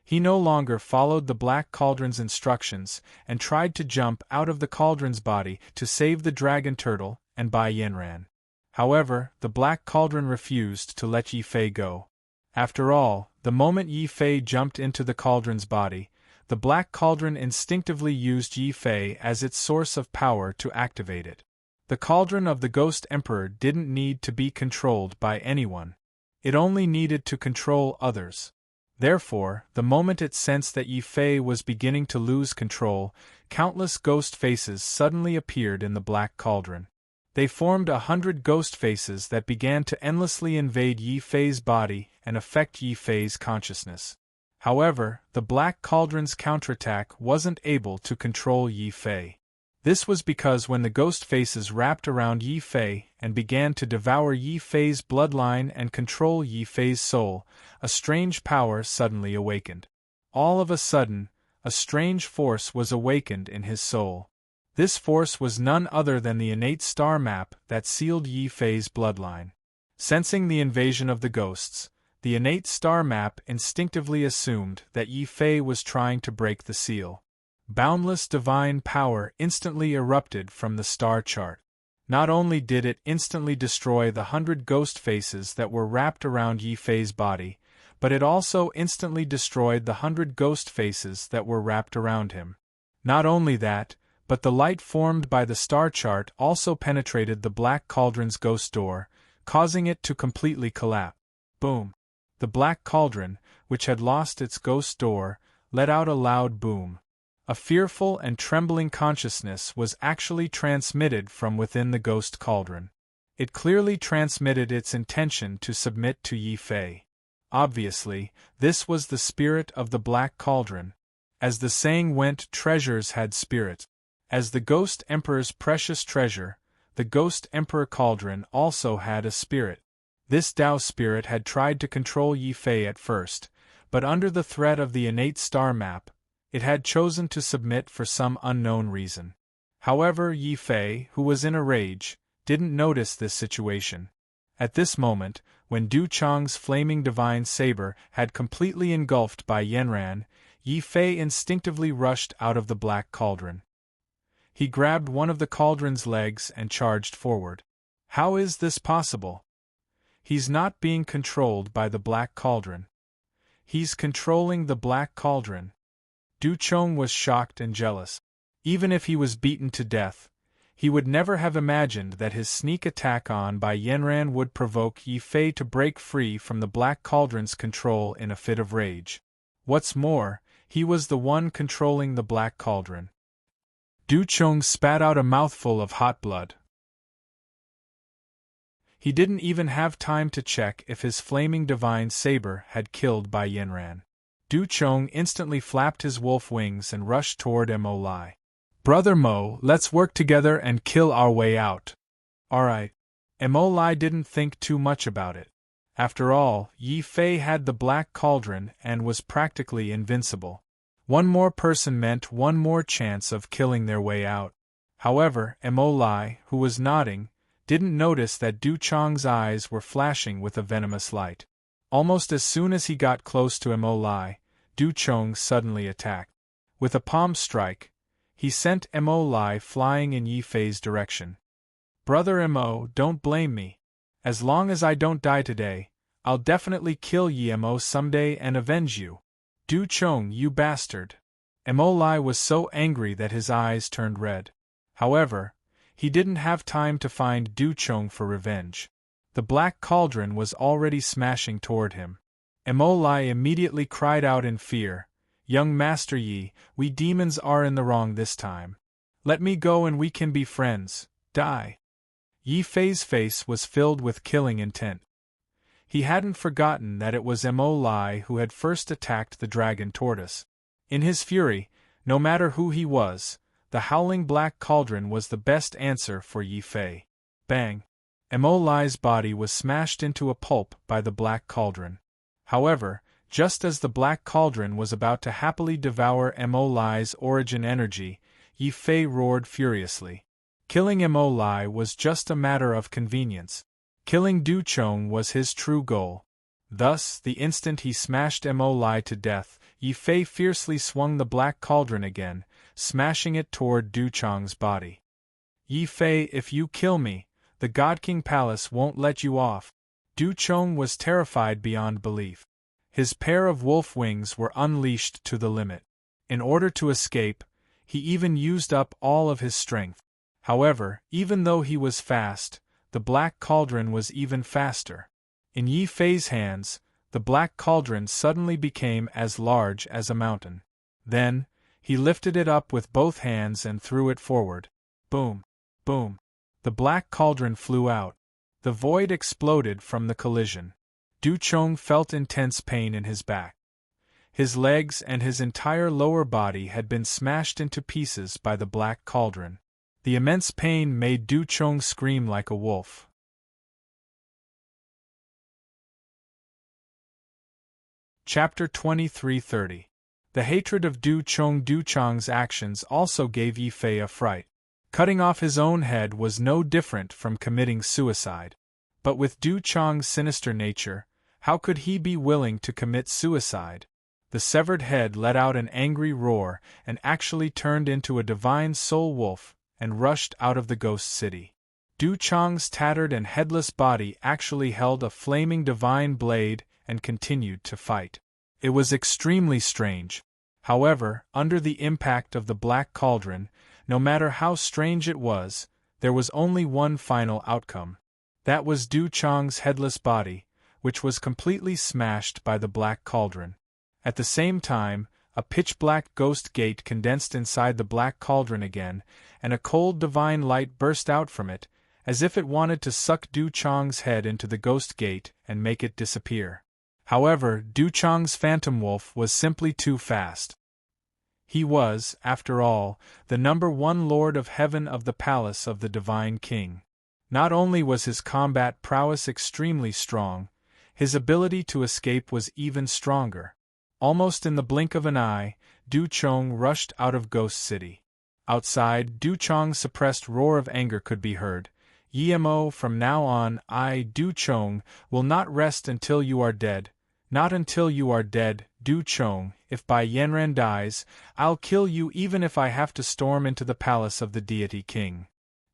He no longer followed the Black Cauldron's instructions and tried to jump out of the cauldron's body to save the Dragon Turtle and Bai Yanran. However, the Black Cauldron refused to let Yi Fei go. After all, the moment Yi Fei jumped into the cauldron's body, the Black Cauldron instinctively used Yi Fei as its source of power to activate it. The cauldron of the Ghost Emperor didn't need to be controlled by anyone. It only needed to control others. Therefore, the moment it sensed that Yi Fei was beginning to lose control, countless ghost faces suddenly appeared in the black cauldron. They formed 100 ghost faces that began to endlessly invade Yi Fei's body and affect Yi Fei's consciousness. However, the black cauldron's counterattack wasn't able to control Yi Fei. This was because when the ghost faces wrapped around Yi Fei and began to devour Yi Fei's bloodline and control Yi Fei's soul, a strange power suddenly awakened. All of a sudden, a strange force was awakened in his soul. This force was none other than the innate star map that sealed Yi Fei's bloodline. Sensing the invasion of the ghosts, the innate star map instinctively assumed that Yi Fei was trying to break the seal. Boundless divine power instantly erupted from the star chart. Not only did it instantly destroy the 100 ghost faces that were wrapped around Yi Fei's body, but it also instantly destroyed the 100 ghost faces that were wrapped around him. Not only that, but the light formed by the star chart also penetrated the black cauldron's ghost door, causing it to completely collapse. Boom! The black cauldron, which had lost its ghost door, let out a loud boom. A fearful and trembling consciousness was actually transmitted from within the ghost cauldron. It clearly transmitted its intention to submit to Yi Fei. Obviously, this was the spirit of the black cauldron. As the saying went, treasures had spirit. As the ghost emperor's precious treasure, the ghost emperor cauldron also had a spirit. This Tao spirit had tried to control Yi Fei at first, but under the threat of the innate star map, it had chosen to submit for some unknown reason. However, Yi Fei, who was in a rage, didn't notice this situation. At this moment, when Du Chang's flaming divine saber had completely engulfed by Yanran, Yi Fei instinctively rushed out of the black cauldron. He grabbed one of the cauldron's legs and charged forward. How is this possible? He's not being controlled by the black cauldron. He's controlling the black cauldron. Du Chong was shocked and jealous. Even if he was beaten to death, he would never have imagined that his sneak attack on by Yanran would provoke Yi Fei to break free from the black cauldron's control in a fit of rage. What's more, he was the one controlling the black cauldron. Du Chong spat out a mouthful of hot blood. He didn't even have time to check if his flaming divine saber had killed Bai Yanran. Du Chong instantly flapped his wolf wings and rushed toward Mo Lai. "Brother Mo, let's work together and kill our way out." "Alright." Mo Lai didn't think too much about it. After all, Yi Fei had the black cauldron and was practically invincible. One more person meant one more chance of killing their way out. However, Mo Lai, who was nodding, didn't notice that Du Chong's eyes were flashing with a venomous light. Almost as soon as he got close to Mo Lai, Du Chong suddenly attacked. With a palm strike, he sent Mo Lai flying in Yi Fei's direction. "Brother Mo, don't blame me. As long as I don't die today, I'll definitely kill Yi Mo someday and avenge you. Du Chong, you bastard." Mo Lai was so angry that his eyes turned red. However, he didn't have time to find Du Chong for revenge. The black cauldron was already smashing toward him. Mo Lai immediately cried out in fear, "Young Master Yi, we demons are in the wrong this time. Let me go and we can be friends. Die." Yi Fei's face was filled with killing intent. He hadn't forgotten that it was Mo Lai who had first attacked the dragon tortoise. In his fury, no matter who he was, the howling black cauldron was the best answer for Yi Fei. Bang! Mo Lai's body was smashed into a pulp by the black cauldron. However, just as the black cauldron was about to happily devour Mo Lai's origin energy, Yi Fei roared furiously. Killing Mo Lai was just a matter of convenience. Killing Du Chong was his true goal. Thus, the instant he smashed Mo Lai to death, Yi Fei fiercely swung the black cauldron again, smashing it toward Du Chong's body. "Yi Fei, if you kill me, the God King Palace won't let you off." Du Chong was terrified beyond belief. His pair of wolf wings were unleashed to the limit. In order to escape, he even used up all of his strength. However, even though he was fast, the black cauldron was even faster. In Yi Fei's hands, the black cauldron suddenly became as large as a mountain. Then, he lifted it up with both hands and threw it forward. Boom! Boom! The black cauldron flew out. The void exploded from the collision. Du Chong felt intense pain in his back. His legs and his entire lower body had been smashed into pieces by the black cauldron. The immense pain made Du Chong scream like a wolf. Chapter 23:30. The hatred of Du Chong's actions also gave Yi Fei a fright. Cutting off his own head was no different from committing suicide. But with Du Chong's sinister nature, how could he be willing to commit suicide? The severed head let out an angry roar and actually turned into a divine soul wolf and rushed out of the ghost city. Du Chong's tattered and headless body actually held a flaming divine blade and continued to fight. It was extremely strange. However, under the impact of the black cauldron, no matter how strange it was, there was only one final outcome. That was Du Chong's headless body, which was completely smashed by the black cauldron. At the same time, a pitch-black ghost gate condensed inside the black cauldron again, and a cold divine light burst out from it, as if it wanted to suck Du Chong's head into the ghost gate and make it disappear. However, Du Chong's phantom wolf was simply too fast. He was, after all, the #1 Lord of Heaven of the palace of the Divine King. Not only was his combat prowess extremely strong, his ability to escape was even stronger. Almost in the blink of an eye, Du Chong rushed out of Ghost City. Outside, Du Chong's suppressed roar of anger could be heard. "Yimo, from now on, I, Du Chong, will not rest until you are dead. Not until you are dead, Du Chong. If Bai Yanran dies, I'll kill you even if I have to storm into the palace of the deity king."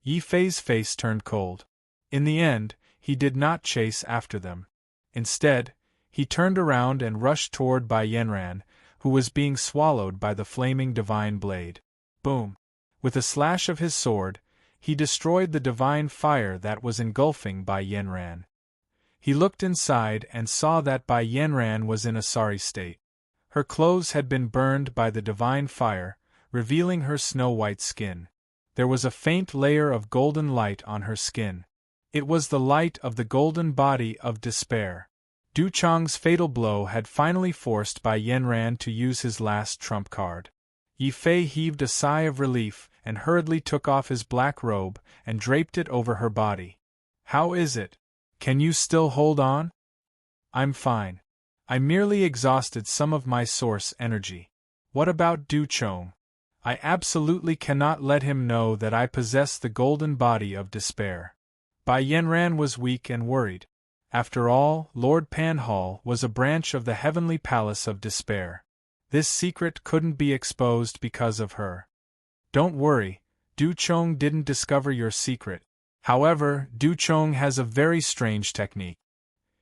Yi Fei's face turned cold. In the end, he did not chase after them. Instead, he turned around and rushed toward Bai Yanran, who was being swallowed by the flaming divine blade. Boom! With a slash of his sword, he destroyed the divine fire that was engulfing Bai Yanran. He looked inside and saw that Bai Yanran was in a sorry state. Her clothes had been burned by the divine fire, revealing her snow-white skin. There was a faint layer of golden light on her skin. It was the light of the golden body of despair. Du Chong's fatal blow had finally forced Bai Yanran to use his last trump card. Yi Fei heaved a sigh of relief and hurriedly took off his black robe and draped it over her body. "How is it? Can you still hold on?" "I'm fine. I merely exhausted some of my source energy." "What about Du Chong?" "I absolutely cannot let him know that I possess the golden body of despair." Bai Yanran was weak and worried. After all, Lord Panhal was a branch of the heavenly palace of despair. This secret couldn't be exposed because of her. "Don't worry, Du Chong didn't discover your secret. However, Du Chong has a very strange technique.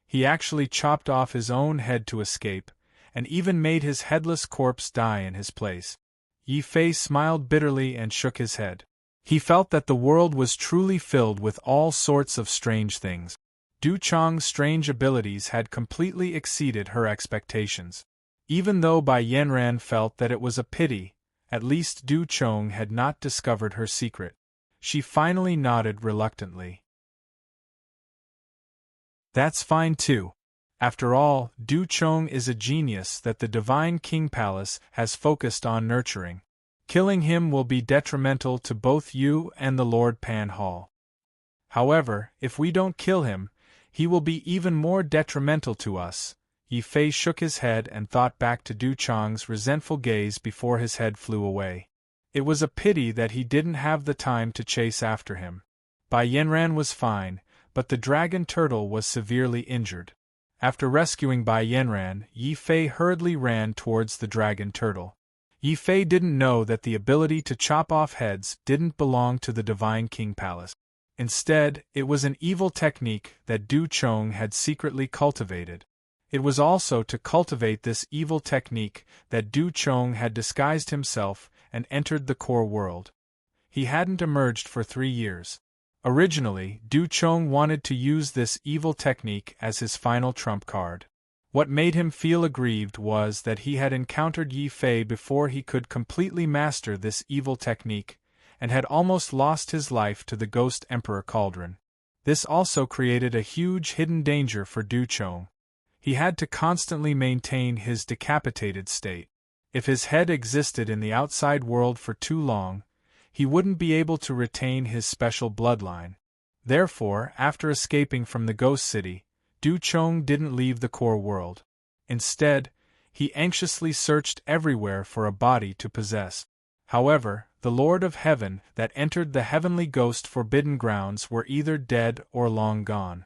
He actually chopped off his own head to escape, and even made his headless corpse die in his place." Yi Fei smiled bitterly and shook his head. He felt that the world was truly filled with all sorts of strange things. Du Chong's strange abilities had completely exceeded her expectations. Even though Bai Yanran felt that it was a pity, at least Du Chong had not discovered her secret. She finally nodded reluctantly. "That's fine too. After all, Du Chong is a genius that the Divine King Palace has focused on nurturing. Killing him will be detrimental to both you and the Lord Panhal. However, if we don't kill him, he will be even more detrimental to us." Yi Fei shook his head and thought back to Du Chong's resentful gaze before his head flew away. It was a pity that he didn't have the time to chase after him. Bai Yanran was fine, but the dragon turtle was severely injured. After rescuing Bai Yanran, Yi Fei hurriedly ran towards the dragon turtle. Yi Fei didn't know that the ability to chop off heads didn't belong to the Divine King Palace. Instead, it was an evil technique that Du Chong had secretly cultivated. It was also to cultivate this evil technique that Du Chong had disguised himself and entered the core world. He hadn't emerged for 3 years. Originally, Du Chong wanted to use this evil technique as his final trump card. What made him feel aggrieved was that he had encountered Yi Fei before he could completely master this evil technique, and had almost lost his life to the Ghost Emperor Cauldron. This also created a huge hidden danger for Du Chong. He had to constantly maintain his decapitated state. If his head existed in the outside world for too long, he wouldn't be able to retain his special bloodline. Therefore, after escaping from the Ghost City, Du Chong didn't leave the core world. Instead, he anxiously searched everywhere for a body to possess. However, the Lord of Heaven that entered the heavenly ghost forbidden grounds were either dead or long gone.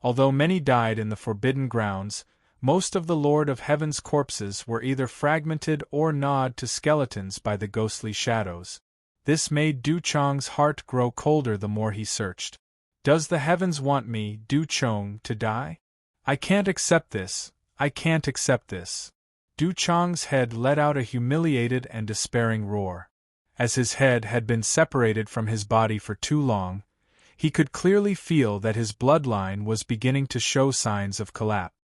Although many died in the forbidden grounds, most of the Lord of Heaven's corpses were either fragmented or gnawed to skeletons by the ghostly shadows. This made Du Chong's heart grow colder the more he searched. Does the heavens want me, Du Chong, to die? I can't accept this, I can't accept this. Du Chong's head let out a humiliated and despairing roar. As his head had been separated from his body for too long, he could clearly feel that his bloodline was beginning to show signs of collapse.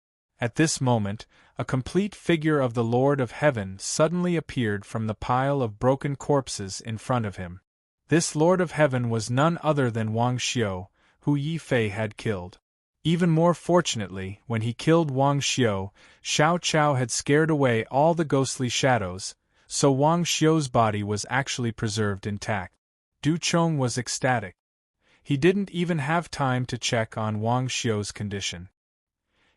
At this moment, a complete figure of the Lord of Heaven suddenly appeared from the pile of broken corpses in front of him. This Lord of Heaven was none other than Wang Xiu, who Yi Fei had killed. Even more fortunately, when he killed Wang Xiu, Xiao Chao had scared away all the ghostly shadows, so Wang Xiu's body was actually preserved intact. Du Chong was ecstatic. He didn't even have time to check on Wang Xiu's condition.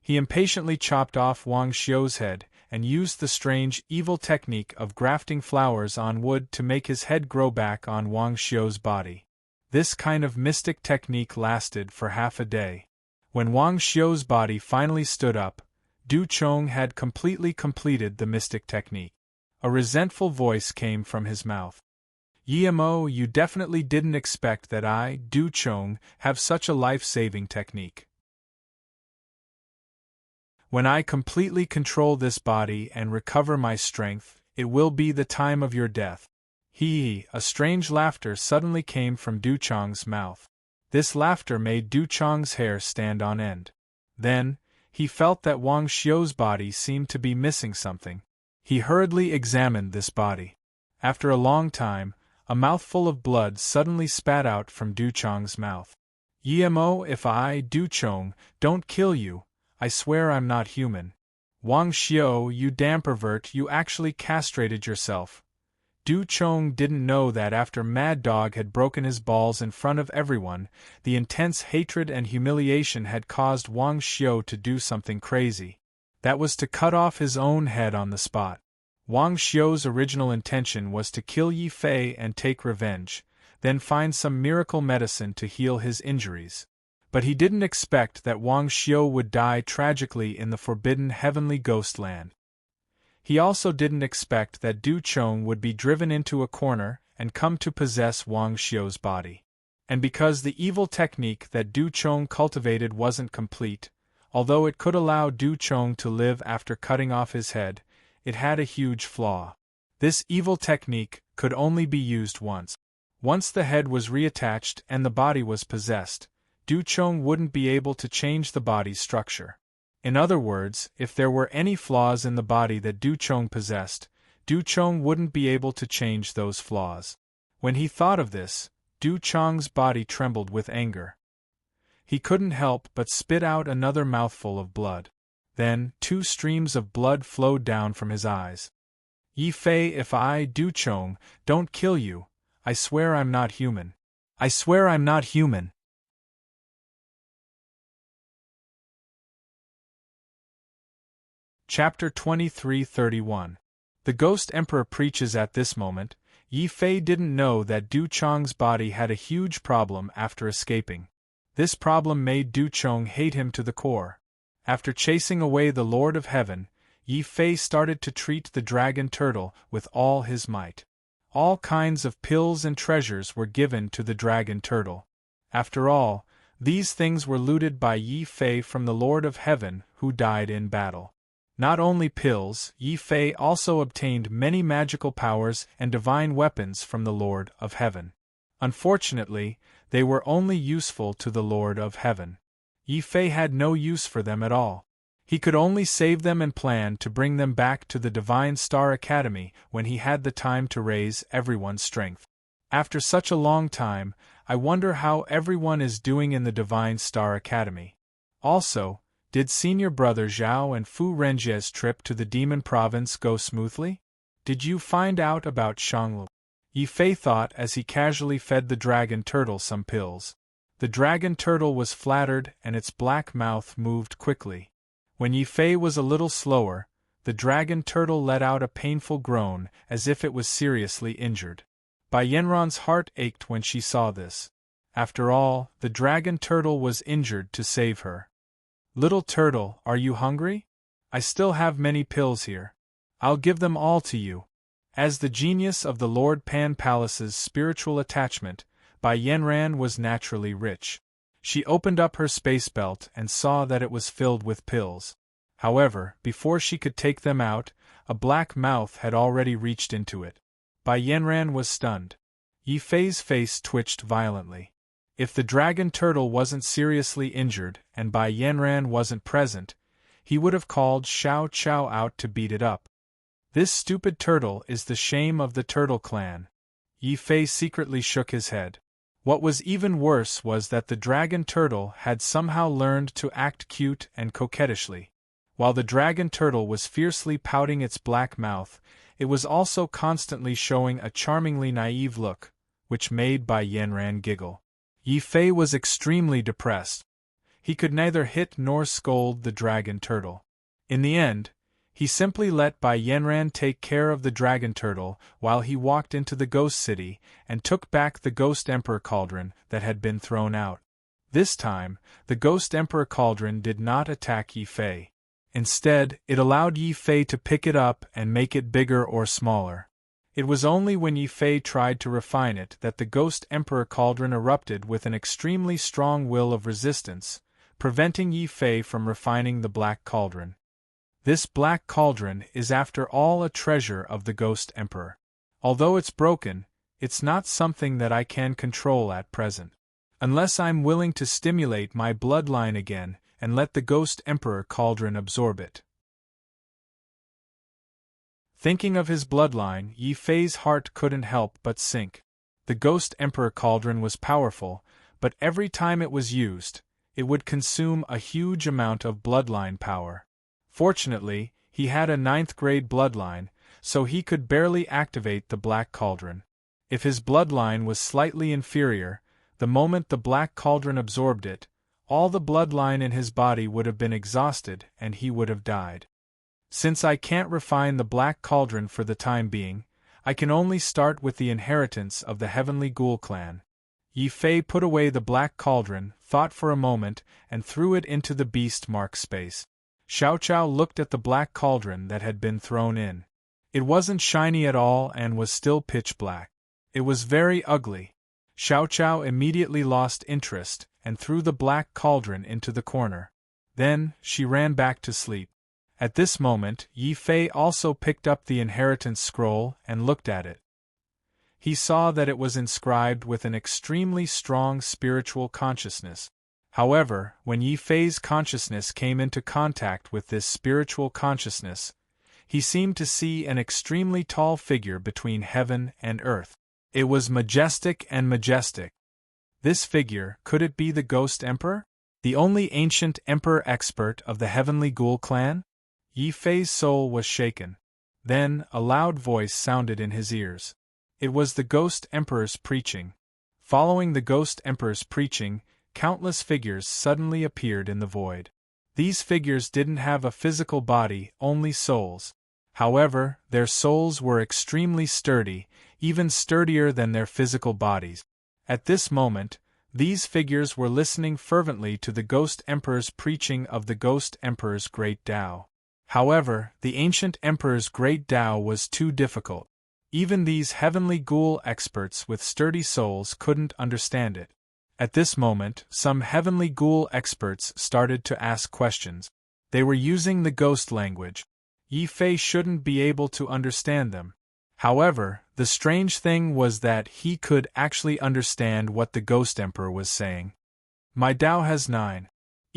He impatiently chopped off Wang Xiu's head and used the strange, evil technique of grafting flowers on wood to make his head grow back on Wang Xiu's body. This kind of mystic technique lasted for half a day. When Wang Xiu's body finally stood up, Du Chong had completely completed the mystic technique. A resentful voice came from his mouth. "Yimo, you definitely didn't expect that I, Du Chong, have such a life-saving technique. When I completely control this body and recover my strength, it will be the time of your death." A strange laughter suddenly came from Du Chong's mouth. This laughter made Du Chong's hair stand on end. Then, he felt that Wang Xiu's body seemed to be missing something. He hurriedly examined this body. After a long time, a mouthful of blood suddenly spat out from Du Chong's mouth. "Yimo, if I, Du Chong, don't kill you, I swear I'm not human. Wang Xiu, you damn pervert, you actually castrated yourself." Du Chong didn't know that after Mad Dog had broken his balls in front of everyone, the intense hatred and humiliation had caused Wang Xiu to do something crazy. That was to cut off his own head on the spot. Wang Xiu's original intention was to kill Yi Fei and take revenge, then find some miracle medicine to heal his injuries. But he didn't expect that Wang Xiu would die tragically in the forbidden heavenly ghost land. He also didn't expect that Du Chong would be driven into a corner and come to possess Wang Xiu's body. And because the evil technique that Du Chong cultivated wasn't complete, although it could allow Du Chong to live after cutting off his head, it had a huge flaw. This evil technique could only be used once. Once the head was reattached and the body was possessed, Du Chong wouldn't be able to change the body's structure. In other words, if there were any flaws in the body that Du Chong possessed, Du Chong wouldn't be able to change those flaws. When he thought of this, Du Chong's body trembled with anger. He couldn't help but spit out another mouthful of blood. Then, 2 streams of blood flowed down from his eyes. "Yi Fei, if I, Du Chong, don't kill you, I swear I'm not human. I swear I'm not human." Chapter 23:31. The Ghost Emperor preaches. At this moment, Yi Fei didn't know that Du Chong's body had a huge problem after escaping. This problem made Du Chong hate him to the core. After chasing away the Lord of Heaven, Yi Fei started to treat the dragon turtle with all his might. All kinds of pills and treasures were given to the dragon turtle. After all, these things were looted by Yi Fei from the Lord of Heaven, who died in battle. Not only pills, Yi Fei also obtained many magical powers and divine weapons from the Lord of Heaven. Unfortunately, they were only useful to the Lord of Heaven. Yi Fei had no use for them at all. He could only save them and planned to bring them back to the Divine Star Academy when he had the time to raise everyone's strength. After such a long time, I wonder how everyone is doing in the Divine Star Academy. Also, did Senior Brother Zhao and Fu Renjie's trip to the Demon Province go smoothly? Did you find out about Shanglu? Yi Fei thought as he casually fed the dragon turtle some pills. The dragon turtle was flattered and its black mouth moved quickly. When Yi Fei was a little slower, the dragon turtle let out a painful groan as if it was seriously injured. Bai Yanran's heart ached when she saw this. After all, the dragon turtle was injured to save her. Little turtle, are you hungry? I still have many pills here. I'll give them all to you. As the genius of the Lord Pan Palace's spiritual attachment, Bai Yanran was naturally rich. She opened up her space belt and saw that it was filled with pills. However, before she could take them out, a black mouth had already reached into it. Bai Yanran was stunned. Yi Fei's face twitched violently. If the dragon turtle wasn't seriously injured and Bai Yanran wasn't present, he would have called Xiao Chao out to beat it up. This stupid turtle is the shame of the turtle clan. Yi Fei secretly shook his head. What was even worse was that the dragon turtle had somehow learned to act cute and coquettishly. While the dragon turtle was fiercely pouting its black mouth, it was also constantly showing a charmingly naive look, which made Bai Yanran giggle. Yi Fei was extremely depressed. He could neither hit nor scold the dragon turtle. In the end, he simply let Bai Yanran take care of the dragon turtle while he walked into the ghost city and took back the Ghost Emperor cauldron that had been thrown out. This time, the Ghost Emperor cauldron did not attack Yi Fei. Instead, it allowed Yi Fei to pick it up and make it bigger or smaller. It was only when Yi Fei tried to refine it that the Ghost Emperor cauldron erupted with an extremely strong will of resistance, preventing Yi Fei from refining the black cauldron. This black cauldron is after all a treasure of the Ghost Emperor. Although it's broken, it's not something that I can control at present. Unless I'm willing to stimulate my bloodline again and let the Ghost Emperor cauldron absorb it. Thinking of his bloodline, Yi Fei's heart couldn't help but sink. The Ghost Emperor cauldron was powerful, but every time it was used, it would consume a huge amount of bloodline power. Fortunately, he had a 9th grade bloodline, so he could barely activate the black cauldron. If his bloodline was slightly inferior, the moment the black cauldron absorbed it, all the bloodline in his body would have been exhausted and he would have died. Since I can't refine the black cauldron for the time being, I can only start with the inheritance of the Heavenly Ghoul clan. Yi Fei put away the black cauldron, thought for a moment, and threw it into the beast mark space. Xiao Chao looked at the black cauldron that had been thrown in. It wasn't shiny at all and was still pitch black. It was very ugly. Xiao Chao immediately lost interest and threw the black cauldron into the corner. Then, she ran back to sleep. At this moment, Yi Fei also picked up the inheritance scroll and looked at it. He saw that it was inscribed with an extremely strong spiritual consciousness. However, when Yi Fei's consciousness came into contact with this spiritual consciousness, he seemed to see an extremely tall figure between heaven and earth. It was majestic and majestic. This figure, could it be the Ghost Emperor? The only ancient emperor expert of the Heavenly Ghoul clan? Yi Fei's soul was shaken. Then, a loud voice sounded in his ears. It was the Ghost Emperor's preaching. Following the Ghost Emperor's preaching, countless figures suddenly appeared in the void. These figures didn't have a physical body, only souls. However, their souls were extremely sturdy, even sturdier than their physical bodies. At this moment, these figures were listening fervently to the Ghost Emperor's preaching of the Ghost Emperor's Great Tao. However, the ancient Emperor's Great Tao was too difficult. Even these Heavenly Ghoul experts with sturdy souls couldn't understand it. At this moment, some Heavenly Ghoul experts started to ask questions. They were using the ghost language. Yi Fei shouldn't be able to understand them. However, the strange thing was that he could actually understand what the Ghost Emperor was saying. My Tao has 9.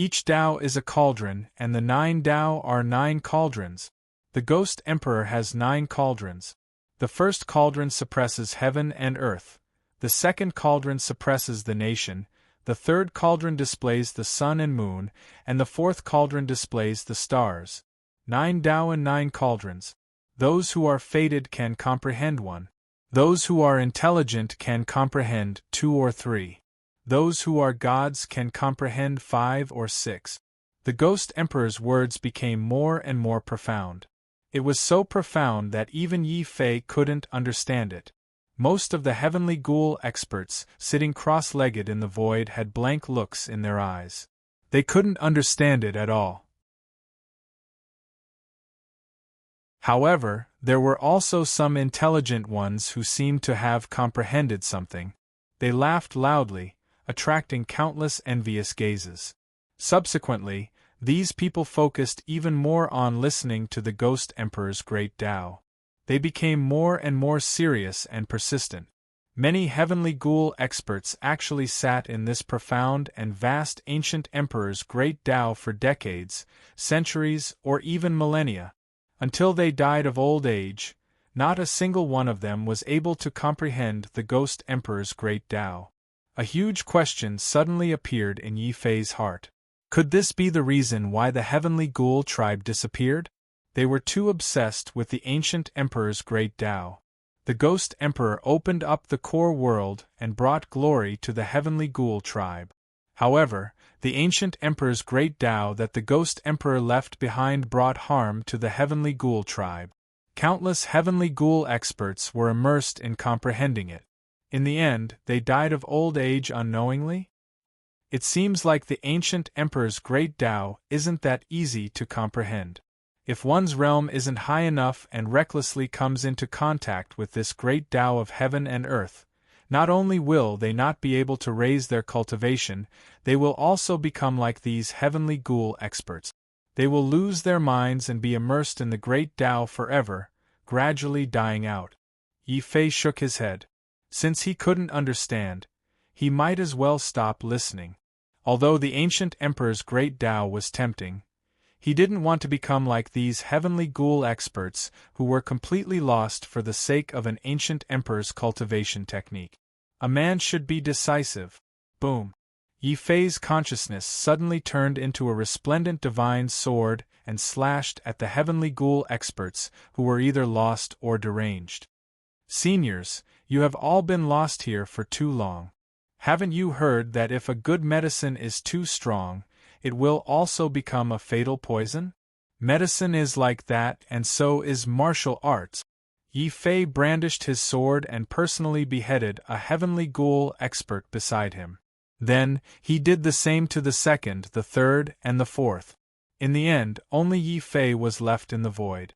Each Tao is a cauldron, and the 9 Tao are 9 cauldrons. The Ghost Emperor has 9 cauldrons. The first cauldron suppresses heaven and earth. The second cauldron suppresses the nation. The third cauldron displays the sun and moon, and the fourth cauldron displays the stars. 9 Tao and 9 cauldrons. Those who are fated can comprehend 1. Those who are intelligent can comprehend 2 or 3. Those who are gods can comprehend 5 or 6. The Ghost Emperor's words became more and more profound. It was so profound that even Yi Fei couldn't understand it. Most of the heavenly ghoul experts, sitting cross-legged in the void, had blank looks in their eyes. They couldn't understand it at all. However, there were also some intelligent ones who seemed to have comprehended something. They laughed loudly, attracting countless envious gazes. Subsequently, these people focused even more on listening to the Ghost Emperor's great Tao. They became more and more serious and persistent. Many heavenly ghoul experts actually sat in this profound and vast ancient emperor's great Tao for decades, centuries, or even millennia. Until they died of old age, not a single one of them was able to comprehend the Ghost Emperor's great Tao. A huge question suddenly appeared in Yi Fei's heart. Could this be the reason why the heavenly ghoul tribe disappeared? They were too obsessed with the ancient emperor's great Tao. The Ghost Emperor opened up the core world and brought glory to the heavenly ghoul tribe. However, the ancient emperor's great Tao that the Ghost Emperor left behind brought harm to the heavenly ghoul tribe. Countless heavenly ghoul experts were immersed in comprehending it. In the end, they died of old age unknowingly? It seems like the ancient emperor's great Tao isn't that easy to comprehend. If one's realm isn't high enough and recklessly comes into contact with this great Tao of heaven and earth, not only will they not be able to raise their cultivation, they will also become like these heavenly ghoul experts. They will lose their minds and be immersed in the great Tao forever, gradually dying out. Yi Fei shook his head. Since he couldn't understand, he might as well stop listening. Although the ancient emperor's great Tao was tempting, he didn't want to become like these heavenly ghoul experts who were completely lost for the sake of an ancient emperor's cultivation technique. A man should be decisive. Boom! Yi Fei's consciousness suddenly turned into a resplendent divine sword and slashed at the heavenly ghoul experts who were either lost or deranged. Seniors, you have all been lost here for too long. Haven't you heard that if a good medicine is too strong, it will also become a fatal poison? Medicine is like that, and so is martial arts. Yi Fei brandished his sword and personally beheaded a heavenly ghoul expert beside him. Then, he did the same to the second, the third, and the fourth. In the end, only Yi Fei was left in the void.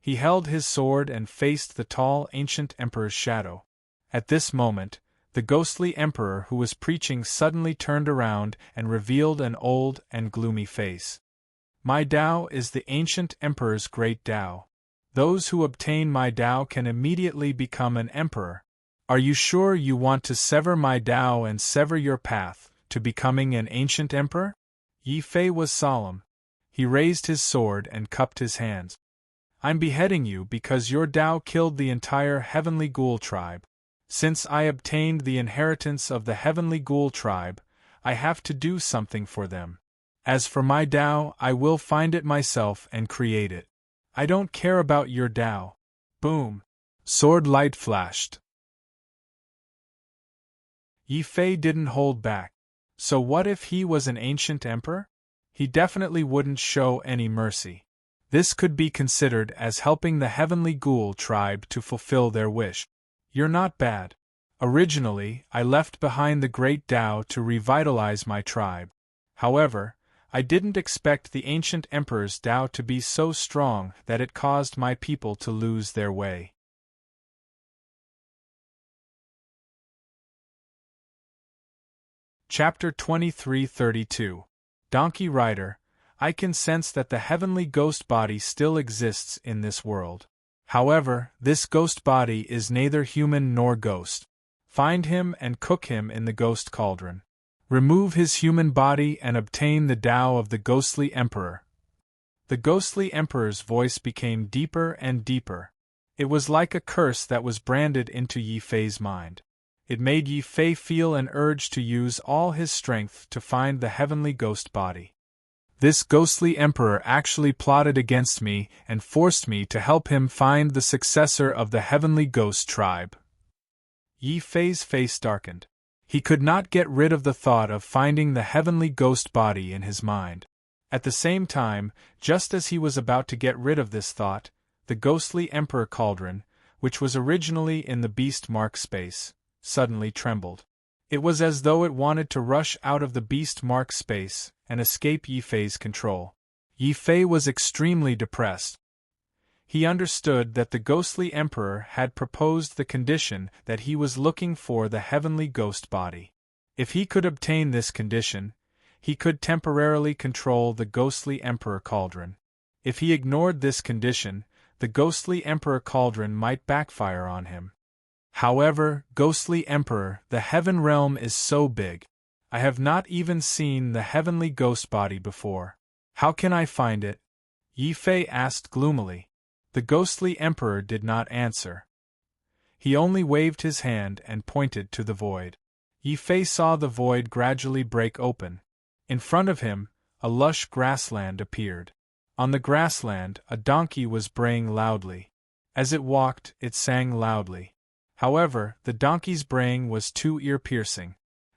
He held his sword and faced the tall ancient emperor's shadow. At this moment, the ghostly emperor who was preaching suddenly turned around and revealed an old and gloomy face. My Tao is the ancient emperor's great Tao. Those who obtain my Tao can immediately become an emperor. Are you sure you want to sever my Tao and sever your path to becoming an ancient emperor? Yi Fei was solemn. He raised his sword and cupped his hands. I'm beheading you because your Tao killed the entire heavenly ghoul tribe. Since I obtained the inheritance of the heavenly ghoul tribe, I have to do something for them. As for my Tao, I will find it myself and create it. I don't care about your Tao. Boom! Sword light flashed. Yi Fei didn't hold back. So what if he was an ancient emperor? He definitely wouldn't show any mercy. This could be considered as helping the heavenly ghoul tribe to fulfill their wish. You're not bad. Originally, I left behind the great Tao to revitalize my tribe. However, I didn't expect the ancient emperor's Tao to be so strong that it caused my people to lose their way. Chapter 2332. Donkey Rider, I can sense that the heavenly ghost body still exists in this world. However, this ghost body is neither human nor ghost. Find him and cook him in the ghost cauldron. Remove his human body and obtain the Tao of the ghostly emperor. The ghostly emperor's voice became deeper and deeper. It was like a curse that was branded into Yi Fei's mind. It made Yi Fei feel an urge to use all his strength to find the heavenly ghost body. This ghostly emperor actually plotted against me and forced me to help him find the successor of the heavenly ghost tribe. Yi Fei's face darkened. He could not get rid of the thought of finding the heavenly ghost body in his mind. At the same time, just as he was about to get rid of this thought, the ghostly emperor cauldron, which was originally in the beast mark space, suddenly trembled. It was as though it wanted to rush out of the beast mark space and escape Yi Fei's control. Yi Fei was extremely depressed. He understood that the ghostly emperor had proposed the condition that he was looking for the heavenly ghost body. If he could obtain this condition, he could temporarily control the ghostly emperor cauldron. If he ignored this condition, the ghostly emperor cauldron might backfire on him. However, ghostly emperor, the heaven realm is so big. I have not even seen the heavenly ghost body before. How can I find it? Yi Fei asked gloomily. The ghostly emperor did not answer. He only waved his hand and pointed to the void. Yi Fei saw the void gradually break open. In front of him, a lush grassland appeared. On the grassland, a donkey was braying loudly. As it walked, it sang loudly. However, the donkey's braying was too ear-piercing.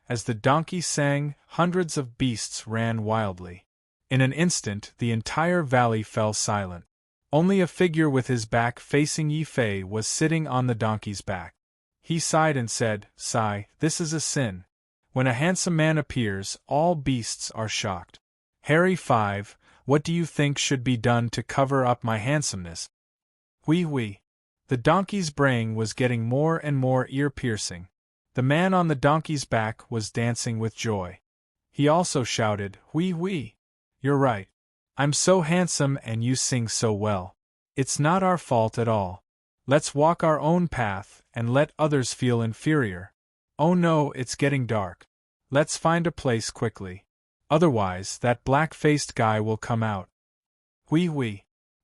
As the donkey sang, hundreds of beasts ran wildly. In an instant, the entire valley fell silent. Only a figure with his back facing Yi Fei was sitting on the donkey's back. He sighed and said, "Sigh, this is a sin. When a handsome man appears, all beasts are shocked. Harry 5, what do you think should be done to cover up my handsomeness?" Hui. The donkey's braying was getting more and more ear-piercing. The man on the donkey's back was dancing with joy. He also shouted, "Hui. You're right. I'm so handsome and you sing so well. It's not our fault at all. Let's walk our own path and let others feel inferior. Oh no, it's getting dark. Let's find a place quickly. Otherwise, that black-faced guy will come out." Hui.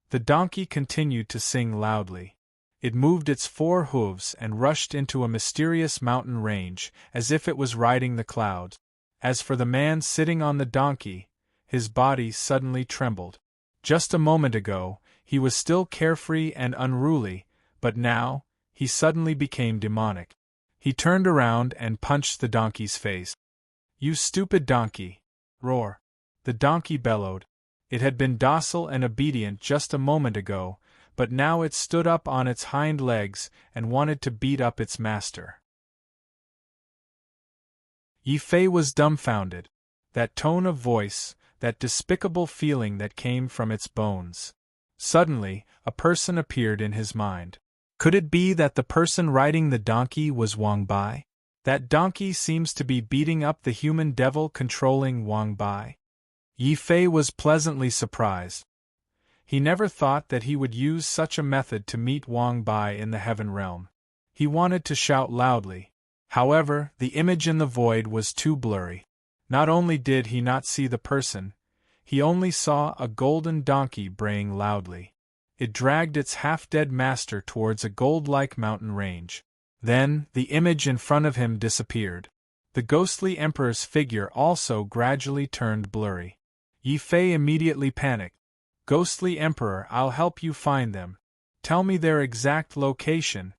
The donkey continued to sing loudly. It moved its 4 hooves and rushed into a mysterious mountain range, as if it was riding the clouds. As for the man sitting on the donkey, his body suddenly trembled. Just a moment ago, he was still carefree and unruly, but now, he suddenly became demonic. He turned around and punched the donkey's face. "You stupid donkey!" Roar. The donkey bellowed. It had been docile and obedient just a moment ago, but now it stood up on its hind legs and wanted to beat up its master. Yi Fei was dumbfounded. That tone of voice, that despicable feeling that came from its bones. Suddenly, a person appeared in his mind. Could it be that the person riding the donkey was Wang Bai? That donkey seems to be beating up the human devil controlling Wang Bai. Yi Fei was pleasantly surprised. He never thought that he would use such a method to meet Wang Bai in the heaven realm. He wanted to shout loudly. However, the image in the void was too blurry. Not only did he not see the person, he only saw a golden donkey braying loudly. It dragged its half-dead master towards a gold-like mountain range. Then, the image in front of him disappeared. The ghostly emperor's figure also gradually turned blurry. Yi Fei immediately panicked. "Ghostly emperor, I'll help you find them. Tell me their exact location."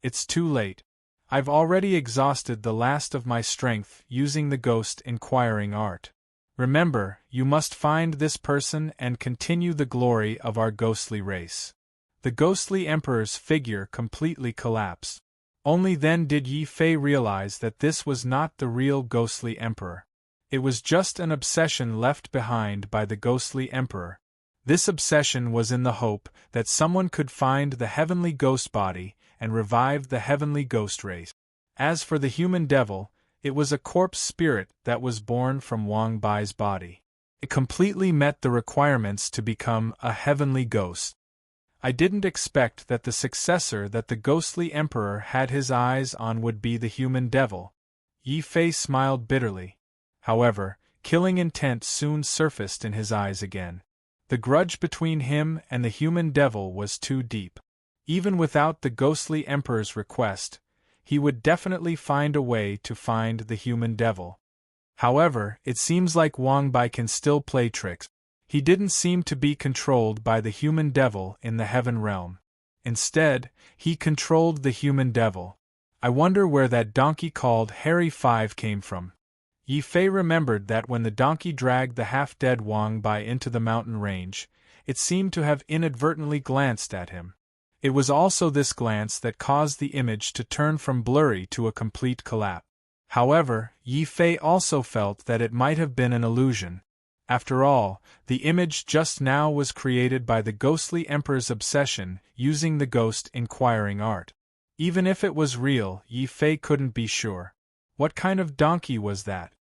"It's too late. I've already exhausted the last of my strength using the ghost inquiring art. Remember, you must find this person and continue the glory of our ghostly race." The ghostly emperor's figure completely collapsed. Only then did Yi Fei realize that this was not the real ghostly emperor. It was just an obsession left behind by the ghostly emperor. This obsession was in the hope that someone could find the heavenly ghost body and revive the heavenly ghost race. As for the human devil, it was a corpse spirit that was born from Wang Bai's body. It completely met the requirements to become a heavenly ghost. I didn't expect that the successor that the ghostly emperor had his eyes on would be the human devil. Yi Fei smiled bitterly. However, killing intent soon surfaced in his eyes again. The grudge between him and the human devil was too deep. Even without the ghostly emperor's request, he would definitely find a way to find the human devil. However, it seems like Wang Bai can still play tricks. He didn't seem to be controlled by the human devil in the heaven realm. Instead, he controlled the human devil. I wonder where that donkey called Harry 5 came from. Yi Fei remembered that when the donkey dragged the half-dead Wang Bai into the mountain range, it seemed to have inadvertently glanced at him. It was also this glance that caused the image to turn from blurry to a complete collapse. However, Yi Fei also felt that it might have been an illusion. After all, the image just now was created by the ghostly emperor's obsession using the ghost inquiring art. Even if it was real, Yi Fei couldn't be sure. What kind of donkey was that?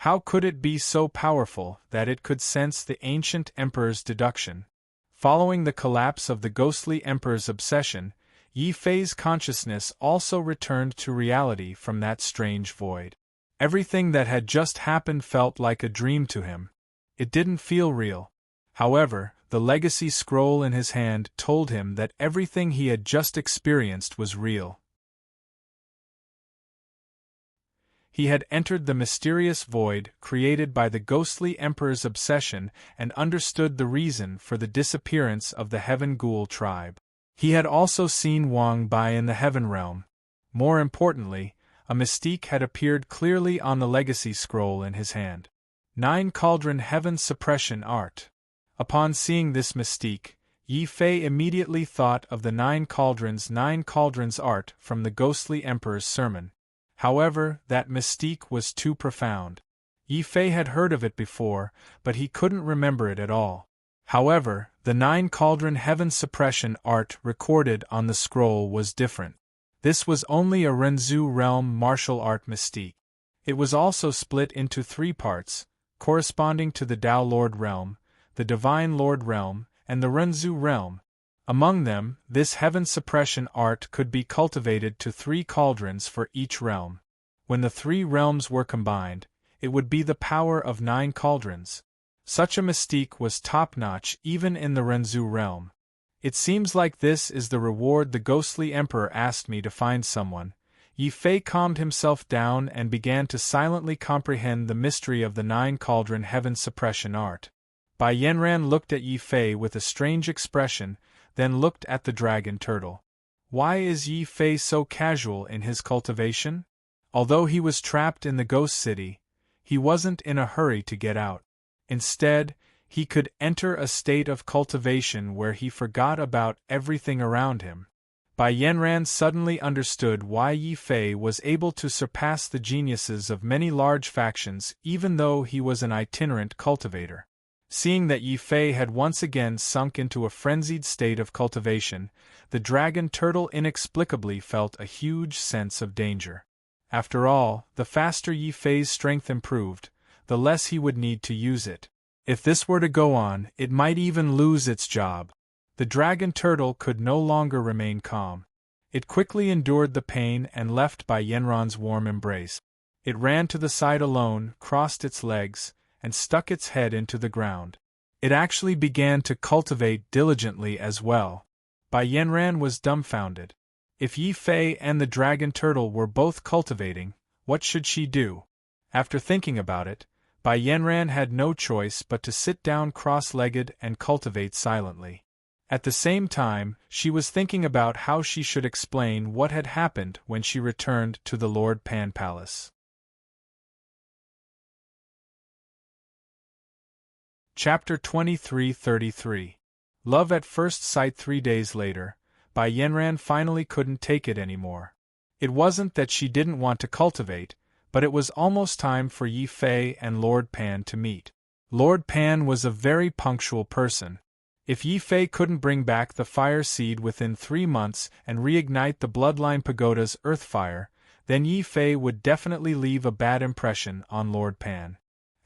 How could it be so powerful that it could sense the ancient emperor's deduction? Following the collapse of the ghostly emperor's obsession, Yi Fei's consciousness also returned to reality from that strange void. Everything that had just happened felt like a dream to him. It didn't feel real. However, the legacy scroll in his hand told him that everything he had just experienced was real. He had entered the mysterious void created by the ghostly emperor's obsession and understood the reason for the disappearance of the Heaven Ghoul tribe. He had also seen Wang Bai in the heaven realm. More importantly, a mystique had appeared clearly on the legacy scroll in his hand. 9 Cauldron Heaven Suppression Art. Upon seeing this mystique, Yi Fei immediately thought of the 9 Cauldrons art from the ghostly emperor's sermon. However, that mystique was too profound. Yi Fei had heard of it before, but he couldn't remember it at all. However, the 9 Cauldron Heaven Suppression art recorded on the scroll was different. This was only a Renzu realm martial art mystique. It was also split into 3 parts, corresponding to the Tao Lord realm, the Divine Lord realm, and the Renzu realm. Among them, this heaven suppression art could be cultivated to 3 cauldrons for each realm. When the 3 realms were combined, it would be the power of 9 cauldrons. Such a mystique was top-notch even in the Renzu realm. It seems like this is the reward the ghostly emperor asked me to find someone. Yi Fei calmed himself down and began to silently comprehend the mystery of the 9 Cauldron Heaven Suppression art. Bai Yanran looked at Yi Fei with a strange expression, then looked at the dragon turtle. Why is Yi Fei so casual in his cultivation? Although he was trapped in the ghost city, he wasn't in a hurry to get out. Instead, he could enter a state of cultivation where he forgot about everything around him. Bai Yanran suddenly understood why Yi Fei was able to surpass the geniuses of many large factions even though he was an itinerant cultivator. Seeing that Yi Fei had once again sunk into a frenzied state of cultivation, the dragon turtle inexplicably felt a huge sense of danger. After all, the faster Yi Fei's strength improved, the less he would need to use it. If this were to go on, it might even lose its job. The dragon turtle could no longer remain calm. It quickly endured the pain and left Bai Yanran's warm embrace. It ran to the side alone, crossed its legs, and stuck its head into the ground. It actually began to cultivate diligently as well. Bai Yanran was dumbfounded. If Yi Fei and the dragon turtle were both cultivating, what should she do? After thinking about it, Bai Yanran had no choice but to sit down cross-legged and cultivate silently. At the same time, she was thinking about how she should explain what had happened when she returned to the Lord Pan Palace. Chapter 23:33. Love at First Sight. 3 days later, Bai Yanran finally couldn't take it anymore. It wasn't that she didn't want to cultivate, but it was almost time for Yi Fei and Lord Pan to meet. Lord Pan was a very punctual person. If Yi Fei couldn't bring back the fire seed within 3 months and reignite the Bloodline Pagoda's earth fire, then Yi Fei would definitely leave a bad impression on Lord Pan.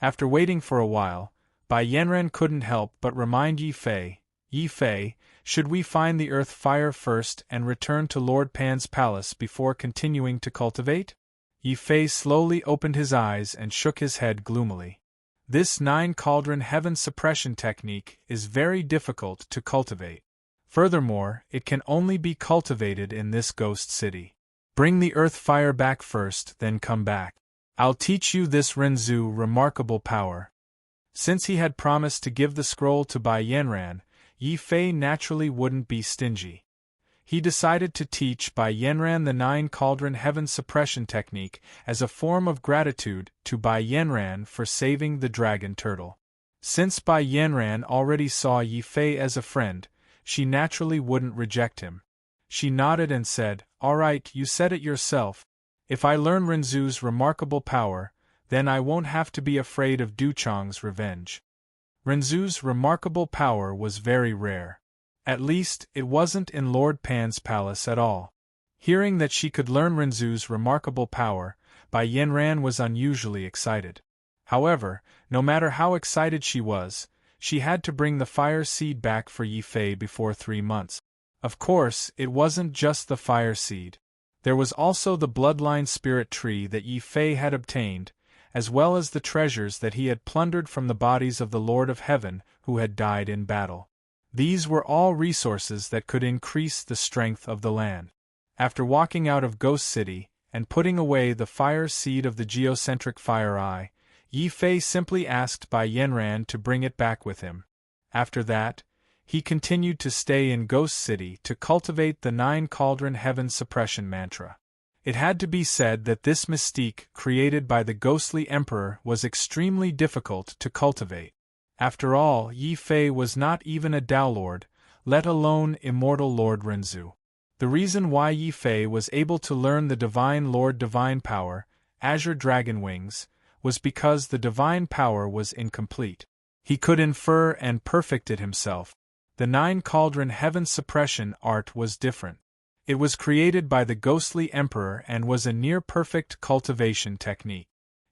After waiting for a while, Bai Yanran couldn't help but remind Yi Fei, should we find the earth fire first and return to Lord Pan's palace before continuing to cultivate? Yi Fei slowly opened his eyes and shook his head gloomily. This 9-cauldron heaven suppression technique is very difficult to cultivate. Furthermore, it can only be cultivated in this ghost city. Bring the earth fire back first, then come back. I'll teach you this Renzu remarkable power. Since he had promised to give the scroll to Bai Yanran, Yi Fei naturally wouldn't be stingy. He decided to teach Bai Yanran the 9-cauldron heaven suppression technique as a form of gratitude to Bai Yanran for saving the dragon turtle. Since Bai Yanran already saw Yi Fei as a friend, she naturally wouldn't reject him. She nodded and said, "All right, you said it yourself. If I learn Renzu's remarkable power, then I won't have to be afraid of Duchong's revenge." Renzu's remarkable power was very rare. At least, it wasn't in Lord Pan's palace at all. Hearing that she could learn Renzu's remarkable power, Bai Yanran was unusually excited. However, no matter how excited she was, she had to bring the fire seed back for Yi Fei before 3 months. Of course, it wasn't just the fire seed. There was also the bloodline spirit tree that Yi Fei had obtained, as well as the treasures that he had plundered from the bodies of the Lord of Heaven who had died in battle. These were all resources that could increase the strength of the land. After walking out of Ghost City and putting away the fire seed of the geocentric fire eye, Yi Fei simply asked Bai Yanran to bring it back with him. After that, he continued to stay in Ghost City to cultivate the 9-cauldron heaven suppression mantra. It had to be said that this mystique created by the ghostly emperor was extremely difficult to cultivate. After all, Yi Fei was not even a Dao Lord, let alone immortal Lord Renzu. The reason why Yi Fei was able to learn the Divine Lord Divine Power, Azure Dragon Wings, was because the divine power was incomplete. He could infer and perfect it himself. The 9-cauldron heaven suppression art was different. It was created by the ghostly emperor and was a near-perfect cultivation technique.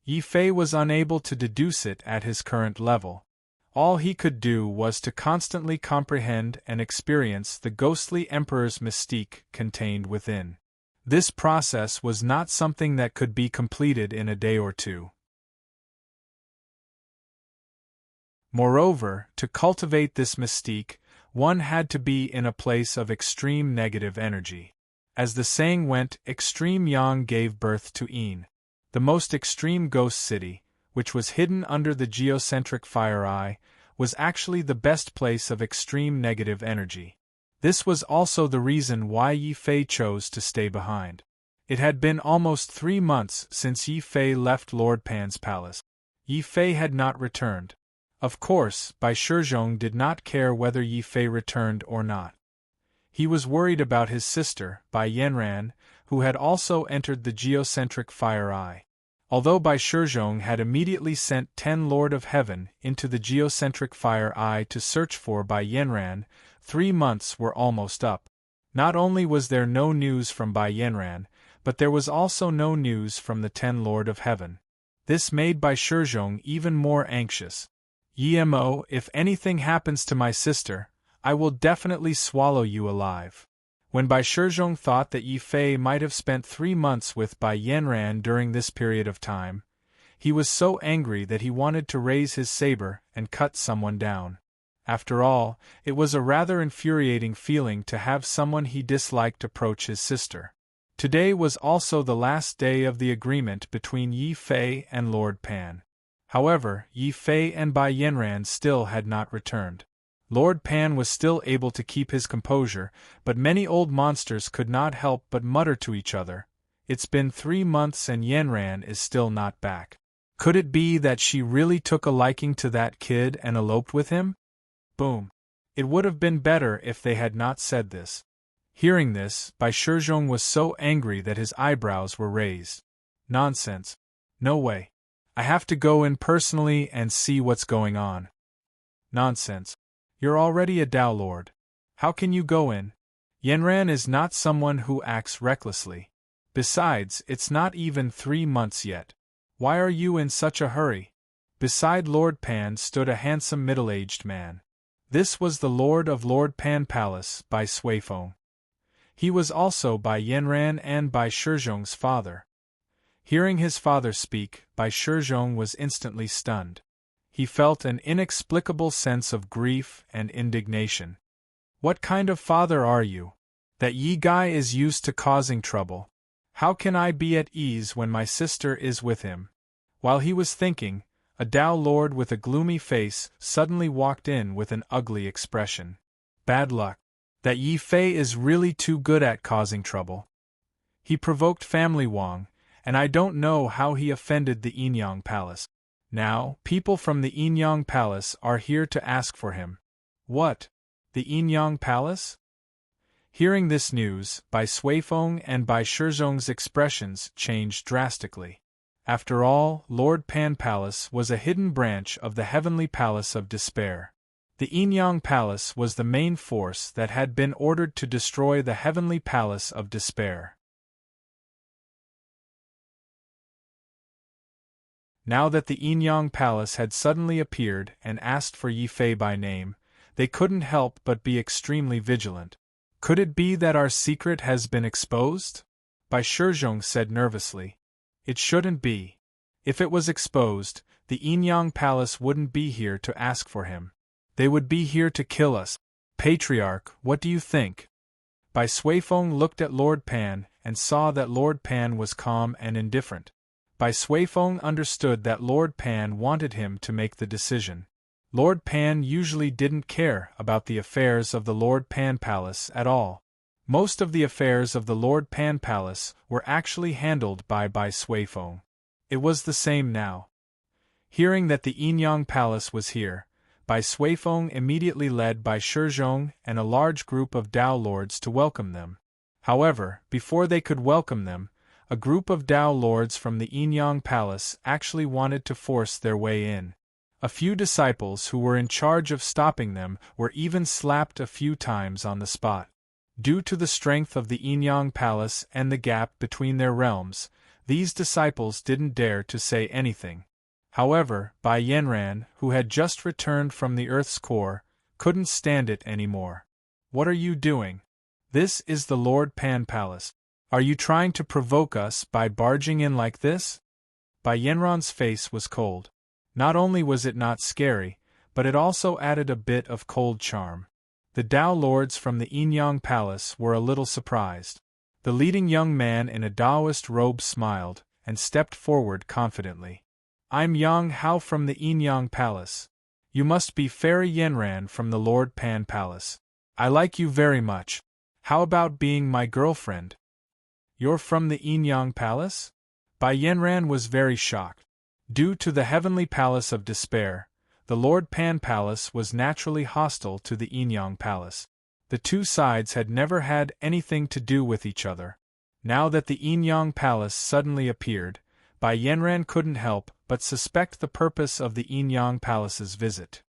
Yi Fei was unable to deduce it at his current level. All he could do was to constantly comprehend and experience the ghostly emperor's mystique contained within. This process was not something that could be completed in a day or two. Moreover, to cultivate this mystique, one had to be in a place of extreme negative energy. As the saying went, extreme yang gave birth to yin. The most extreme ghost city, which was hidden under the geocentric fire eye, was actually the best place of extreme negative energy. This was also the reason why Yi Fei chose to stay behind. It had been almost 3 months since Yi Fei left Lord Pan's palace. Yi Fei had not returned. Of course, Bai Shizhong did not care whether Yi Fei returned or not. He was worried about his sister, Bai Yanran, who had also entered the geocentric fire eye. Although Bai Shizhong had immediately sent 10 Lord of Heaven into the geocentric fire eye to search for Bai Yanran, 3 months were almost up. Not only was there no news from Bai Yanran, but there was also no news from the 10 Lord of Heaven. This made Bai Shizhong even more anxious. "Yemo, if anything happens to my sister, I will definitely swallow you alive." When Bai Shizhong thought that Yi Fei might have spent 3 months with Bai Yanran during this period of time, he was so angry that he wanted to raise his saber and cut someone down. After all, it was a rather infuriating feeling to have someone he disliked approach his sister. Today was also the last day of the agreement between Yi Fei and Lord Pan. However, Yi Fei and Bai Yanran still had not returned. Lord Pan was still able to keep his composure, but many old monsters could not help but mutter to each other, "It's been 3 months and Yanran is still not back. Could it be that she really took a liking to that kid and eloped with him?" Boom. It would have been better if they had not said this. Hearing this, Bai Shizhong was so angry that his eyebrows were raised. "Nonsense. No way. I have to go in personally and see what's going on." "Nonsense. You're already a Dao Lord. How can you go in? Yanran is not someone who acts recklessly. Besides, it's not even 3 months yet. Why are you in such a hurry?" Beside Lord Pan stood a handsome middle-aged man. This was the Lord of Lord Pan Palace, Bai Suifeng. He was also Bai Yanran and Bai Shizhong's father. Hearing his father speak, Bai Shizhong was instantly stunned. He felt an inexplicable sense of grief and indignation. What kind of father are you? That Yi Gai is used to causing trouble. How can I be at ease when my sister is with him? While he was thinking, a Dao lord with a gloomy face suddenly walked in with an ugly expression. Bad luck. That Yi Fei is really too good at causing trouble. He provoked family Wang, and I don't know how he offended the Yinyang Palace. Now, people from the Yinyang Palace are here to ask for him. What? The Yinyang Palace? Hearing this news, Bai Suifeng and Bai Shizhong's expressions changed drastically. After all, Lord Pan Palace was a hidden branch of the Heavenly Palace of Despair. The Yinyang Palace was the main force that had been ordered to destroy the Heavenly Palace of Despair. Now that the Yinyang Palace had suddenly appeared and asked for Yi Fei by name, they couldn't help but be extremely vigilant. Could it be that our secret has been exposed? Bai Shizhong said nervously. It shouldn't be. If it was exposed, the Yinyang Palace wouldn't be here to ask for him. They would be here to kill us. Patriarch, what do you think? Bai Suifeng looked at Lord Pan and saw that Lord Pan was calm and indifferent. Bai Suifeng understood that Lord Pan wanted him to make the decision. Lord Pan usually didn't care about the affairs of the Lord Pan Palace at all. Most of the affairs of the Lord Pan Palace were actually handled by Bai Suifeng. It was the same now. Hearing that the Yinyang Palace was here, Bai Suifeng immediately led Bai Shizhong and a large group of Dao lords to welcome them. However, before they could welcome them, a group of Dao lords from the Yinyang Palace actually wanted to force their way in. A few disciples who were in charge of stopping them were even slapped a few times on the spot. Due to the strength of the Yinyang Palace and the gap between their realms, these disciples didn't dare to say anything. However, Bai Yanran, who had just returned from the Earth's core, couldn't stand it anymore. What are you doing? This is the Lord Pan Palace. Are you trying to provoke us by barging in like this? Bai Yanran's face was cold. Not only was it not scary, but it also added a bit of cold charm. The Dao lords from the Yinyang Palace were a little surprised. The leading young man in a Daoist robe smiled and stepped forward confidently. I'm Yang Hao from the Yinyang Palace. You must be Fairy Yanran from the Lord Pan Palace. I like you very much. How about being my girlfriend? You're from the Yinyang Palace? Bai Yanran was very shocked. Due to the Heavenly Palace of Despair, the Lord Pan Palace was naturally hostile to the Yinyang Palace. The two sides had never had anything to do with each other. Now that the Yinyang Palace suddenly appeared, Bai Yanran couldn't help but suspect the purpose of the Yinyang Palace's visit.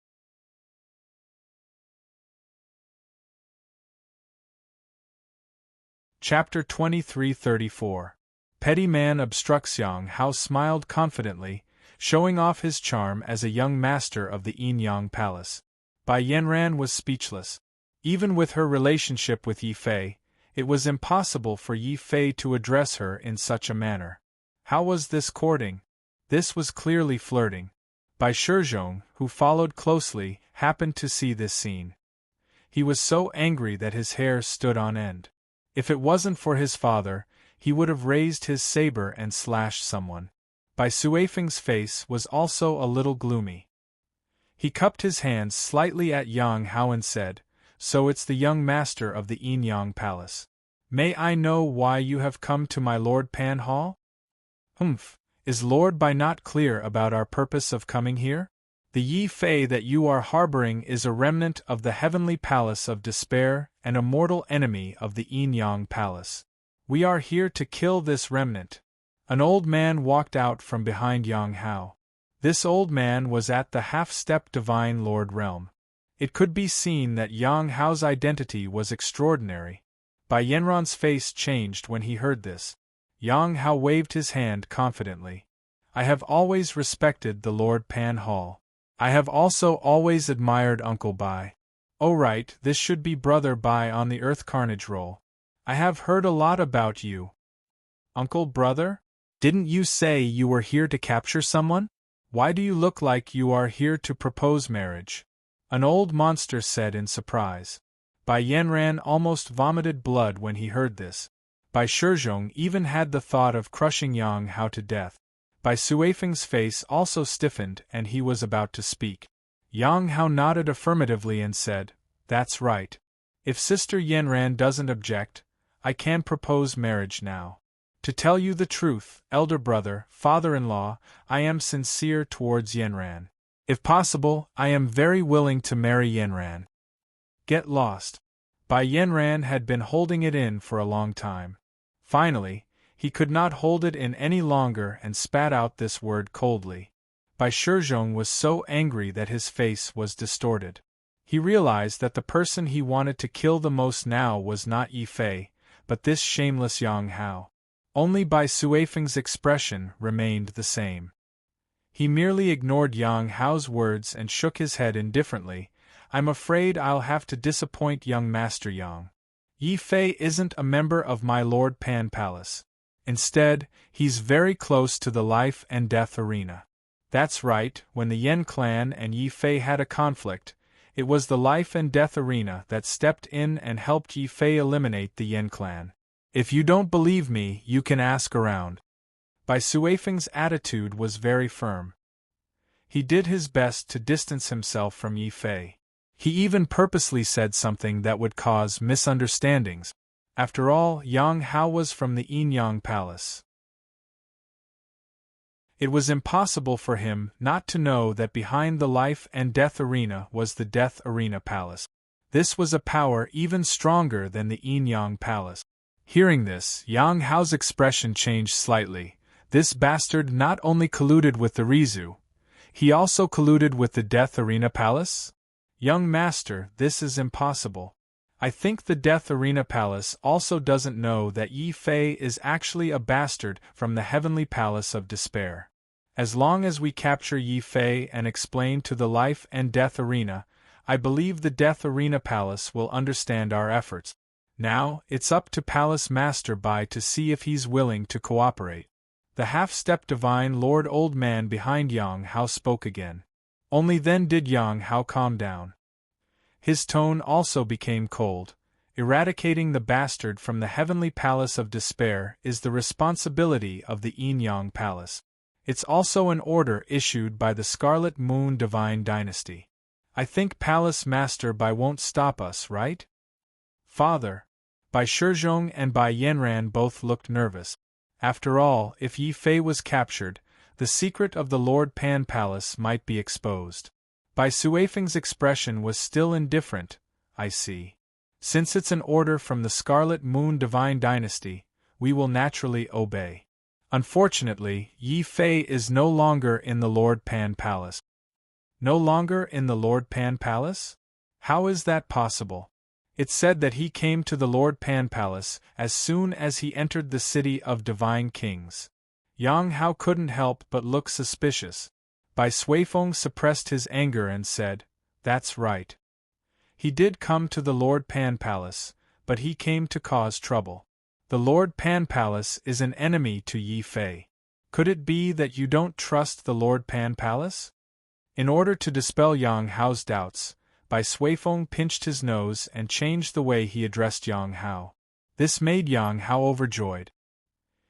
Chapter 2334. Petty Man obstructs. Yang Hao smiled confidently, showing off his charm as a young master of the Yinyang Palace. Bai Yanran was speechless. Even with her relationship with Yi Fei, it was impossible for Yi Fei to address her in such a manner. How was this courting? This was clearly flirting. Bai Shizhong, who followed closely, happened to see this scene. He was so angry that his hair stood on end. If it wasn't for his father, he would have raised his saber and slashed someone. Bai Suifeng's face was also a little gloomy. He cupped his hands slightly at Yang Hao and said, "So it's the young master of the Yinyang Palace. May I know why you have come to my Lord Pan Hall?" Is Lord Bai not clear about our purpose of coming here? The Yi Fei that you are harboring is a remnant of the Heavenly Palace of Despair and a mortal enemy of the Yinyang Palace. We are here to kill this remnant. An old man walked out from behind Yang Hao. This old man was at the half-step Divine Lord realm. It could be seen that Yang Hao's identity was extraordinary. Bai Yanran's face changed when he heard this. Yang Hao waved his hand confidently. I have always respected the Lord Pan Hall. I have also always admired Uncle Bai. Oh right, this should be Brother Bai on the Earth Carnage roll. I have heard a lot about you. Uncle Brother? Didn't you say you were here to capture someone? Why do you look like you are here to propose marriage? An old monster said in surprise. Bai Yanran almost vomited blood when he heard this. Bai Shizhong even had the thought of crushing Yang Hao to death. Bai Suifeng's face also stiffened and he was about to speak. Yang Hao nodded affirmatively and said, "That's right. If Sister Yanran doesn't object, I can propose marriage now. To tell you the truth, elder brother, father-in-law, I am sincere towards Yanran. If possible, I am very willing to marry Yanran." Get lost. Bai Yanran had been holding it in for a long time. Finally, he could not hold it in any longer and spat out this word coldly. Bai Shizhong was so angry that his face was distorted. He realized that the person he wanted to kill the most now was not Yi Fei, but this shameless Yang Hao. Only Bai Suifeng's expression remained the same. He merely ignored Yang Hao's words and shook his head indifferently. "I'm afraid I'll have to disappoint young Master Yang. Yi Fei isn't a member of my Lord Pan Palace. Instead, he's very close to the life and death arena." That's right, when the Yen clan and Yi Fei had a conflict, it was the life and death arena that stepped in and helped Yi Fei eliminate the Yen clan. If you don't believe me, you can ask around. Bai Suifeng's attitude was very firm. He did his best to distance himself from Yi Fei. He even purposely said something that would cause misunderstandings. After all, Yang Hao was from the Yinyang Palace. It was impossible for him not to know that behind the life and death arena was the Death Arena Palace. This was a power even stronger than the Yinyang Palace. Hearing this, Yang Hao's expression changed slightly. This bastard not only colluded with the Rizu, he also colluded with the Death Arena Palace? Young master, this is impossible. I think the Death Arena Palace also doesn't know that Yi Fei is actually a bastard from the Heavenly Palace of Despair. As long as we capture Yi Fei and explain to the Life and Death Arena, I believe the Death Arena Palace will understand our efforts. Now, it's up to Palace Master Bai to see if he's willing to cooperate. The half-step divine Lord Old Man behind Yang Hao spoke again. Only then did Yang Hao calm down. His tone also became cold. Eradicating the bastard from the Heavenly Palace of Despair is the responsibility of the Yinyang Palace. It's also an order issued by the Scarlet Moon Divine Dynasty. I think Palace Master Bai won't stop us, right? Father. Bai Shizhong and Bai Yanran both looked nervous. After all, if Yi Fei was captured, the secret of the Lord Pan Palace might be exposed. Bai Suifeng's expression was still indifferent. I see. Since it's an order from the Scarlet Moon Divine Dynasty, we will naturally obey. Unfortunately, Yi Fei is no longer in the Lord Pan Palace. No longer in the Lord Pan Palace? How is that possible? It said that he came to the Lord Pan Palace as soon as he entered the city of Divine Kings. Yang Hao couldn't help but look suspicious. Bai Suifeng suppressed his anger and said, "That's right. He did come to the Lord Pan Palace, but he came to cause trouble. The Lord Pan Palace is an enemy to Yi Fei. Could it be that you don't trust the Lord Pan Palace?" In order to dispel Yang Hao's doubts, Bai Suifeng pinched his nose and changed the way he addressed Yang Hao. This made Yang Hao overjoyed.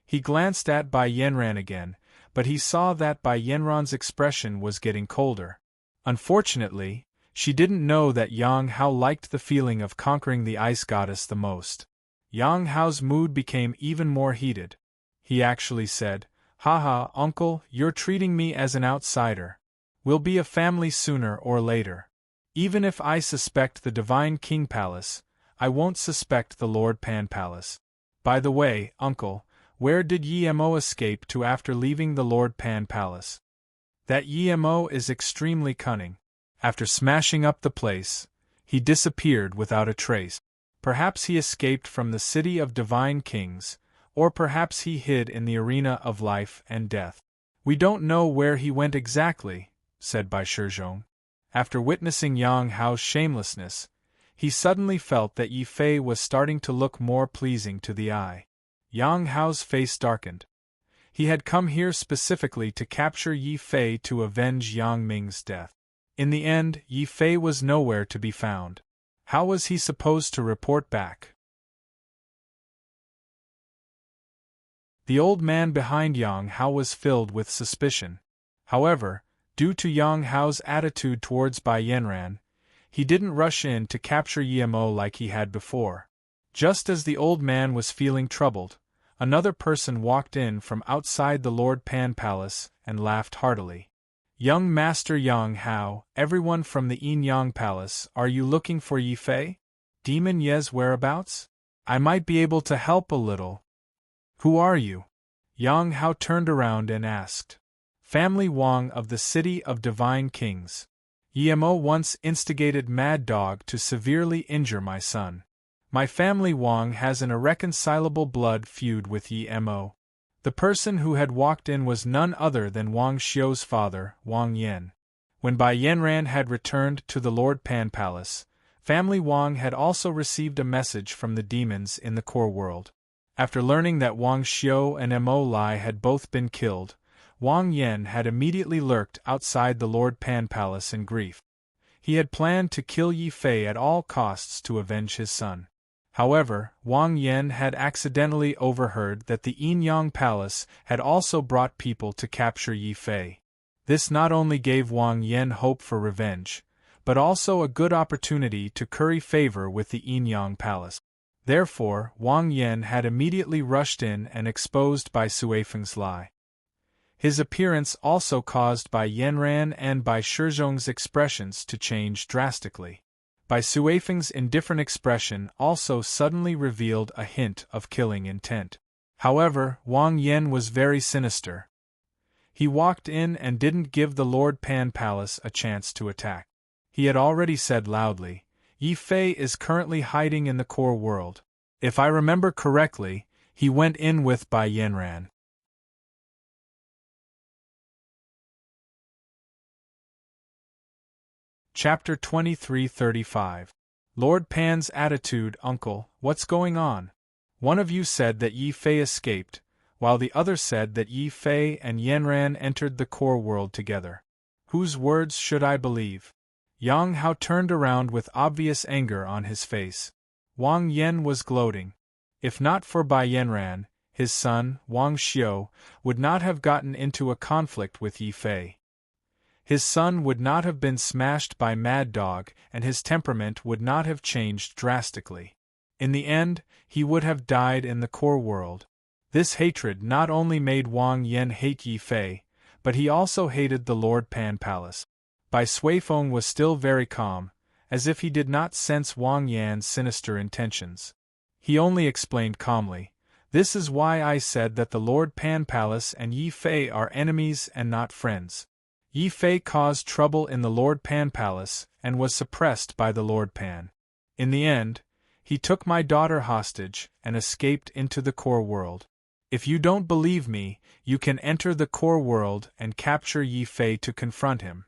He glanced at Bai Yanran again, but he saw that Bai Yanran's expression was getting colder. Unfortunately, she didn't know that Yang Hao liked the feeling of conquering the ice goddess the most. Yang Hao's mood became even more heated. He actually said, "Haha, uncle, you're treating me as an outsider. We'll be a family sooner or later. Even if I suspect the Divine King Palace, I won't suspect the Lord Pan Palace. By the way, uncle, where did Yi Mo escape to after leaving the Lord Pan Palace? That Yi Mo is extremely cunning. After smashing up the place, he disappeared without a trace. Perhaps he escaped from the city of Divine Kings, or perhaps he hid in the arena of life and death. We don't know where he went exactly," said Bai Shizhong. After witnessing Yang Hao's shamelessness, he suddenly felt that Yi Fei was starting to look more pleasing to the eye. Yang Hao's face darkened. He had come here specifically to capture Yi Fei to avenge Yang Ming's death. In the end, Yi Fei was nowhere to be found. How was he supposed to report back? The old man behind Yang Hao was filled with suspicion. However, due to Yang Hao's attitude towards Bai Yanran, he didn't rush in to capture Yimo like he had before. Just as the old man was feeling troubled, another person walked in from outside the Lord Pan Palace and laughed heartily. Young Master Yang Hao, everyone from the Yin Yang Palace, are you looking for Yi Fei? Demon Ye's whereabouts? I might be able to help a little. Who are you? Yang Hao turned around and asked. Family Wang of the City of Divine Kings. Yimo once instigated Mad Dog to severely injure my son. My family Wang has an irreconcilable blood feud with Yimo. The person who had walked in was none other than Wang Xiu's father, Wang Yan. When Bai Yanran had returned to the Lord Pan Palace, family Wang had also received a message from the demons in the core world. After learning that Wang Xiu and Mo Lai had both been killed, Wang Yan had immediately lurked outside the Lord Pan Palace in grief. He had planned to kill Yi Fei at all costs to avenge his son. However, Wang Yan had accidentally overheard that the Yin Yang Palace had also brought people to capture Yi Fei. This not only gave Wang Yan hope for revenge, but also a good opportunity to curry favor with the Yin Yang Palace. Therefore, Wang Yan had immediately rushed in and exposed Bai Suifeng's lie. His appearance also caused Bai Yanran and Bai Shizhong's expressions to change drastically. Bai Suifeng's indifferent expression also suddenly revealed a hint of killing intent. However, Wang Yan was very sinister. He walked in and didn't give the Lord Pan Palace a chance to attack. He had already said loudly, Yi Fei is currently hiding in the core world. If I remember correctly, he went in with Bai Yanran. Chapter 2335. Lord Pan's attitude. Uncle, what's going on? One of you said that Yi Fei escaped, while the other said that Yi Fei and Yanran entered the core world together. Whose words should I believe? Yang Hao turned around with obvious anger on his face. Wang Yan was gloating. If not for Bai Yanran, his son, Wang Xiu, would not have gotten into a conflict with Yi Fei. His son would not have been smashed by Mad Dog, and his temperament would not have changed drastically. In the end, he would have died in the core world. This hatred not only made Wang Yan hate Yi Fei, but he also hated the Lord Pan Palace. Bai Suifeng was still very calm, as if he did not sense Wang Yan's sinister intentions. He only explained calmly, "This is why I said that the Lord Pan Palace and Yi Fei are enemies and not friends. Yi Fei caused trouble in the Lord Pan Palace and was suppressed by the Lord Pan. In the end, he took my daughter hostage and escaped into the core world. If you don't believe me, you can enter the core world and capture Yi Fei to confront him."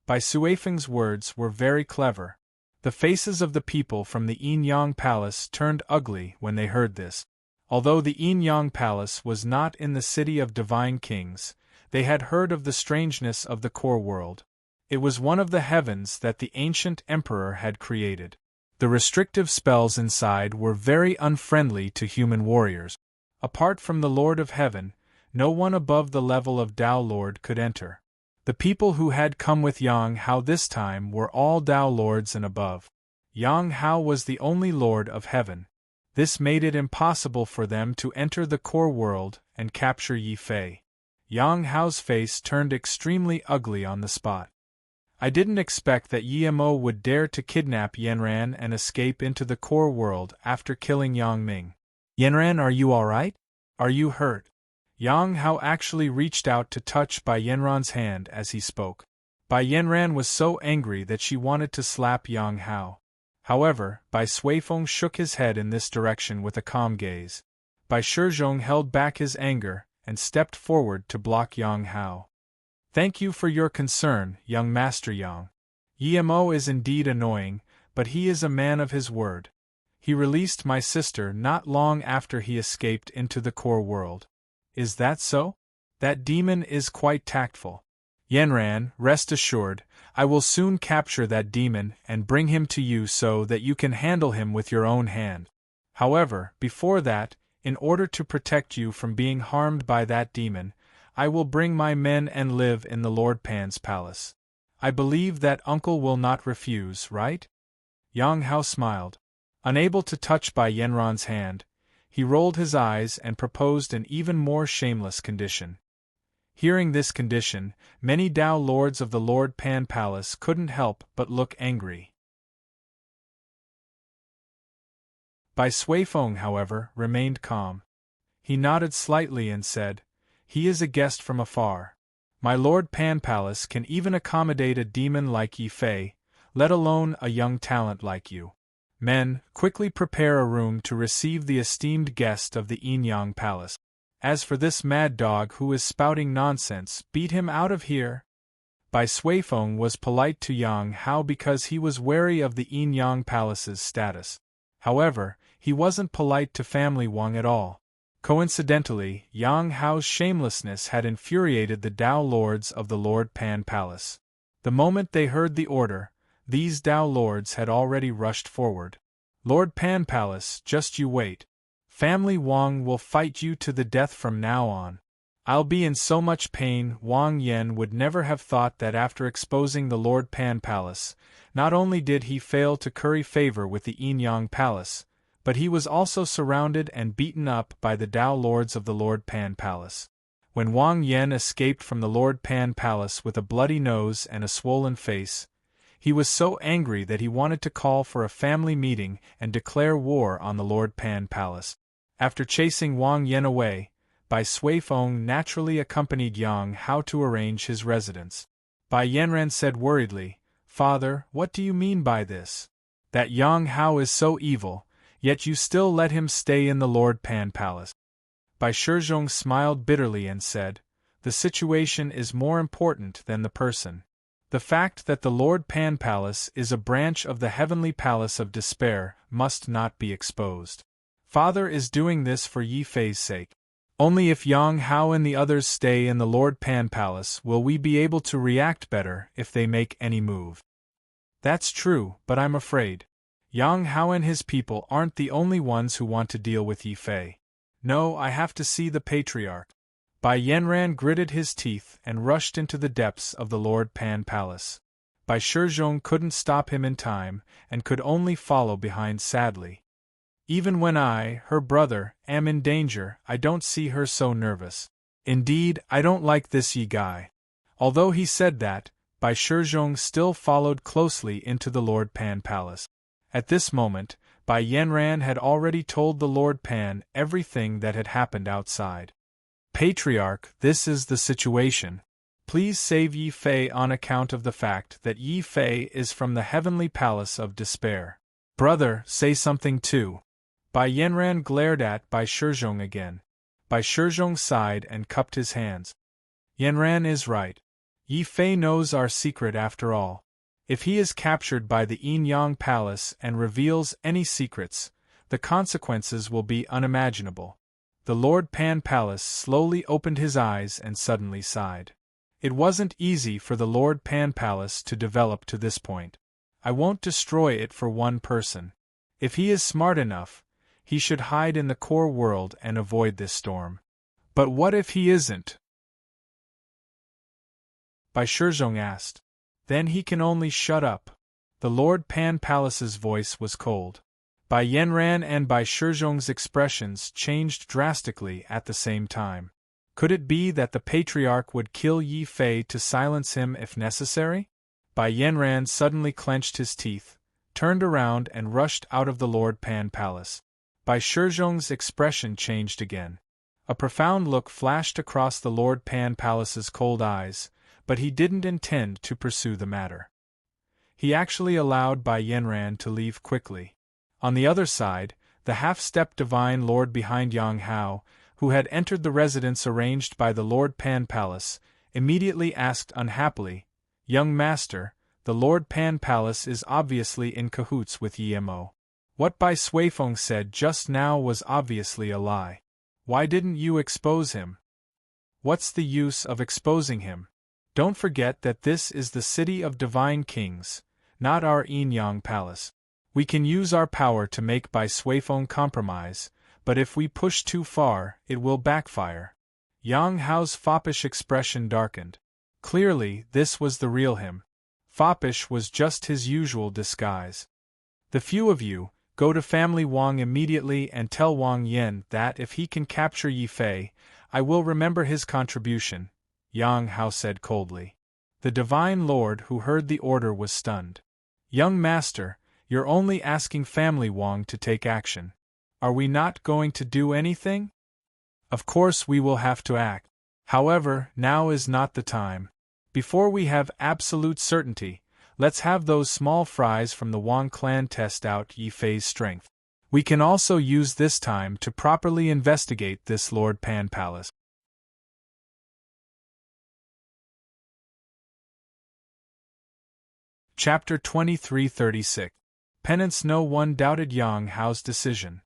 Bai Suifeng's words were very clever. The faces of the people from the Yin Yang Palace turned ugly when they heard this. Although the Yin Yang Palace was not in the City of Divine Kings, they had heard of the strangeness of the core world. It was one of the heavens that the ancient emperor had created. The restrictive spells inside were very unfriendly to human warriors. Apart from the Lord of Heaven, no one above the level of Tao Lord could enter. The people who had come with Yang Hao this time were all Tao Lords and above. Yang Hao was the only Lord of Heaven. This made it impossible for them to enter the core world and capture Yi Fei. Yang Hao's face turned extremely ugly on the spot. I didn't expect that Yimo would dare to kidnap Yanran and escape into the core world after killing Yang Ming. Yanran, are you alright? Are you hurt? Yang Hao actually reached out to touch Bai Yanran's hand as he spoke. Bai Yanran was so angry that she wanted to slap Yang Hao. However, Bai Suifeng shook his head in this direction with a calm gaze. Bai Shizhong held back his anger and stepped forward to block Yang Hao. Thank you for your concern, young Master Yang. Yimo is indeed annoying, but he is a man of his word. He released my sister not long after he escaped into the core world. Is that so? That demon is quite tactful. Yanran, rest assured, I will soon capture that demon and bring him to you so that you can handle him with your own hand. However, before that, in order to protect you from being harmed by that demon, I will bring my men and live in the Lord Pan's palace. I believe that uncle will not refuse, right? Yang Hao smiled. Unable to touch by Yanran's hand, he rolled his eyes and proposed an even more shameless condition. Hearing this condition, many Tao lords of the Lord Pan Palace couldn't help but look angry. Bai Suifeng, however, remained calm. He nodded slightly and said, "He is a guest from afar. My Lord Pan Palace can even accommodate a demon like Yi Fei, let alone a young talent like you. Men, quickly prepare a room to receive the esteemed guest of the Yinyang Palace. As for this mad dog who is spouting nonsense, beat him out of here." Bai Suifeng was polite to Yang Hao because he was wary of the Yinyang Palace's status. However, he wasn't polite to family Wang at all. Coincidentally, Yang Hao's shamelessness had infuriated the Tao lords of the Lord Pan Palace. The moment they heard the order, these Tao lords had already rushed forward. "Lord Pan Palace, just you wait. Family Wang will fight you to the death from now on. I'll be in so much pain." Wang Yan would never have thought that after exposing the Lord Pan Palace, not only did he fail to curry favor with the Yinyang Palace, but he was also surrounded and beaten up by the Tao lords of the Lord Pan Palace. When Wang Yan escaped from the Lord Pan Palace with a bloody nose and a swollen face, he was so angry that he wanted to call for a family meeting and declare war on the Lord Pan Palace. After chasing Wang Yan away, Bai Suifeng naturally accompanied Yang Hao to arrange his residence. Bai Yanran said worriedly, "Father, what do you mean by this? That Yang Hao is so evil, yet you still let him stay in the Lord Pan Palace." Bai Shizhong smiled bitterly and said, "The situation is more important than the person. The fact that the Lord Pan Palace is a branch of the Heavenly Palace of Despair must not be exposed. Father is doing this for Yi Fei's sake. Only if Yang Hao and the others stay in the Lord Pan Palace will we be able to react better if they make any move." "That's true, but I'm afraid Yang Hao and his people aren't the only ones who want to deal with Yi Fei. No, I have to see the patriarch." Bai Yanran gritted his teeth and rushed into the depths of the Lord Pan Palace. Bai Shizhong couldn't stop him in time, and could only follow behind sadly. "Even when I, her brother, am in danger, I don't see her so nervous. Indeed, I don't like this Yi guy." Although he said that, Bai Shizhong still followed closely into the Lord Pan Palace. At this moment, Bai Yanran had already told the Lord Pan everything that had happened outside. "Patriarch, this is the situation. Please save Yi Fei on account of the fact that Yi Fei is from the Heavenly Palace of Despair." "Brother, say something too." Bai Yanran glared at Bai Shizhong again. Bai Shizhong sighed and cupped his hands. "Yanran is right. Yi Fei knows our secret after all. If he is captured by the Yinyang Palace and reveals any secrets, the consequences will be unimaginable." The Lord Pan Palace slowly opened his eyes and suddenly sighed. It wasn't easy for the Lord Pan Palace to develop to this point. "I won't destroy it for one person. If he is smart enough, he should hide in the core world and avoid this storm. But what if he isn't?" Bai Shizhong asked. "Then he can only shut up." The Lord Pan Palace's voice was cold. Bai Yanran and Bai Shizhong's expressions changed drastically at the same time. Could it be that the patriarch would kill Yi Fei to silence him if necessary? Bai Yanran suddenly clenched his teeth, turned around and rushed out of the Lord Pan Palace. Bai Shizhong's expression changed again. A profound look flashed across the Lord Pan Palace's cold eyes, but he didn't intend to pursue the matter. He actually allowed Bai Yanran to leave quickly. On the other side, the half-step divine lord behind Yang Hao, who had entered the residence arranged by the Lord Pan Palace, immediately asked unhappily, "Young master, the Lord Pan Palace is obviously in cahoots with Yimo. What Bai Suifeng said just now was obviously a lie. Why didn't you expose him?" What's the use of exposing him? Don't forget that this is the city of divine kings, not our yin-yang palace. We can use our power to make Bai Suifeng compromise, but if we push too far, it will backfire. Yang Hao's foppish expression darkened. Clearly, this was the real him. Foppish was just his usual disguise. The few of you, go to family Wang immediately and tell Wang Yin that if he can capture Yi Fei, I will remember his contribution, Yang Hao said coldly. The divine lord who heard the order was stunned. Young master, you're only asking family Wang to take action. Are we not going to do anything? Of course we will have to act. However, now is not the time. Before we have absolute certainty, let's have those small fries from the Wang clan test out Yi Fei's strength. We can also use this time to properly investigate this Lord Pan Palace. Chapter 2336. Penance. No one doubted Yang Hao's decision.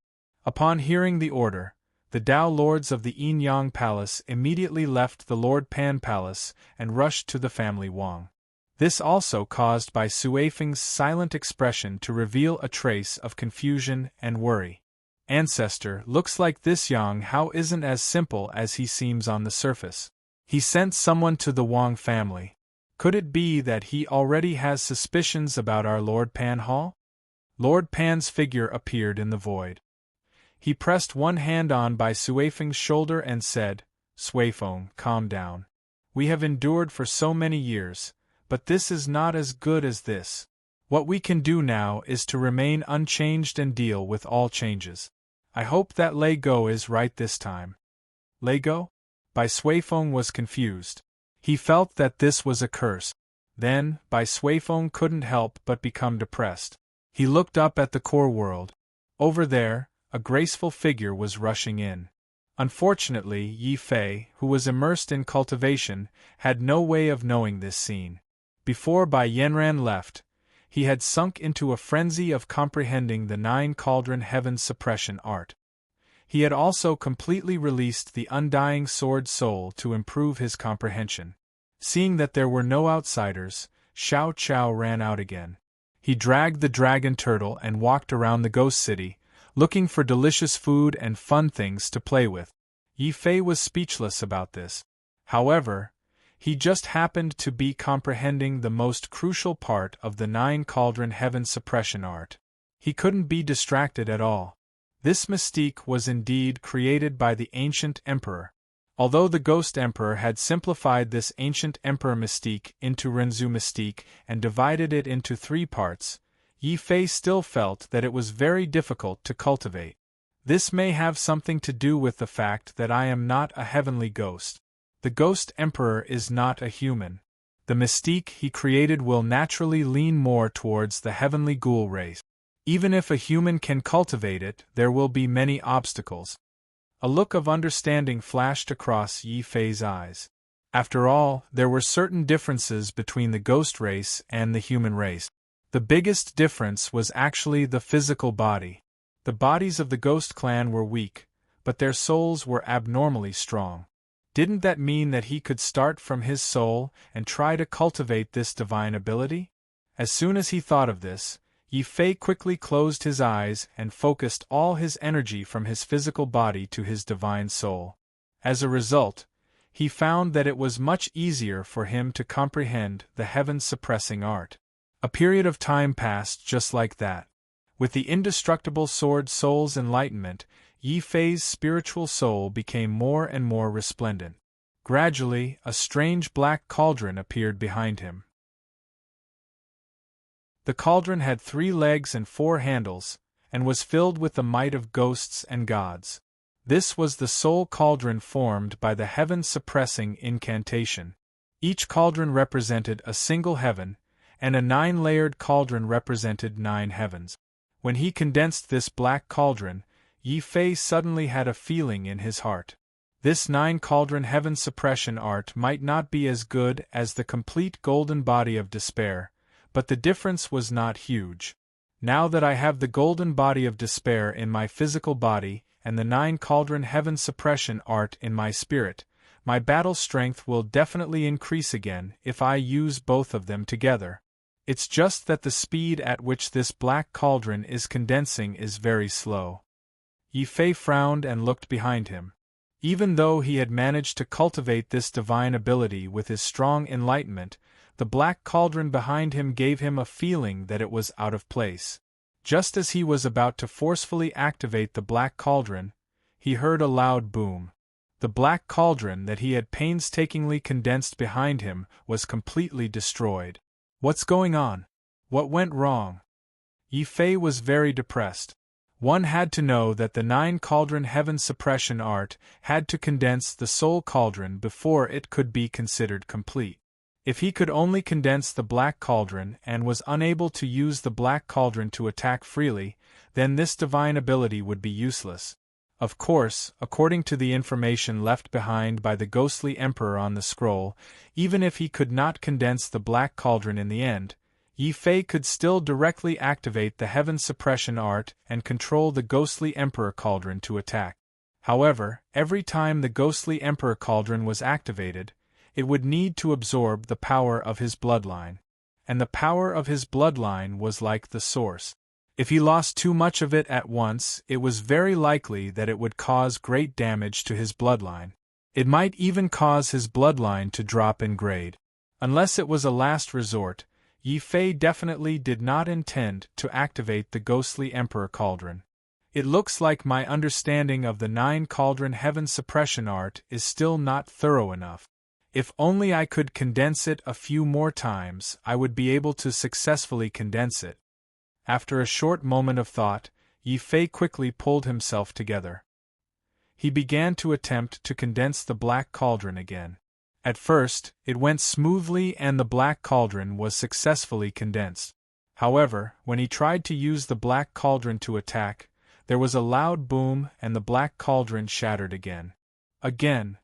Upon hearing the order, the Tao lords of the Yin-Yang Palace immediately left the Lord Pan Palace and rushed to the family Wang. This also caused Bai Suifeng's silent expression to reveal a trace of confusion and worry. Ancestor, looks like this Yang Hao isn't as simple as he seems on the surface. He sent someone to the Wang family. Could it be that he already has suspicions about our Lord Pan Hall? Lord Pan's figure appeared in the void. He pressed one hand on Bai Suifeng's shoulder and said, Suifeng, calm down. We have endured for so many years, but this is not as good as this. What we can do now is to remain unchanged and deal with all changes. I hope that Lei Go is right this time. Lei Go? Bai Suifeng was confused. He felt that this was a curse. Then, Bai Suifeng couldn't help but become depressed. He looked up at the core world. Over there, a graceful figure was rushing in. Unfortunately, Yi Fei, who was immersed in cultivation, had no way of knowing this scene. Before Bai Yanran left, he had sunk into a frenzy of comprehending the 9 cauldron heaven suppression art. He had also completely released the undying sword soul to improve his comprehension. Seeing that there were no outsiders, Xiao Chao ran out again. He dragged the dragon turtle and walked around the ghost city, looking for delicious food and fun things to play with. Yi Fei was speechless about this. However, he just happened to be comprehending the most crucial part of the 9 cauldron heaven suppression art. He couldn't be distracted at all. This mystique was indeed created by the ancient emperor. Although the ghost emperor had simplified this ancient emperor mystique into Renzu mystique and divided it into 3 parts, Yi Fei still felt that it was very difficult to cultivate. This may have something to do with the fact that I am not a heavenly ghost. The ghost emperor is not a human. The mystique he created will naturally lean more towards the heavenly ghoul race. Even if a human can cultivate it, there will be many obstacles. A look of understanding flashed across Yi Fei's eyes. After all, there were certain differences between the ghost race and the human race. The biggest difference was actually the physical body. The bodies of the ghost clan were weak, but their souls were abnormally strong. Didn't that mean that he could start from his soul and try to cultivate this divine ability? As soon as he thought of this, Yi Fei quickly closed his eyes and focused all his energy from his physical body to his divine soul. As a result, he found that it was much easier for him to comprehend the heaven-suppressing art. A period of time passed just like that. With the indestructible sword soul's enlightenment, Yi Fei's spiritual soul became more and more resplendent. Gradually, a strange black cauldron appeared behind him. The cauldron had 3 legs and 4 handles, and was filled with the might of ghosts and gods. This was the soul cauldron formed by the heaven-suppressing incantation. Each cauldron represented a single heaven, and a 9-layered cauldron represented 9 heavens. When he condensed this black cauldron, Yi Fei suddenly had a feeling in his heart. This 9 cauldron heaven suppression art might not be as good as the complete golden body of despair, but the difference was not huge. Now that I have the golden body of despair in my physical body and the 9 cauldron heaven suppression art in my spirit, My battle strength will definitely increase again if I use both of them together. It's just that the speed at which this black cauldron is condensing is very slow. Yi Fei frowned and looked behind him. Even though he had managed to cultivate this divine ability with his strong enlightenment, the black cauldron behind him gave him a feeling that it was out of place. Just as he was about to forcefully activate the black cauldron, he heard a loud boom. The black cauldron that he had painstakingly condensed behind him was completely destroyed. What's going on? What went wrong? Yi Fei was very depressed. One had to know that the 9-cauldron heaven suppression art had to condense the soul cauldron before it could be considered complete. If he could only condense the black cauldron and was unable to use the black cauldron to attack freely, then this divine ability would be useless. Of course, according to the information left behind by the ghostly emperor on the scroll, even if he could not condense the black cauldron in the end, Yi Fei could still directly activate the heaven suppression art and control the ghostly emperor cauldron to attack. However, every time the ghostly emperor cauldron was activated, it would need to absorb the power of his bloodline. And the power of his bloodline was like the source. If he lost too much of it at once, it was very likely that it would cause great damage to his bloodline. It might even cause his bloodline to drop in grade. Unless it was a last resort, Yi Fei definitely did not intend to activate the ghostly emperor cauldron. It looks like my understanding of the 9-cauldron heaven suppression art is still not thorough enough. If only I could condense it a few more times, I would be able to successfully condense it. After a short moment of thought, Yi Fei quickly pulled himself together. He began to attempt to condense the black cauldron again. At first, it went smoothly and the black cauldron was successfully condensed. However, when he tried to use the black cauldron to attack, there was a loud boom and the black cauldron shattered again. Again.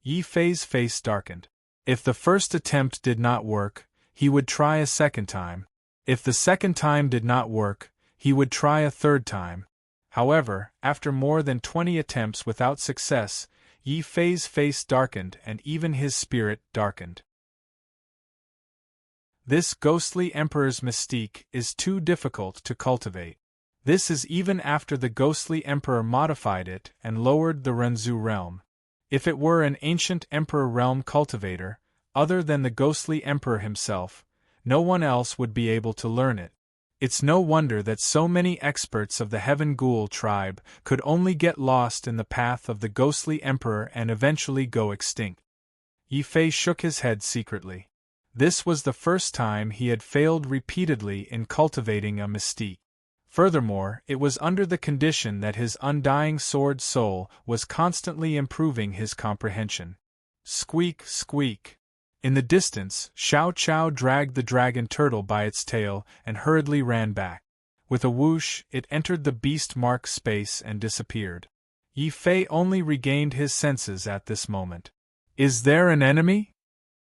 Yi Fei's face darkened. If the first attempt did not work, he would try a second time. If the second time did not work, he would try a third time. However, after more than 20 attempts without success, Yi Fei's face darkened and even his spirit darkened. This ghostly emperor's mystique is too difficult to cultivate. This is even after the ghostly emperor modified it and lowered the Renzu realm. If it were an ancient emperor realm cultivator, other than the ghostly emperor himself, no one else would be able to learn it. It's no wonder that so many experts of the Heaven Ghoul tribe could only get lost in the path of the ghostly emperor and eventually go extinct. Yi Fei shook his head secretly. This was the first time he had failed repeatedly in cultivating a mystique. Furthermore, it was under the condition that his undying sword soul was constantly improving his comprehension. Squeak, squeak. In the distance, Xiao Chao dragged the dragon turtle by its tail and hurriedly ran back. With a whoosh, it entered the beast mark space and disappeared. Yi Fei only regained his senses at this moment. Is there an enemy?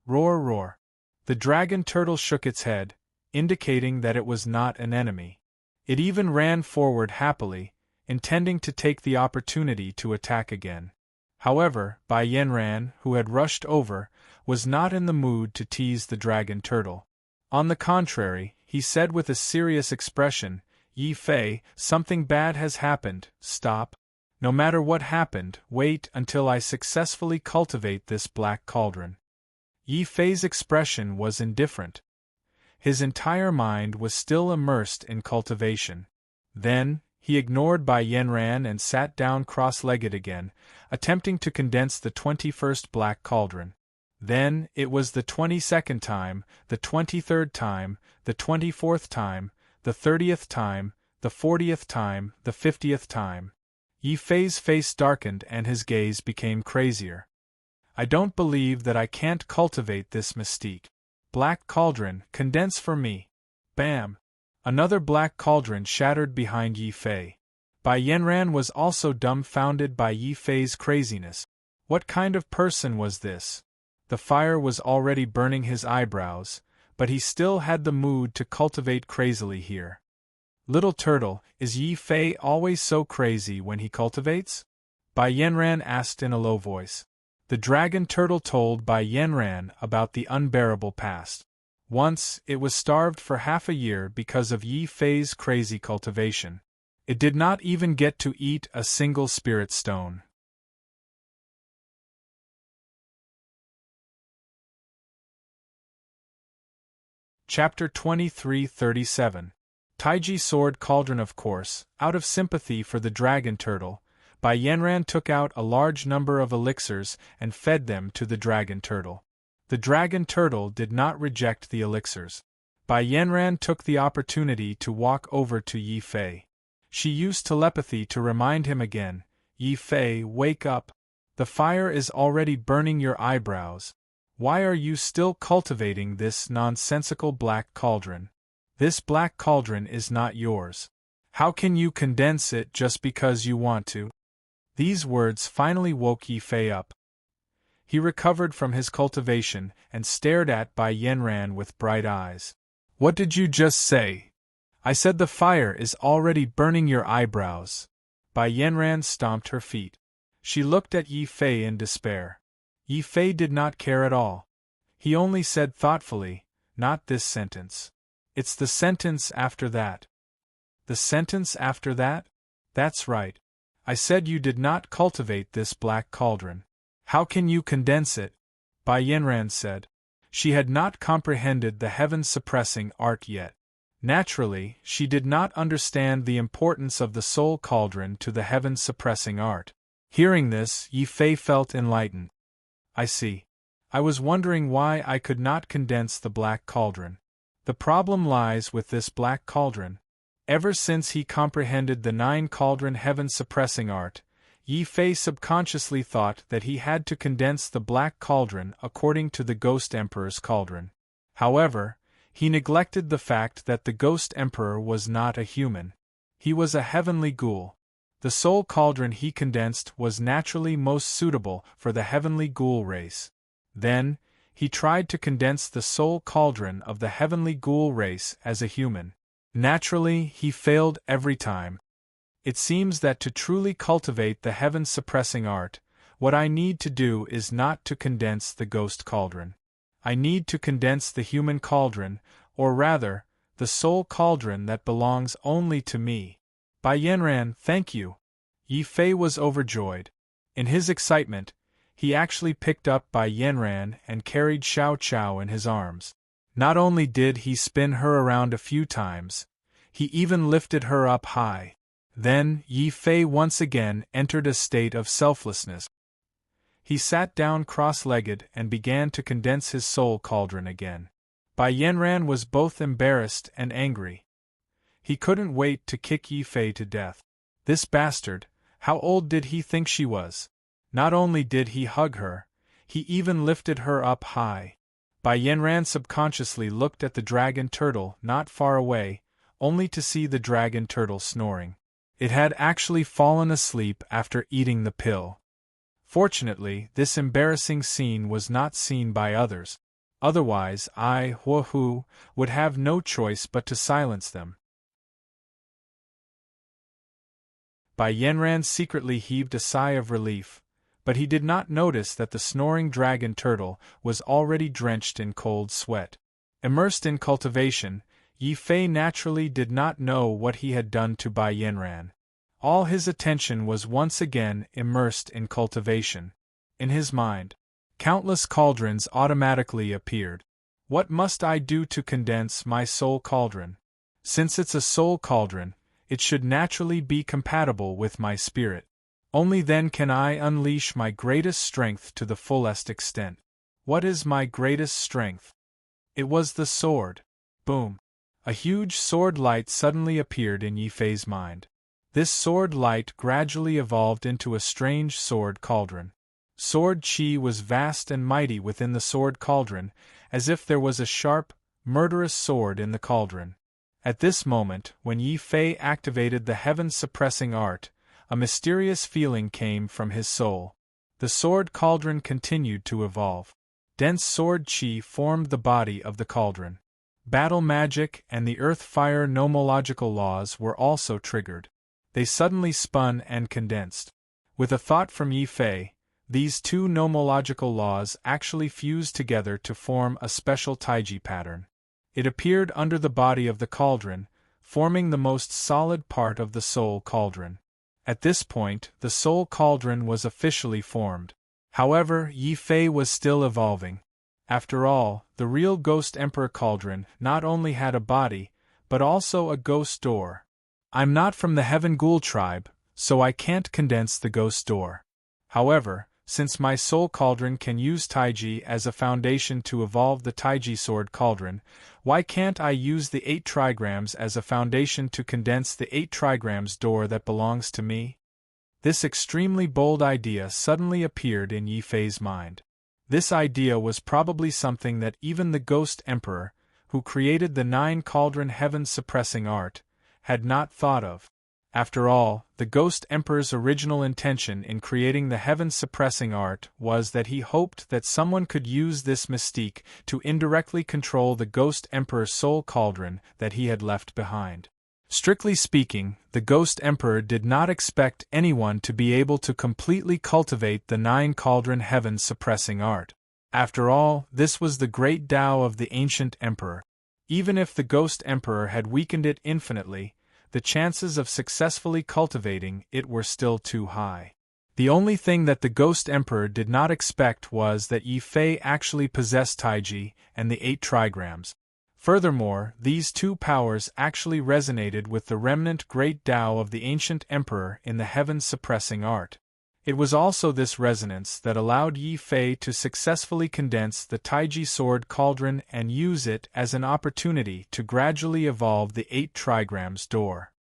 Roar, roar. The dragon turtle shook its head, indicating that it was not an enemy. It even ran forward happily, intending to take the opportunity to attack again. However, Bai Yanran, who had rushed over, was not in the mood to tease the dragon turtle. On the contrary, he said with a serious expression, Yi Fei, something bad has happened, stop. No matter what happened, wait until I successfully cultivate this black cauldron. Yi Fei's expression was indifferent. His entire mind was still immersed in cultivation. Then, he ignored Bai Yanran and sat down cross-legged again, attempting to condense the 21st black cauldron. Then, it was the 22nd time, the 23rd time, the 24th time, the 30th time, the 40th time, the 50th time. Yi Fei's face darkened and his gaze became crazier. I don't believe that I can't cultivate this mystique. Black cauldron, condense for me. Bam! Another black cauldron shattered behind Yi Fei. Bai Yanran was also dumbfounded by Yi Fei's craziness. What kind of person was this? The fire was already burning his eyebrows, but he still had the mood to cultivate crazily here. Little turtle, is Yi Fei always so crazy when he cultivates? Bai Yanran asked in a low voice. The dragon turtle told by Yenran about the unbearable past. Once, it was starved for half a year because of Yi Fei's crazy cultivation. It did not even get to eat a single spirit stone. Chapter 23:37. Taiji Sword Cauldron. Of course, out of sympathy for the dragon turtle, Bai Yenran took out a large number of elixirs and fed them to the dragon turtle. The dragon turtle did not reject the elixirs. Bai Yenran took the opportunity to walk over to Yi Fei. She used telepathy to remind him again, "Yi Fei, wake up. The fire is already burning your eyebrows. Why are you still cultivating this nonsensical black cauldron? This black cauldron is not yours. How can you condense it just because you want to?" These words finally woke Yi Fei up. He recovered from his cultivation and stared at Bai Yenran with bright eyes. "What did you just say?" "I said the fire is already burning your eyebrows." Bai Yenran stomped her feet. She looked at Yi Fei in despair. Yi Fei did not care at all. He only said thoughtfully, "Not this sentence. It's the sentence after that." "The sentence after that?" "That's right. I said you did not cultivate this black cauldron. How can you condense it?" Bai Yenran said. She had not comprehended the heaven-suppressing art yet. Naturally, she did not understand the importance of the soul cauldron to the heaven-suppressing art. Hearing this, Yi Fei felt enlightened. "I see. I was wondering why I could not condense the black cauldron. The problem lies with this black cauldron." Ever since he comprehended the 9-cauldron heaven-suppressing art, Yi Fei subconsciously thought that he had to condense the black cauldron according to the Ghost Emperor's cauldron. However, he neglected the fact that the Ghost Emperor was not a human. He was a heavenly ghoul. The soul cauldron he condensed was naturally most suitable for the heavenly ghoul race. Then, he tried to condense the soul cauldron of the heavenly ghoul race as a human. Naturally, he failed every time. It seems that to truly cultivate the heaven-suppressing art, what I need to do is not to condense the ghost cauldron. I need to condense the human cauldron, or rather, the soul cauldron that belongs only to me. Bai Yenran, thank you. Yi Fei was overjoyed. In his excitement, he actually picked up Bai Yenran and carried Xiao Qiao in his arms. Not only did he spin her around a few times, he even lifted her up high. Then, Yi Fei once again entered a state of selflessness. He sat down cross-legged and began to condense his soul cauldron again. Bai Yenran was both embarrassed and angry. He couldn't wait to kick Yi Fei to death. This bastard, how old did he think she was? Not only did he hug her, he even lifted her up high. Bai Yenran subconsciously looked at the dragon turtle not far away, only to see the dragon turtle snoring. It had actually fallen asleep after eating the pill. Fortunately, this embarrassing scene was not seen by others. Otherwise, I, Huohu, would have no choice but to silence them. Bai Yenran secretly heaved a sigh of relief, but he did not notice that the snoring dragon turtle was already drenched in cold sweat. Immersed in cultivation, Yi Fei naturally did not know what he had done to Bai Yenran. All his attention was once again immersed in cultivation. In his mind, countless cauldrons automatically appeared. What must I do to condense my soul cauldron? Since it's a soul cauldron, it should naturally be compatible with my spirit. Only then can I unleash my greatest strength to the fullest extent. What is my greatest strength? It was the sword. Boom. A huge sword light suddenly appeared in Yi Fei's mind. This sword light gradually evolved into a strange sword cauldron. Sword chi was vast and mighty within the sword cauldron, as if there was a sharp, murderous sword in the cauldron. At this moment, when Yi Fei activated the heaven-suppressing art, a mysterious feeling came from his soul. The sword cauldron continued to evolve. Dense sword chi formed the body of the cauldron. Battle magic and the earth-fire nomological laws were also triggered. They suddenly spun and condensed. With a thought from Yi Fei, These two nomological laws actually fused together to form a special taiji pattern. It appeared under the body of the cauldron, forming the most solid part of the soul cauldron. At this point, the soul cauldron was officially formed. However, Yi Fei was still evolving. After all, the real Ghost Emperor cauldron not only had a body, but also a ghost door. I'm not from the Heaven Ghoul tribe, so I can't condense the ghost door. However, since my soul cauldron can use taiji as a foundation to evolve the taiji sword cauldron, why can't I use the 8 trigrams as a foundation to condense the 8 trigrams door that belongs to me? This extremely bold idea suddenly appeared in Yi Fei's mind. This idea was probably something that even the Ghost Emperor, who created the 9 cauldron heaven-suppressing art, had not thought of. After all, the Ghost Emperor's original intention in creating the heaven-suppressing art was that he hoped that someone could use this mystique to indirectly control the Ghost Emperor's soul cauldron that he had left behind. Strictly speaking, the Ghost Emperor did not expect anyone to be able to completely cultivate the 9 cauldron heaven-suppressing art. After all, this was the great Tao of the ancient emperor. Even if the Ghost Emperor had weakened it infinitely, the chances of successfully cultivating it were still too high. The only thing that the Ghost Emperor did not expect was that Yi Fei actually possessed taiji and the 8 trigrams. Furthermore, these two powers actually resonated with the remnant great Tao of the ancient emperor in the heaven-suppressing art. It was also this resonance that allowed Yi Fei to successfully condense the taiji sword cauldron and use it as an opportunity to gradually evolve the 8 trigrams door.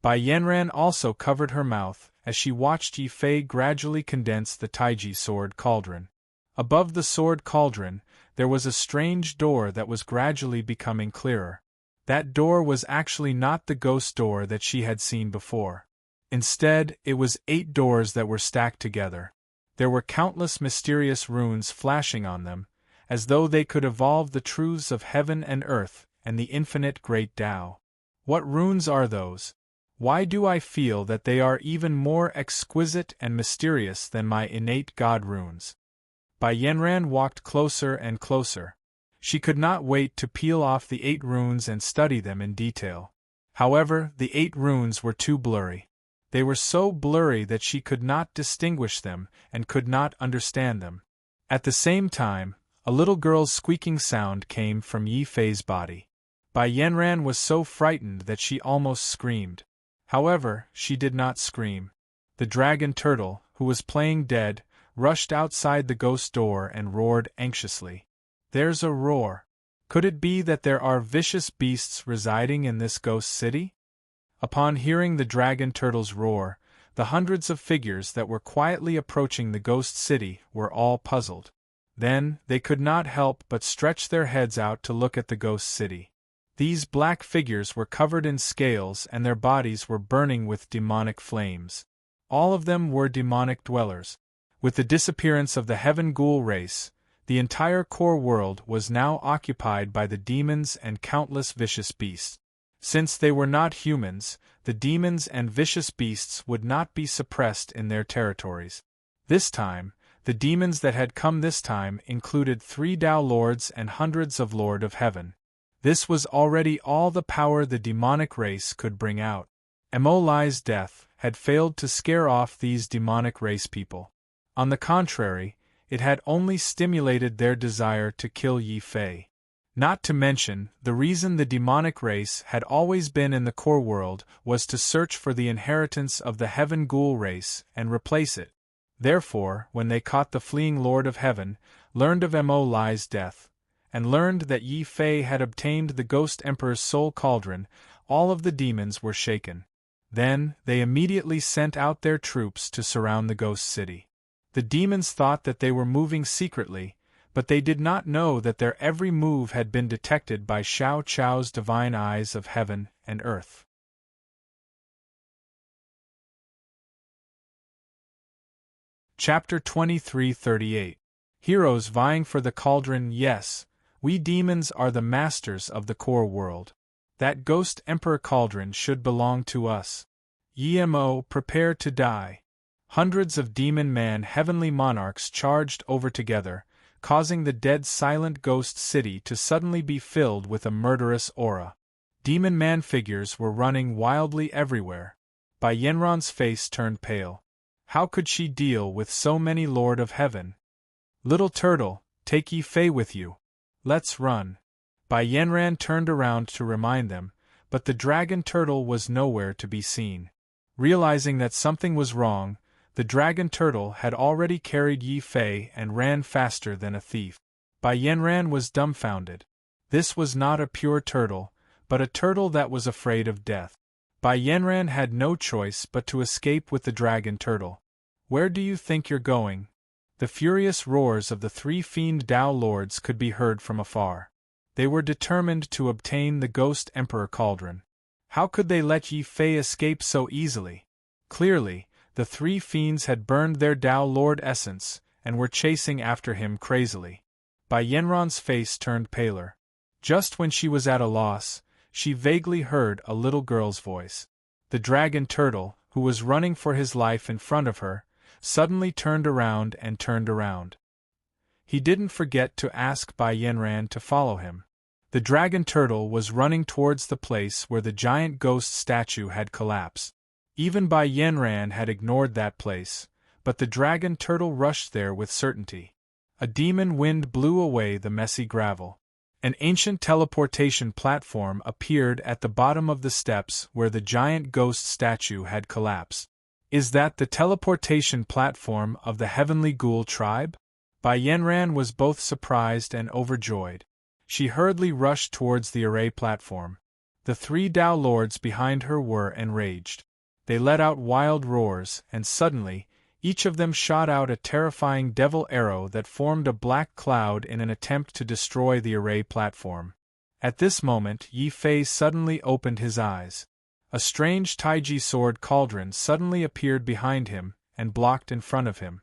Bai Yanran also covered her mouth as she watched Yi Fei gradually condense the taiji sword cauldron. Above the sword cauldron, there was a strange door that was gradually becoming clearer. That door was actually not the ghost door that she had seen before. Instead, it was 8 doors that were stacked together. There were countless mysterious runes flashing on them, as though they could evolve the truths of heaven and earth and the infinite great Tao. What runes are those? Why do I feel that they are even more exquisite and mysterious than my innate god runes? Bai Yanran walked closer and closer. She could not wait to peel off the 8 runes and study them in detail. However, the 8 runes were too blurry. They were so blurry that she could not distinguish them and could not understand them. At the same time, a little girl's squeaking sound came from Yi Fei's body. Bai Yanran was so frightened that she almost screamed. However, she did not scream. The dragon turtle, who was playing dead, rushed outside the ghost door and roared anxiously. There's a roar. Could it be that there are vicious beasts residing in this ghost city? Upon hearing the dragon turtle's roar, the hundreds of figures that were quietly approaching the ghost city were all puzzled. Then, they could not help but stretch their heads out to look at the ghost city. These black figures were covered in scales and their bodies were burning with demonic flames. All of them were demonic dwellers. With the disappearance of the Heaven Ghoul race, the entire core world was now occupied by the demons and countless vicious beasts. Since they were not humans, the demons and vicious beasts would not be suppressed in their territories. This time, the demons that had come this time included 3 Tao Lords and hundreds of Lord of Heaven. This was already all the power the demonic race could bring out. Mo Lai's death had failed to scare off these demonic race people. On the contrary, it had only stimulated their desire to kill Yi Fei. Not to mention, the reason the demonic race had always been in the core world was to search for the inheritance of the Heaven Ghoul race and replace it. Therefore, when they caught the fleeing Lord of Heaven, learned of Mo Lai's death, and learned that Yi Fei had obtained the Ghost Emperor's soul cauldron, all of the demons were shaken. Then, they immediately sent out their troops to surround the ghost city. The demons thought that they were moving secretly, but they did not know that their every move had been detected by Xiao Chao's divine eyes of heaven and earth. Chapter 2338. Heroes vying for the cauldron. Yes, we demons are the masters of the core world. That Ghost Emperor cauldron should belong to us. Yi Mo, prepare to die. Hundreds of demon-man heavenly monarchs charged over together, causing the dead silent ghost city to suddenly be filled with a murderous aura. Demon-man figures were running wildly everywhere. Bai Yanran's face turned pale. How could she deal with so many Lord of Heaven? Little turtle, take Yi Fei with you. Let's run. Bai Yanran turned around to remind them, but the dragon turtle was nowhere to be seen. Realizing that something was wrong, the dragon turtle had already carried Yi Fei and ran faster than a thief. Bai Yanran was dumbfounded. This was not a pure turtle, but a turtle that was afraid of death. Bai Yanran had no choice but to escape with the dragon turtle. Where do you think you're going? The furious roars of the three fiend Tao lords could be heard from afar. They were determined to obtain the Ghost Emperor Cauldron. How could they let Yi Fei escape so easily? Clearly, the three fiends had burned their Tao Lord essence, and were chasing after him crazily. Bai Yanran's face turned paler. Just when she was at a loss, she vaguely heard a little girl's voice. The dragon turtle, who was running for his life in front of her, suddenly turned around and turned around. He didn't forget to ask Bai Yanran to follow him. The dragon turtle was running towards the place where the giant ghost statue had collapsed. Even Bai Yanran had ignored that place, but the dragon turtle rushed there with certainty. A demon wind blew away the messy gravel. An ancient teleportation platform appeared at the bottom of the steps where the giant ghost statue had collapsed. Is that the teleportation platform of the Heavenly Ghoul tribe? Bai Yanran was both surprised and overjoyed. She hurriedly rushed towards the array platform. The three Tao lords behind her were enraged. They let out wild roars, and suddenly, each of them shot out a terrifying devil arrow that formed a black cloud in an attempt to destroy the array platform. At this moment, Yi Fei suddenly opened his eyes. A strange Taiji sword cauldron suddenly appeared behind him and blocked in front of him.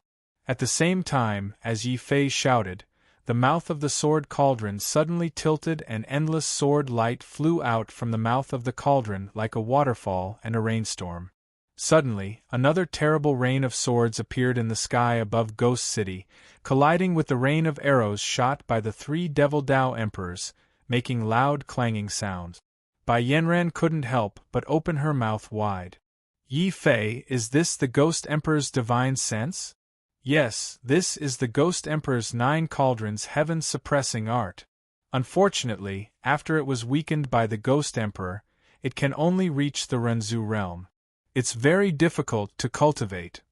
At the same time, as Yi Fei shouted, the mouth of the sword cauldron suddenly tilted and endless sword light flew out from the mouth of the cauldron like a waterfall and a rainstorm. Suddenly, another terrible rain of swords appeared in the sky above Ghost City, colliding with the rain of arrows shot by the three Devil Tao Emperors, making loud clanging sounds. Bai Yanran couldn't help but open her mouth wide. Yi Fei, is this the Ghost Emperor's divine sense? Yes, this is the Ghost Emperor's 9 cauldrons heaven-suppressing art. Unfortunately, after it was weakened by the Ghost Emperor, it can only reach the Renzu realm. It's very difficult to cultivate.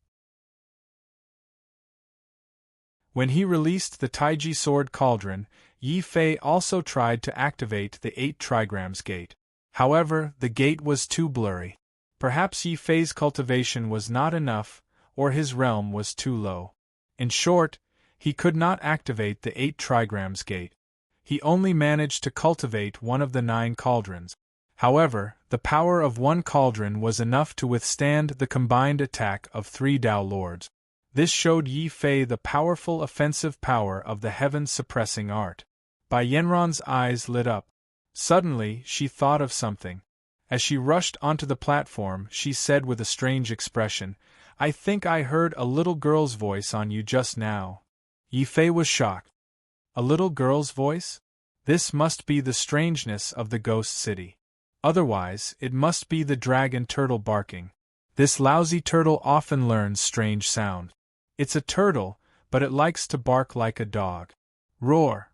When he released the Taiji Sword Cauldron, Yi Fei also tried to activate the 8 trigrams gate. However, the gate was too blurry. Perhaps Yi Fei's cultivation was not enough, or his realm was too low. In short, he could not activate the 8 trigrams gate. He only managed to cultivate one of the 9 cauldrons. However, the power of one cauldron was enough to withstand the combined attack of 3 Tao lords. This showed Yi Fei the powerful offensive power of the heaven-suppressing art. Bai Yanran's eyes lit up. Suddenly, she thought of something. As she rushed onto the platform, she said with a strange expression, "I think I heard a little girl's voice on you just now." Yi Fei was shocked. A little girl's voice? This must be the strangeness of the ghost city. Otherwise, it must be the dragon turtle barking. This lousy turtle often learns strange sound. It's a turtle, but it likes to bark like a dog. Roar!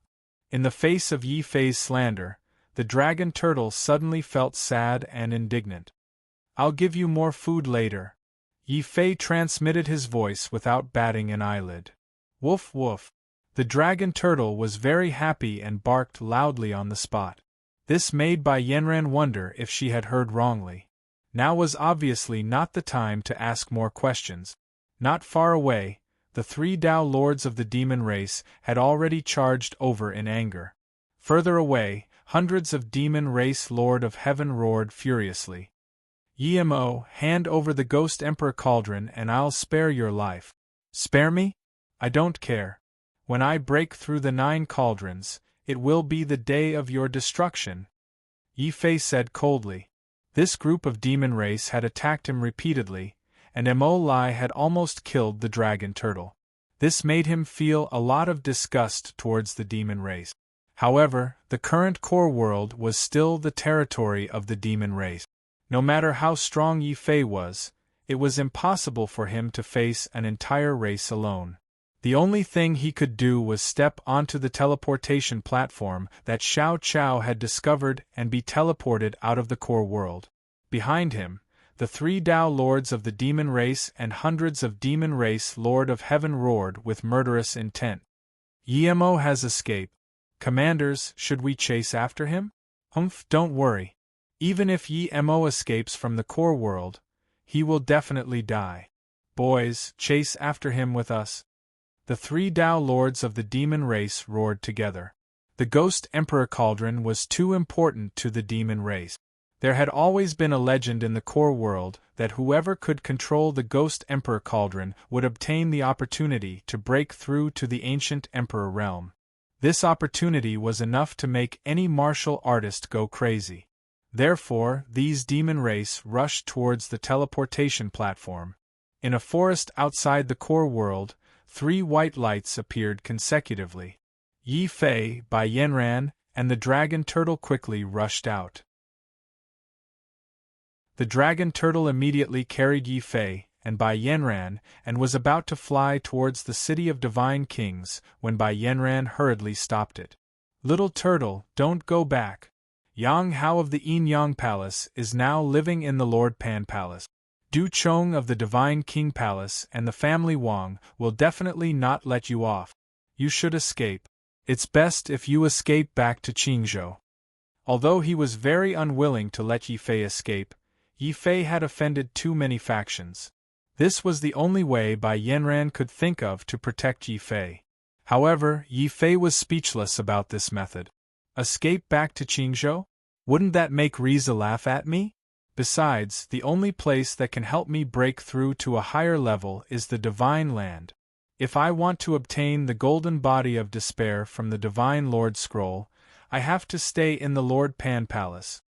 In the face of Yi Fei's slander, the dragon turtle suddenly felt sad and indignant. "I'll give you more food later." Yi Fei transmitted his voice without batting an eyelid. Woof woof. The dragon turtle was very happy and barked loudly on the spot. This made Bai Yanran wonder if she had heard wrongly. Now was obviously not the time to ask more questions. Not far away, the 3 Tao lords of the demon race had already charged over in anger. Further away, hundreds of demon race Lord of Heaven roared furiously. "Yimo, hand over the Ghost Emperor Cauldron and I'll spare your life." "Spare me? I don't care. When I break through the 9 cauldrons, it will be the day of your destruction," Yi Fei said coldly. This group of demon race had attacked him repeatedly, and Mo Lai had almost killed the dragon turtle. This made him feel a lot of disgust towards the demon race. However, the current core world was still the territory of the demon race. No matter how strong Yi Fei was, it was impossible for him to face an entire race alone. The only thing he could do was step onto the teleportation platform that Xiao Chao had discovered and be teleported out of the core world. Behind him, the 3 Tao lords of the demon race and hundreds of demon race Lord of Heaven roared with murderous intent. Yemo has escaped. Commanders, should we chase after him? Don't worry. Even if Yemo escapes from the core world, he will definitely die. Boys, chase after him with us. The 3 Tao lords of the demon race roared together. The Ghost Emperor Cauldron was too important to the demon race. There had always been a legend in the core world that whoever could control the Ghost Emperor Cauldron would obtain the opportunity to break through to the ancient Emperor realm. This opportunity was enough to make any martial artist go crazy. Therefore, these demon race rushed towards the teleportation platform. In a forest outside the core world, 3 white lights appeared consecutively. Yi Fei, Bai Yanran, and the dragon turtle quickly rushed out. The dragon turtle immediately carried Yi Fei and Bai Yanran and was about to fly towards the city of divine kings when Bai Yanran hurriedly stopped it. Little turtle, don't go back. Yang Hao of the Yin Yang Palace is now living in the Lord Pan Palace. Du Chong of the Divine King Palace and the family Wang will definitely not let you off. You should escape. It's best if you escape back to Qingzhou. Although he was very unwilling to let Yi Fei escape, Yi Fei had offended too many factions. This was the only way Bai Yanran could think of to protect Yi Fei. However, Yi Fei was speechless about this method. Escape back to Qingzhou? Wouldn't that make Riza laugh at me? Besides, the only place that can help me break through to a higher level is the Divine Land. If I want to obtain the golden body of despair from the Divine Lord Scroll, I have to stay in the Lord Pan Palace.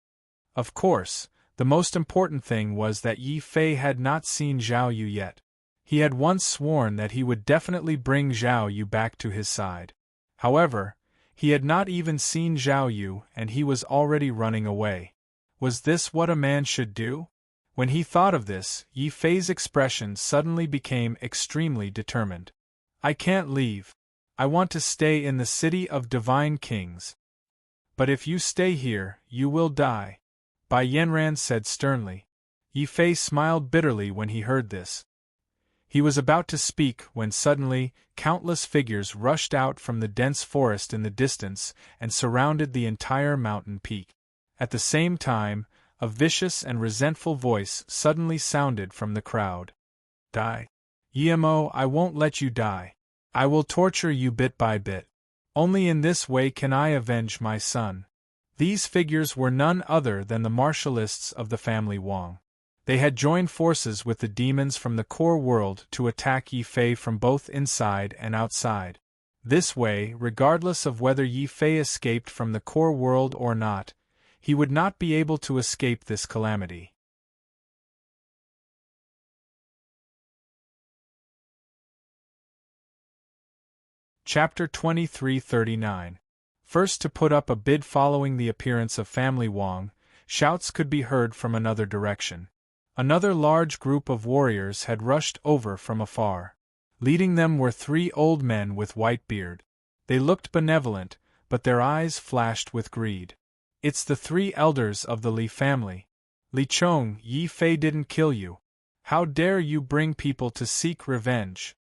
Of course, the most important thing was that Yi Fei had not seen Zhao Yu yet. He had once sworn that he would definitely bring Zhao Yu back to his side. However, he had not even seen Zhao Yu and he was already running away. Was this what a man should do? When he thought of this, Yi Fei's expression suddenly became extremely determined. I can't leave. I want to stay in the city of divine kings. But if you stay here, you will die, Bai Yanran said sternly. Yi Fei smiled bitterly when he heard this. He was about to speak when suddenly, countless figures rushed out from the dense forest in the distance and surrounded the entire mountain peak. At the same time, a vicious and resentful voice suddenly sounded from the crowd. Die. Yemo, I won't let you die. I will torture you bit by bit. Only in this way can I avenge my son. These figures were none other than the martialists of the family Wang. They had joined forces with the demons from the core world to attack Yi Fei from both inside and outside. This way, regardless of whether Yi Fei escaped from the core world or not, he would not be able to escape this calamity. Chapter 2339. First to put up a bid following the appearance of family Wang, shouts could be heard from another direction. Another large group of warriors had rushed over from afar. Leading them were 3 old men with white beard. They looked benevolent, but their eyes flashed with greed. It's the 3 elders of the Li family. Li Chong, Yi Fei didn't kill you. How dare you bring people to seek revenge?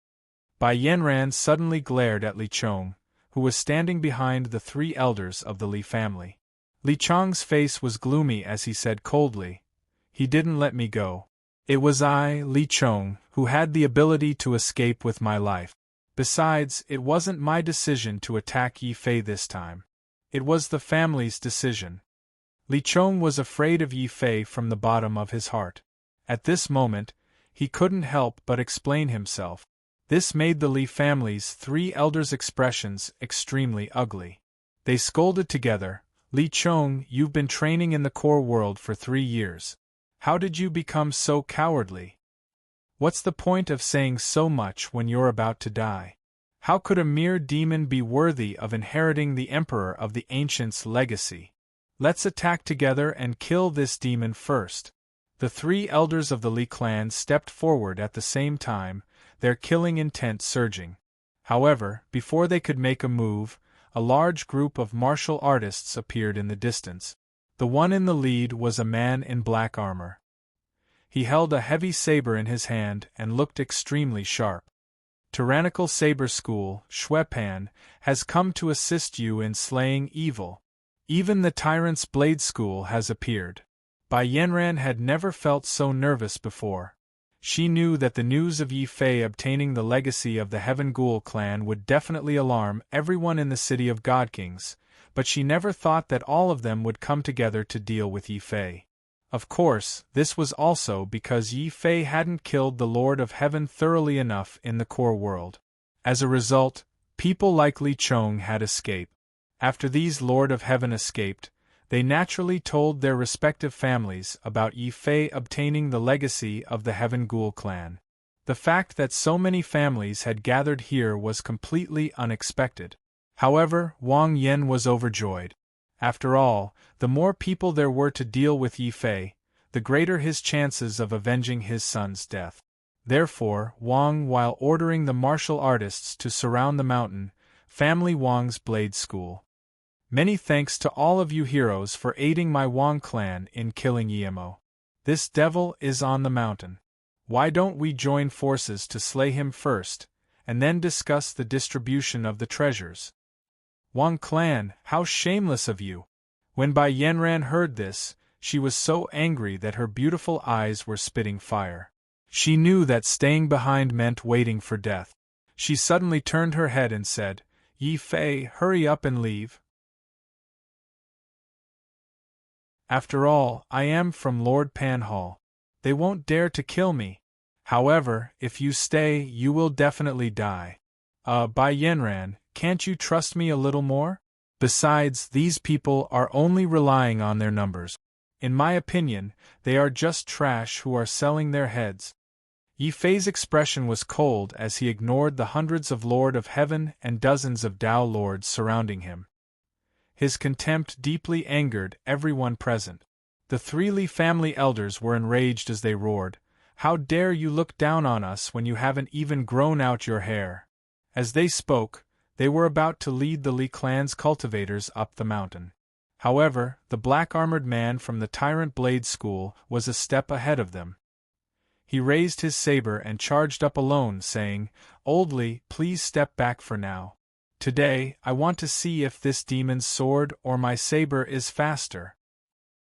Bai Yanran suddenly glared at Li Chong, who was standing behind the 3 elders of the Li family. Li Chong's face was gloomy as he said coldly, "He didn't let me go. It was I, Li Chong, who had the ability to escape with my life. Besides, it wasn't my decision to attack Yi Fei this time. It was the family's decision." Li Chong was afraid of Yi Fei from the bottom of his heart. At this moment, he couldn't help but explain himself. This made the Li family's 3 elders' expressions extremely ugly. They scolded together, "Li Chong, you've been training in the core world for 3 years. How did you become so cowardly?" What's the point of saying so much when you're about to die? How could a mere demon be worthy of inheriting the Emperor of the Ancients' legacy? Let's attack together and kill this demon first. The three elders of the Li clan stepped forward at the same time, their killing intent surging. However, before they could make a move, a large group of martial artists appeared in the distance. The one in the lead was a man in black armor. He held a heavy saber in his hand and looked extremely sharp. Tyrannical Saber School, Shuepan, has come to assist you in slaying evil. Even the Tyrant's Blade School has appeared. Bai Yanran had never felt so nervous before. She knew that the news of Yi Fei obtaining the legacy of the Heaven Ghoul clan would definitely alarm everyone in the city of God Kings, but she never thought that all of them would come together to deal with Yi Fei. Of course, this was also because Yi Fei hadn't killed the Lord of Heaven thoroughly enough in the core world. As a result, people like Li Chong had escaped. After these Lord of Heaven escaped, they naturally told their respective families about Yi Fei obtaining the legacy of the Heaven Ghoul clan. The fact that so many families had gathered here was completely unexpected. However, Wang Yan was overjoyed. After all, the more people there were to deal with Yi Fei, the greater his chances of avenging his son's death. Therefore, Wang, while ordering the martial artists to surround the mountain, family Wang's Blade School. Many thanks to all of you heroes for aiding my Wang clan in killing Yemo. This devil is on the mountain. Why don't we join forces to slay him first, and then discuss the distribution of the treasures? Wang clan, how shameless of you! When Bai Yanran heard this, she was so angry that her beautiful eyes were spitting fire. She knew that staying behind meant waiting for death. She suddenly turned her head and said, Yi Fei, hurry up and leave. After all, I am from Lord Pan Hall. They won't dare to kill me. However, if you stay, you will definitely die. Bai Yanran, can't you trust me a little more? Besides, these people are only relying on their numbers. In my opinion, they are just trash who are selling their heads. Yi Fei's expression was cold as he ignored the hundreds of Lord of Heaven and dozens of Dao Lords surrounding him. His contempt deeply angered everyone present. The three Li family elders were enraged as they roared, How dare you look down on us when you haven't even grown out your hair? As they spoke, they were about to lead the Li clan's cultivators up the mountain. However, the black-armored man from the Tyrant Blade School was a step ahead of them. He raised his saber and charged up alone, saying, Old Li, please step back for now. Today, I want to see if this demon's sword or my saber is faster.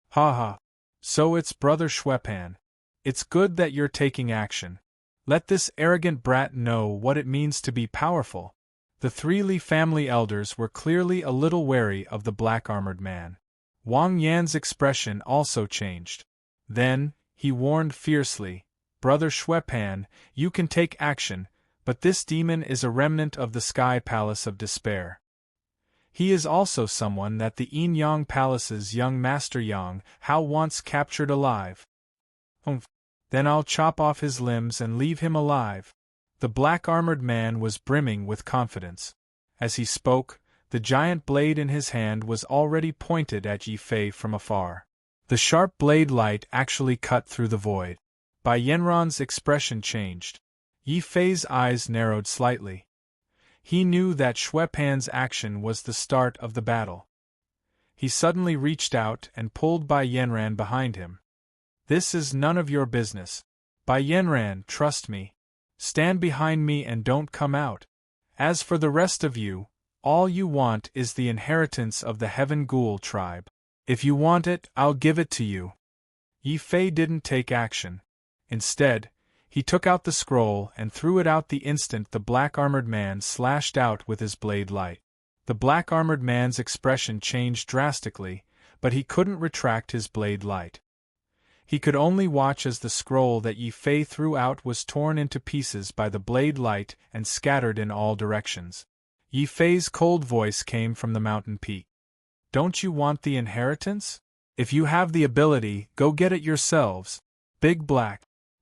Ha ha. So it's Brother Shuepan. It's good that you're taking action. Let this arrogant brat know what it means to be powerful. The three Li family elders were clearly a little wary of the black-armored man. Wang Yan's expression also changed. Then, he warned fiercely, Brother Shuepan, you can take action, but this demon is a remnant of the Sky Palace of Despair. He is also someone that the Yin-Yang Palace's young Master Yang Hao once captured alive. Then I'll chop off his limbs and leave him alive. The black-armored man was brimming with confidence. As he spoke, the giant blade in his hand was already pointed at Yi Fei from afar. The sharp blade light actually cut through the void. Bai Yanran's expression changed. Yi Fei's eyes narrowed slightly. He knew that Shuepan's action was the start of the battle. He suddenly reached out and pulled Bai Yanran behind him. This is none of your business. Bai Yanran, trust me. Stand behind me and don't come out. As for the rest of you, all you want is the inheritance of the Heaven Ghoul tribe. If you want it, I'll give it to you. Yi Fei didn't take action. Instead, he took out the scroll and threw it out the instant the black-armored man slashed out with his blade light. The black-armored man's expression changed drastically, but he couldn't retract his blade light. He could only watch as the scroll that Yi Fei threw out was torn into pieces by the blade light and scattered in all directions. Yi Fei's cold voice came from the mountain peak. Don't you want the inheritance? If you have the ability, go get it yourselves. Big Black.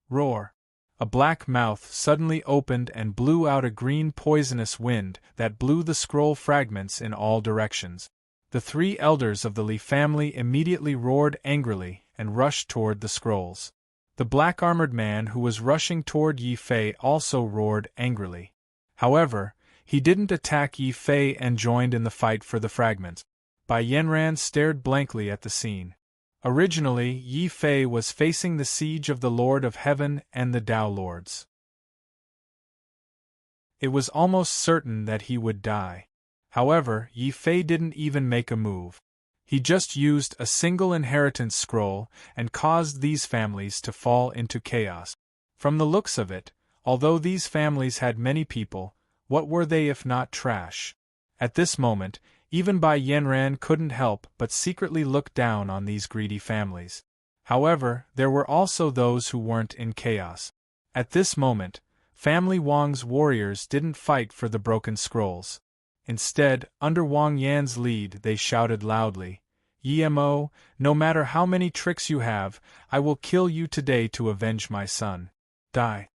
Roar. A black mouth suddenly opened and blew out a green poisonous wind that blew the scroll fragments in all directions. The three elders of the Li family immediately roared angrily and rushed toward the scrolls. The black-armored man who was rushing toward Yi Fei also roared angrily. However, he didn't attack Yi Fei and joined in the fight for the fragments. Bai Yanran stared blankly at the scene. Originally, Yi Fei was facing the siege of the Lord of Heaven and the Tao Lords. It was almost certain that he would die. However, Yi Fei didn't even make a move. He just used a single inheritance scroll and caused these families to fall into chaos. From the looks of it, although these families had many people, what were they if not trash? At this moment, even Bai Yanran couldn't help but secretly look down on these greedy families. However, there were also those who weren't in chaos. At this moment, Family Wang's warriors didn't fight for the broken scrolls. Instead, under Wang Yan's lead, they shouted loudly, "Yimo, no matter how many tricks you have, I will kill you today to avenge my son. Die."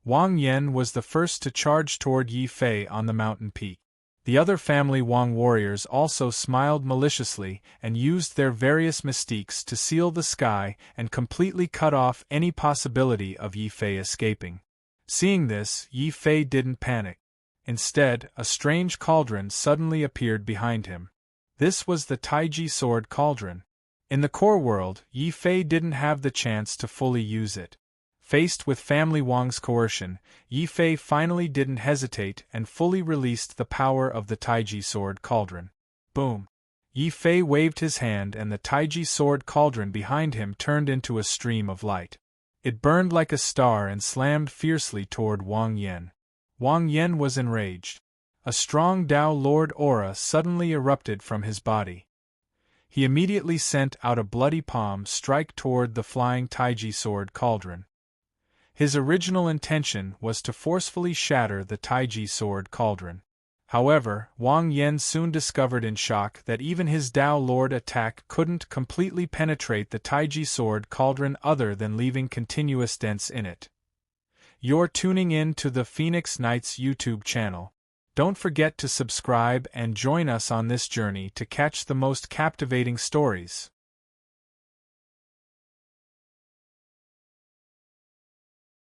Wang Yan was the first to charge toward Yi Fei on the mountain peak. The other Family Wang warriors also smiled maliciously and used their various mystiques to seal the sky and completely cut off any possibility of Yi Fei escaping. Seeing this, Yi Fei didn't panic. Instead, a strange cauldron suddenly appeared behind him. This was the Taiji sword cauldron. In the core world, Yi Fei didn't have the chance to fully use it. Faced with Family Wang's coercion, Yi Fei finally didn't hesitate and fully released the power of the Taiji sword cauldron. Boom! Yi Fei waved his hand and the Taiji sword cauldron behind him turned into a stream of light. It burned like a star and slammed fiercely toward Wang Yan. Wang Yan was enraged. A strong Tao Lord aura suddenly erupted from his body. He immediately sent out a bloody palm strike toward the flying Taiji sword cauldron. His original intention was to forcefully shatter the Taiji sword cauldron. However, Wang Yan soon discovered in shock that even his Tao Lord attack couldn't completely penetrate the Taiji sword cauldron other than leaving continuous dents in it. You're tuning in to the Phoenix Knights YouTube channel. Don't forget to subscribe and join us on this journey to catch the most captivating stories.